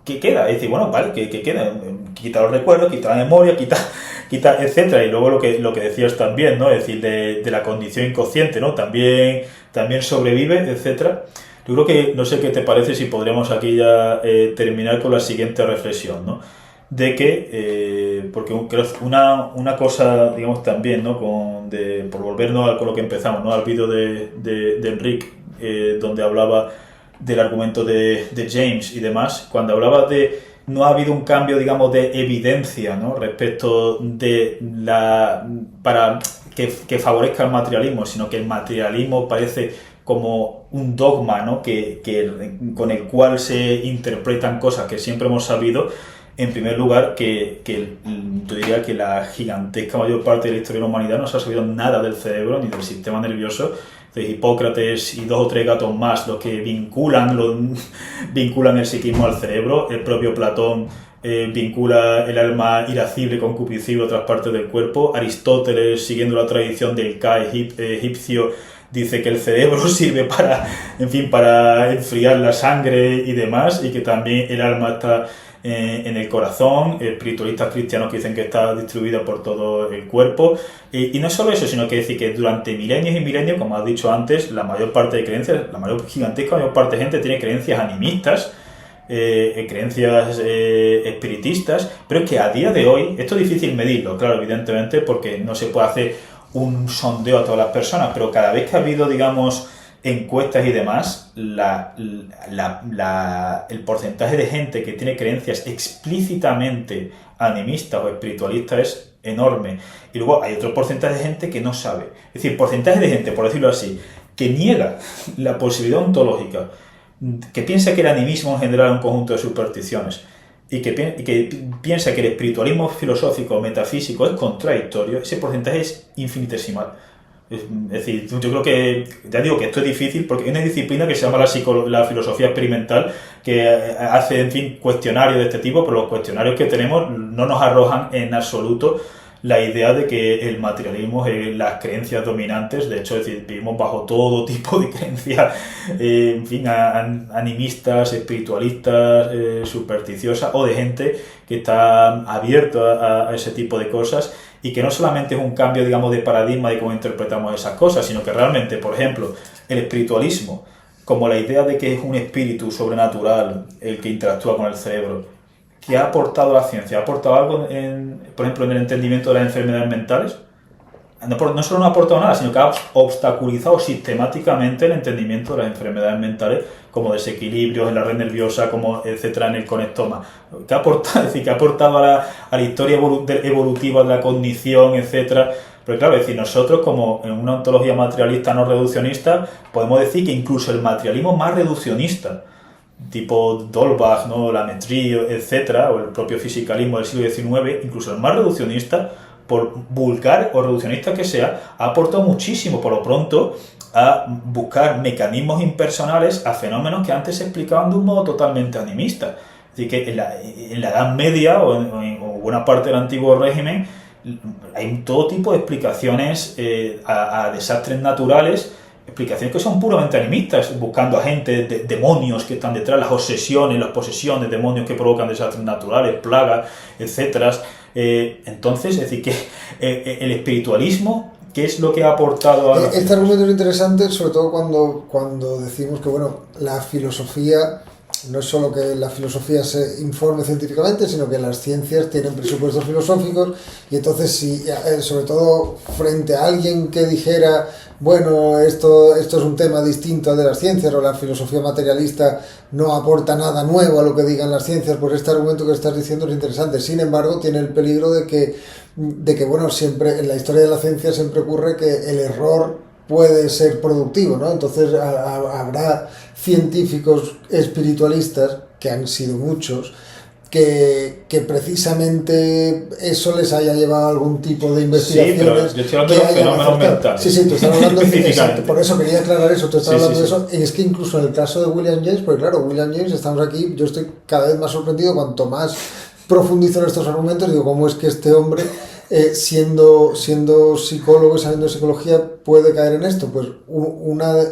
¿Qué queda? Es decir, bueno, vale, ¿qué queda? Quita los recuerdos, quita la memoria, quita etcétera, y luego lo que decías también, ¿no? Es decir, de la condición inconsciente, ¿no? También sobrevive, etcétera. Yo creo que, no sé qué te parece, si podríamos aquí ya terminar con la siguiente reflexión, ¿no? De que, porque creo una cosa, digamos, también, ¿no? Por volvernos con lo que empezamos, ¿no? Al vídeo de Enrique, donde hablaba del argumento de James y demás, cuando hablaba de no ha habido un cambio, digamos, de evidencia, ¿no? Respecto de para que favorezca el materialismo, sino que el materialismo parece como un dogma, ¿no? Con el cual se interpretan cosas que siempre hemos sabido. En primer lugar, yo diría que la gigantesca mayor parte de la historia de la humanidad no se ha sabido nada del cerebro ni del sistema nervioso. De Hipócrates y 2 o 3 gatos más los que vinculan el psiquismo al cerebro. El propio Platón vincula el alma irascible, concupiscible a otras partes del cuerpo. Aristóteles, siguiendo la tradición del Ka egipcio, dice que el cerebro sirve para enfriar la sangre y demás, y que también el alma está en el corazón. Espiritualistas cristianos que dicen que está distribuida por todo el cuerpo. Y no solo eso, sino que decir que durante milenios y milenios, como has dicho antes, la mayor parte de creencias, gigantesca mayor parte de gente tiene creencias animistas, creencias espiritistas, pero es que a día de hoy, esto es difícil medirlo, claro, evidentemente, porque no se puede hacer un sondeo a todas las personas, pero cada vez que ha habido, digamos, encuestas y demás, el porcentaje de gente que tiene creencias explícitamente animistas o espiritualistas es enorme. Y luego hay otro porcentaje de gente que no sabe. Es decir, porcentaje de gente, por decirlo así, que niega la posibilidad ontológica, que piensa que el animismo en general es un conjunto de supersticiones. y que piensa que el espiritualismo filosófico o metafísico es contradictorio, ese porcentaje es infinitesimal. Es decir, yo creo que, ya digo que esto es difícil porque hay una disciplina que se llama la filosofía experimental que hace, en fin, cuestionarios de este tipo, pero los cuestionarios que tenemos no nos arrojan en absoluto la idea de que el materialismo es las creencias dominantes. De hecho, es decir, vivimos bajo todo tipo de creencias, en fin, animistas, espiritualistas, supersticiosas, o de gente que está abierta a ese tipo de cosas, y que no solamente es un cambio, digamos, de paradigma de cómo interpretamos esas cosas, sino que realmente, por ejemplo, el espiritualismo, como la idea de que es un espíritu sobrenatural el que interactúa con el cerebro, ¿qué ha aportado la ciencia? ¿Ha aportado algo, por ejemplo, en el entendimiento de las enfermedades mentales? No solo no ha aportado nada, sino que ha obstaculizado sistemáticamente el entendimiento de las enfermedades mentales, como desequilibrios en la red nerviosa, como etcétera, en el conectoma. ¿Qué ha aportado? Es decir, ¿qué ha aportado a la historia evolutiva de la cognición, etcétera? Pero claro, es decir, nosotros, como en una ontología materialista no reduccionista, podemos decir que incluso el materialismo más reduccionista, tipo Dolbach, ¿no?, la Metrie, etcétera, o el propio fisicalismo del siglo XIX, incluso el más reduccionista, por vulgar o reduccionista que sea, ha aportado muchísimo, por lo pronto, a buscar mecanismos impersonales a fenómenos que antes se explicaban de un modo totalmente animista. Es decir, que en la Edad Media o en buena parte del antiguo régimen hay todo tipo de explicaciones a desastres naturales, explicaciones que son puramente animistas, buscando agentes, demonios que están detrás, las obsesiones, las posesiones, demonios que provocan desastres naturales, plagas, etcétera. Entonces, es decir, que el espiritualismo, ¿qué es lo que ha aportado a este argumento es interesante, sobre todo cuando decimos que, bueno, la filosofía no es solo que la filosofía se informe científicamente, sino que las ciencias tienen presupuestos filosóficos, y entonces, si, sobre todo frente a alguien que dijera, bueno, esto es un tema distinto al de las ciencias, o la filosofía materialista no aporta nada nuevo a lo que digan las ciencias, pues este argumento que estás diciendo es interesante. Sin embargo, tiene el peligro de que bueno, siempre en la historia de la ciencia siempre ocurre que el error puede ser productivo, ¿no? Entonces habrá científicos espiritualistas, que han sido muchos, que precisamente eso les haya llevado a algún tipo de investigaciones. Sí, pero yo estoy hablando de los fenómenos mentales. Sí, tú estás hablando exacto, por eso quería aclarar eso, tú estás hablando de eso. Sí. Es que incluso en el caso de William James, porque claro, William James, estamos aquí, yo estoy cada vez más sorprendido cuanto más profundizo en estos argumentos, digo, ¿cómo es que este hombre, siendo psicólogo y sabiendo de psicología, puede caer en esto? Pues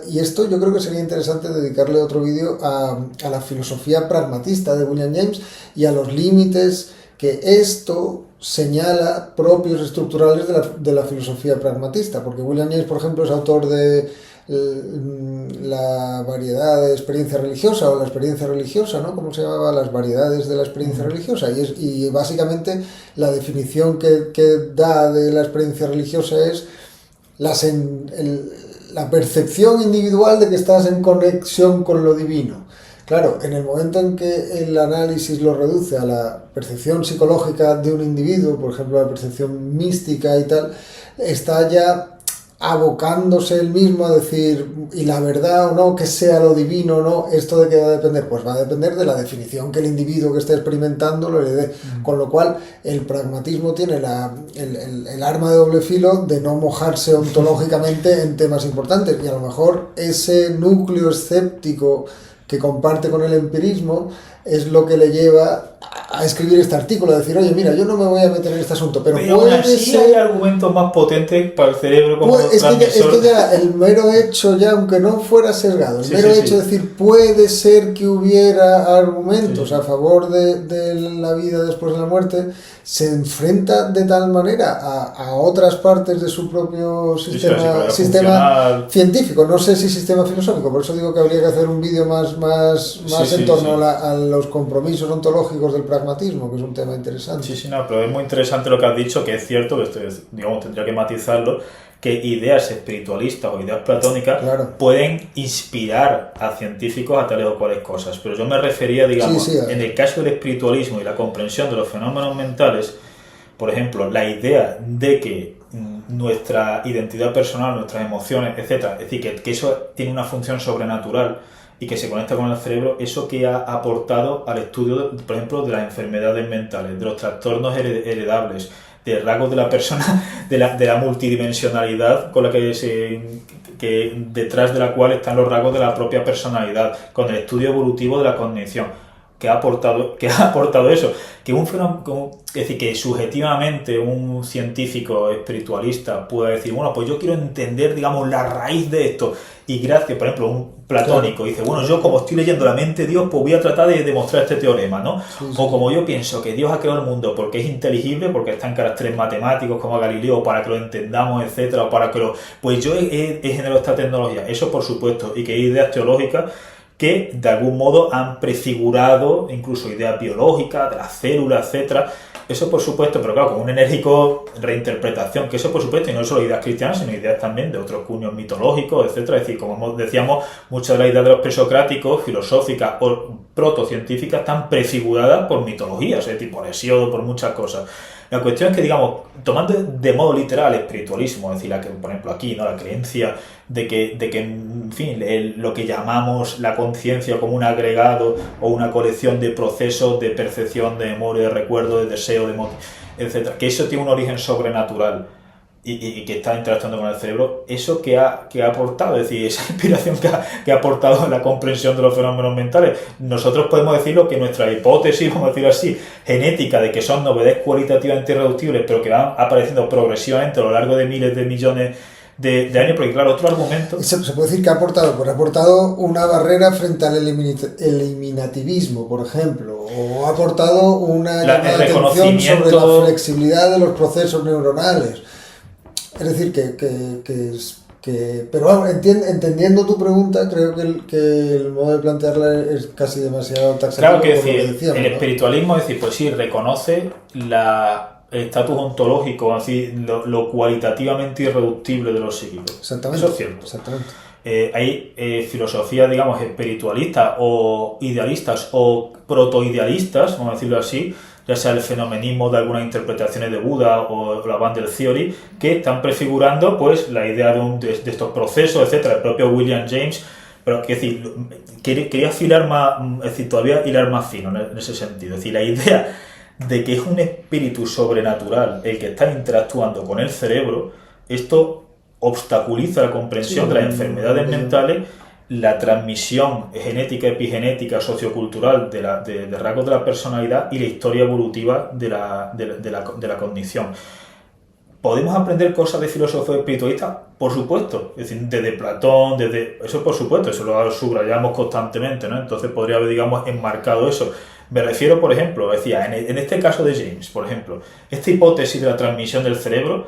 y esto yo creo que sería interesante dedicarle otro vídeo a la filosofía pragmatista de William James y a los límites que esto señala propios estructurales de la filosofía pragmatista, porque William James, por ejemplo, es autor de la variedad de experiencia religiosa, o la experiencia religiosa, ¿no? ¿Cómo se llamaba? Las variedades de la experiencia religiosa, y básicamente la definición que da de la experiencia religiosa es la percepción individual de que estás en conexión con lo divino. Claro, en el momento en que el análisis lo reduce a la percepción psicológica de un individuo, por ejemplo la percepción mística y tal, está ya abocándose él mismo a decir, y la verdad o no, que sea lo divino o no, ¿esto de qué va a depender? Pues va a depender de la definición que el individuo que esté experimentando le dé. Con lo cual, el pragmatismo tiene el arma de doble filo de no mojarse ontológicamente en temas importantes, y a lo mejor ese núcleo escéptico que comparte con el empirismo es lo que le lleva a escribir este artículo, a decir, oye, mira, yo no me voy a meter en este asunto, pero puede aún así ser... hay argumentos más potentes para el cerebro como transmisor. Es que ya el mero hecho, ya aunque no fuera sesgado, el mero hecho de decir, puede ser que hubiera argumentos a favor de la vida después de la muerte, se enfrenta de tal manera a otras partes de su propio sistema científico, no sé si sistema filosófico, por eso digo que habría que hacer un vídeo más en torno a los compromisos ontológicos del pragmatismo, que es un tema interesante. Pero es muy interesante lo que has dicho, que es cierto, que digamos, tendría que matizarlo, que ideas espiritualistas o ideas platónicas pueden inspirar a científicos a tales o cuales cosas, pero yo me refería, digamos, en el caso del espiritualismo y la comprensión de los fenómenos mentales, por ejemplo, la idea de que nuestra identidad personal, nuestras emociones, etcétera, es decir, que eso tiene una función sobrenatural, y que se conecta con el cerebro, eso que ha aportado al estudio, por ejemplo, de las enfermedades mentales, de los trastornos heredables, de rasgos de la persona, de la multidimensionalidad con la que detrás de la cual están los rasgos de la propia personalidad, con el estudio evolutivo de la cognición, que ha aportado eso, que un fenómeno, es decir, que subjetivamente un científico espiritualista pueda decir, bueno, pues yo quiero entender, digamos, la raíz de esto, y gracias, por ejemplo, un platónico dice, bueno, yo como estoy leyendo la mente de Dios, pues voy a tratar de demostrar este teorema, ¿no? Sí, sí. O como yo pienso que Dios ha creado el mundo porque es inteligible, porque está en caracteres matemáticos como Galileo, para que lo entendamos, etcétera, o para que lo... Pues yo he generado esta tecnología, eso por supuesto, y que hay ideas teológicas que de algún modo han prefigurado incluso ideas biológicas de las células, etcétera. Eso por supuesto, pero claro, con un enérgico reinterpretación, que eso por supuesto, y no solo ideas cristianas, sino ideas también de otros cuños mitológicos, etcétera. Es decir, como decíamos, muchas de las ideas de los presocráticos, filosóficas o protocientíficas, están prefiguradas por mitologías, es decir, por Hesíodo, por muchas cosas. La cuestión es que, digamos, tomando de modo literal el espiritualismo, es decir, por ejemplo aquí, ¿no?, la creencia de que en fin, lo que llamamos la conciencia como un agregado o una colección de procesos de percepción, de memoria, de recuerdo, de deseo, etcétera, que eso tiene un origen sobrenatural y que está interactuando con el cerebro, eso que ha aportado, es decir, esa inspiración que ha aportado en la comprensión de los fenómenos mentales. Nosotros podemos decirlo que nuestra hipótesis, vamos a decirlo así, genética, de que son novedades cualitativamente irreductibles, pero que van apareciendo progresivamente a lo largo de miles de millones de años, porque claro, otro argumento... Se puede decir que ha aportado, pues ha aportado una barrera frente al eliminativismo, por ejemplo, o ha aportado una llamada de atención sobre la flexibilidad de los procesos neuronales. Es decir, pero vamos, entendiendo tu pregunta, creo que el modo de plantearla es casi demasiado taxativo. Claro, que decir, el espiritualismo, es decir, pues sí, reconoce el estatus ontológico, así, lo cualitativamente irreductible de los psíquicos. Exactamente. Eso es cierto. Exactamente. Hay filosofías, digamos, espiritualistas o idealistas o protoidealistas, vamos a decirlo así, ya sea el fenomenismo de algunas interpretaciones de Buda o la Bandel Theory, que están prefigurando pues la idea de estos procesos, etcétera. El propio William James, pero que decir, quería afilar más, es decir, todavía hilar más fino en ese sentido. Es decir, la idea de que es un espíritu sobrenatural el que está interactuando con el cerebro, esto obstaculiza la comprensión de las enfermedades mentales, la transmisión genética, epigenética, sociocultural de rasgos de la personalidad y la historia evolutiva de la cognición. ¿Podemos aprender cosas de filósofos espiritualistas? Por supuesto, es decir, desde Platón, eso por supuesto, eso lo subrayamos constantemente, ¿no? Entonces podría haber, digamos, enmarcado eso. Me refiero, por ejemplo, decía, en este caso de James, por ejemplo, esta hipótesis de la transmisión del cerebro,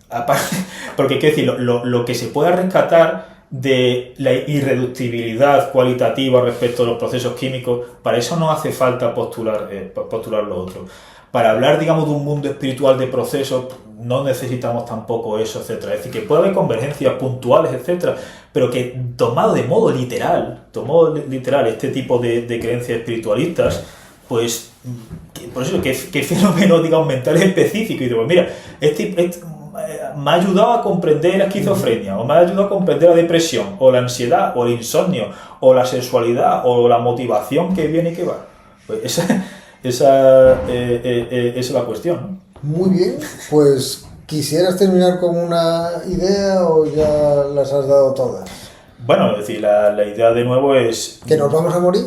aparte, porque quiero decir, lo que se pueda rescatar de la irreductibilidad cualitativa respecto a los procesos químicos, para eso no hace falta postular lo otro. Para hablar, digamos, de un mundo espiritual de procesos, no necesitamos tampoco eso, etcétera. Es decir, que puede haber convergencias puntuales, etcétera, pero que tomado de modo literal este tipo de creencias espiritualistas, pues, por eso, ¿qué fenómeno, digamos, mental específico? Y digo, mira, me ha ayudado a comprender la esquizofrenia, o me ha ayudado a comprender la depresión, o la ansiedad, o el insomnio, o la sexualidad, o la motivación que viene y que va. Pues esa es la cuestión, ¿no? Muy bien, pues ¿quisieras terminar con una idea o ya las has dado todas? Bueno, es decir, la idea de nuevo es... ¿Que nos vamos a morir?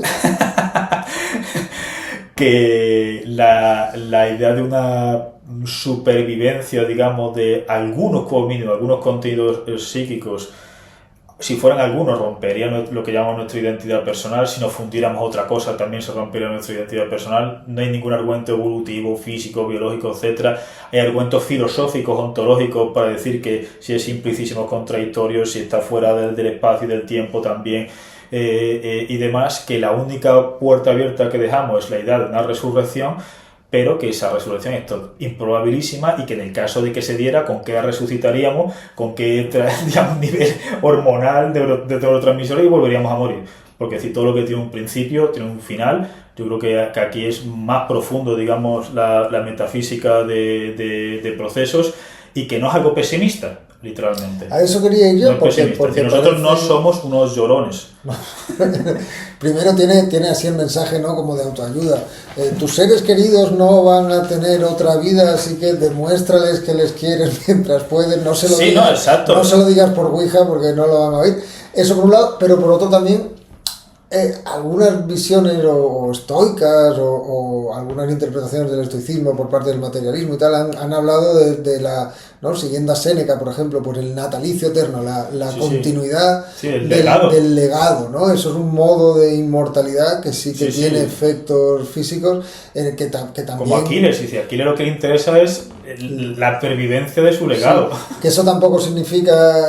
Que la idea de una supervivencia, digamos, de algunos contenidos psíquicos, si fueran algunos, romperían lo que llamamos nuestra identidad personal. Si nos fundiéramos otra cosa, también se rompería nuestra identidad personal. No hay ningún argumento evolutivo, físico, biológico, etcétera. Hay argumentos filosóficos, ontológicos, para decir que si es simplicísimo, contradictorio, si está fuera del espacio y del tiempo también, y demás, que la única puerta abierta que dejamos es la idea de una resurrección, pero que esa resurrección es improbabilísima y que en el caso de que se diera, ¿con qué resucitaríamos? ¿Con qué, digamos, nivel hormonal de neurotransmisores? Y volveríamos a morir. Porque si todo lo que tiene un principio, tiene un final. Yo creo que aquí es más profundo, digamos, la metafísica de procesos, y que no es algo pesimista. literalmente. A eso quería ir yo, No es pesimista. porque Nosotros no parece- somos unos llorones. Primero tiene así el mensaje, ¿no? Como de autoayuda. Tus seres queridos no van a tener otra vida, así que demuéstrales que les quieres mientras pueden. No se lo Sí, digas, no, exacto. no se lo digas por Ouija porque no lo van a oír. Eso por un lado, pero por otro también algunas visiones o estoicas o algunas interpretaciones del estoicismo por parte del materialismo y tal han hablado de la, ¿no? Siguiendo a Séneca, por ejemplo, pues el natalicio eterno, la Sí, continuidad sí, el legado. del legado, ¿no? Eso es un modo de inmortalidad que sí que Sí, tiene sí. efectos físicos que también... Como Aquiles, dice, Aquiles lo que le interesa es la pervivencia de su legado. Sí, que eso tampoco significa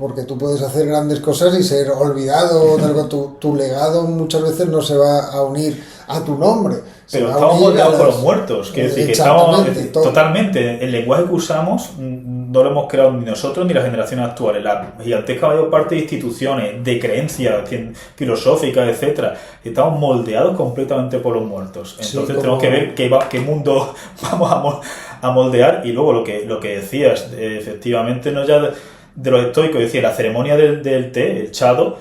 porque tú puedes hacer grandes cosas y ser olvidado, tu legado muchas veces no se va a unir a tu nombre. Se Pero va a estamos unir moldeados a por las- los muertos. Quiero decir que estamos Exactamente, todo. totalmente. El lenguaje que usamos no lo hemos creado ni nosotros ni las generaciones actuales. La gigantesca mayor parte de instituciones, de creencias filosóficas, etcétera, estamos moldeados completamente por los muertos. Sí, Entonces como- tenemos que ver qué mundo vamos a moldear. Y luego lo que decías, efectivamente, no ya de los estoicos, decía, la ceremonia del té, el chado,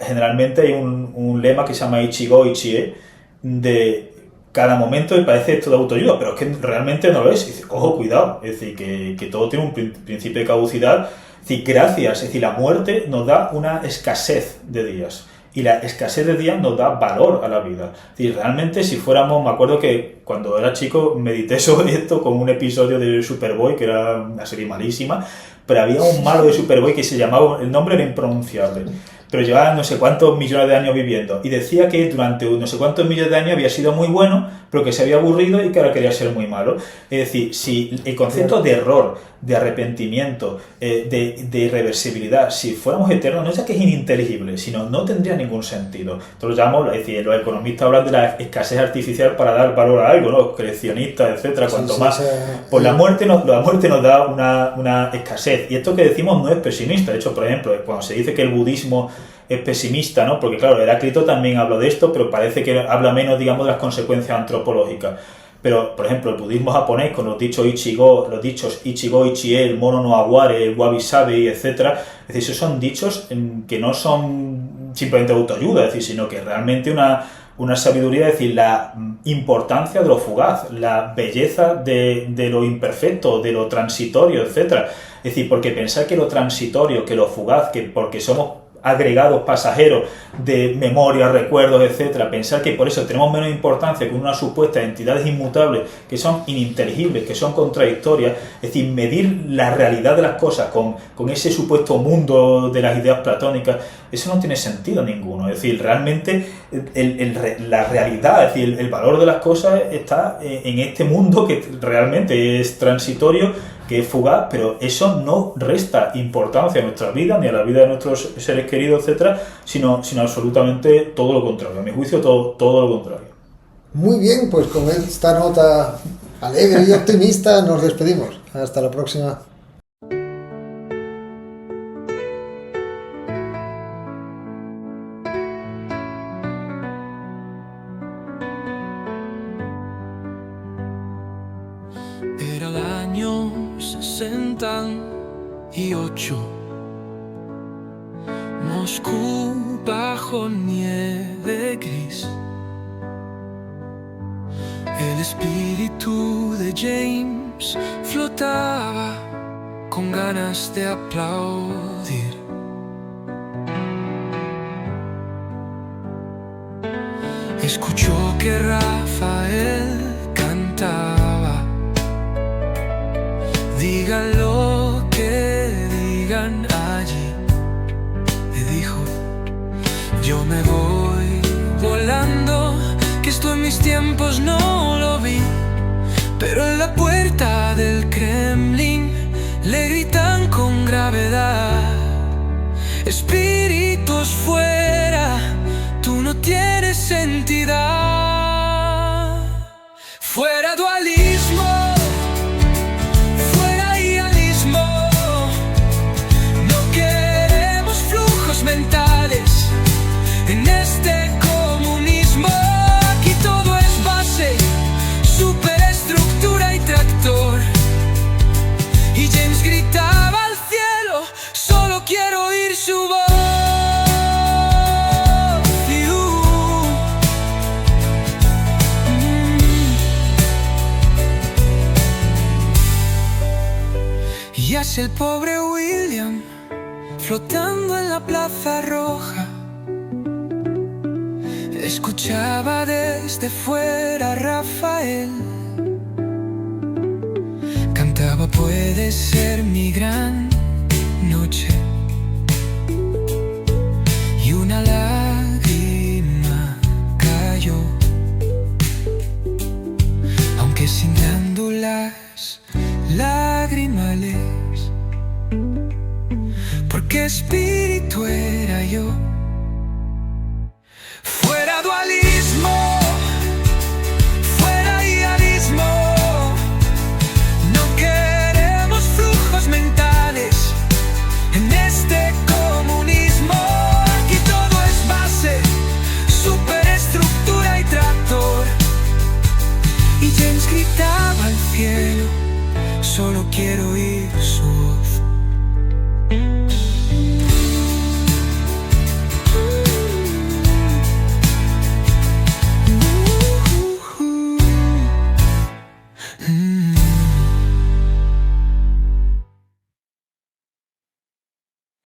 generalmente hay un lema que se llama Ichigo Ichie, de cada momento me parece esto de autoayuda, pero es que realmente no lo es. Dice, ojo, cuidado, es decir, que todo tiene un principio de caducidad. Es decir, gracias, es decir, la muerte nos da una escasez de días. Y la escasez de días nos da valor a la vida. Es decir, realmente si fuéramos, me acuerdo que cuando era chico medité sobre esto con un episodio de Superboy, que era una serie malísima, pero había un malo de Superboy que se llamaba, el nombre era impronunciable, pero llevaba no sé cuántos millones de años viviendo y decía que durante no sé cuántos millones de años había sido muy bueno, pero que se había aburrido y que ahora quería ser muy malo. Es decir, si el concepto de error, de arrepentimiento, de irreversibilidad, si fuéramos eternos, no es que es ininteligible, sino no tendría ningún sentido. Entonces lo llamamos, es decir, los economistas hablan de la escasez artificial para dar valor a algo, ¿no? Los coleccionistas, etcétera, cuanto Sí, más. sí, Pues la muerte nos da una escasez. Y esto que decimos no es pesimista. De hecho, por ejemplo, cuando se dice que el budismo es pesimista, ¿no? Porque claro, Heráclito también habla de esto, pero parece que habla menos, digamos, de las consecuencias antropológicas. Pero, por ejemplo, el budismo japonés, con los dichos Ichigo, Ichie, el mono no aguare, el wabi sabi, etcétera, es decir, esos son dichos que no son simplemente autoayuda, es decir, sino que realmente una sabiduría, es decir, la importancia de lo fugaz, la belleza de lo imperfecto, de lo transitorio, etcétera. Es decir, porque pensar que lo transitorio, que lo fugaz, que porque somos agregados pasajeros de memoria, recuerdos, etcétera, pensar que por eso tenemos menos importancia que unas supuestas entidades inmutables que son ininteligibles, que son contradictorias, es decir, medir la realidad de las cosas con ese supuesto mundo de las ideas platónicas, eso no tiene sentido ninguno. Es decir, realmente la realidad, es decir, el valor de las cosas está en este mundo que realmente es transitorio, que es fugaz, pero eso no resta importancia a nuestra vida, ni a la vida de nuestros seres queridos, etcétera, sino absolutamente todo lo contrario. A mi juicio, todo lo contrario. Muy bien, pues con esta nota alegre y optimista nos despedimos. Hasta la próxima. Era el año 68. Moscú bajo nieve gris. El espíritu de James flotaba con ganas de aplaudir. Escuchó que Rafael cantaba. Digan lo que digan allí, le dijo, yo me voy volando, que esto en mis tiempos no lo vi. Pero en la puerta del Kremlin le gritan con gravedad, espíritus fuera, tú no tienes entidad. Fuera dualismo, fuera idealismo, no queremos flujos mentales en este comunismo. Aquí todo es base, superestructura y tractor. Y James gritaba al cielo. mientras el pobre William, flotando en la plaza roja, escuchaba desde fuera a Rafael. Cantaba puede ser mi gran noche, y una lágrima cayó, aunque sin glándulas lagrimales, porque espíritu era yo. Fuera dualismo, fuera idealismo, no queremos flujos mentales en este comunismo. Aquí todo es base, superestructura y tractor. Y James gritaba al cielo: solo quiero ir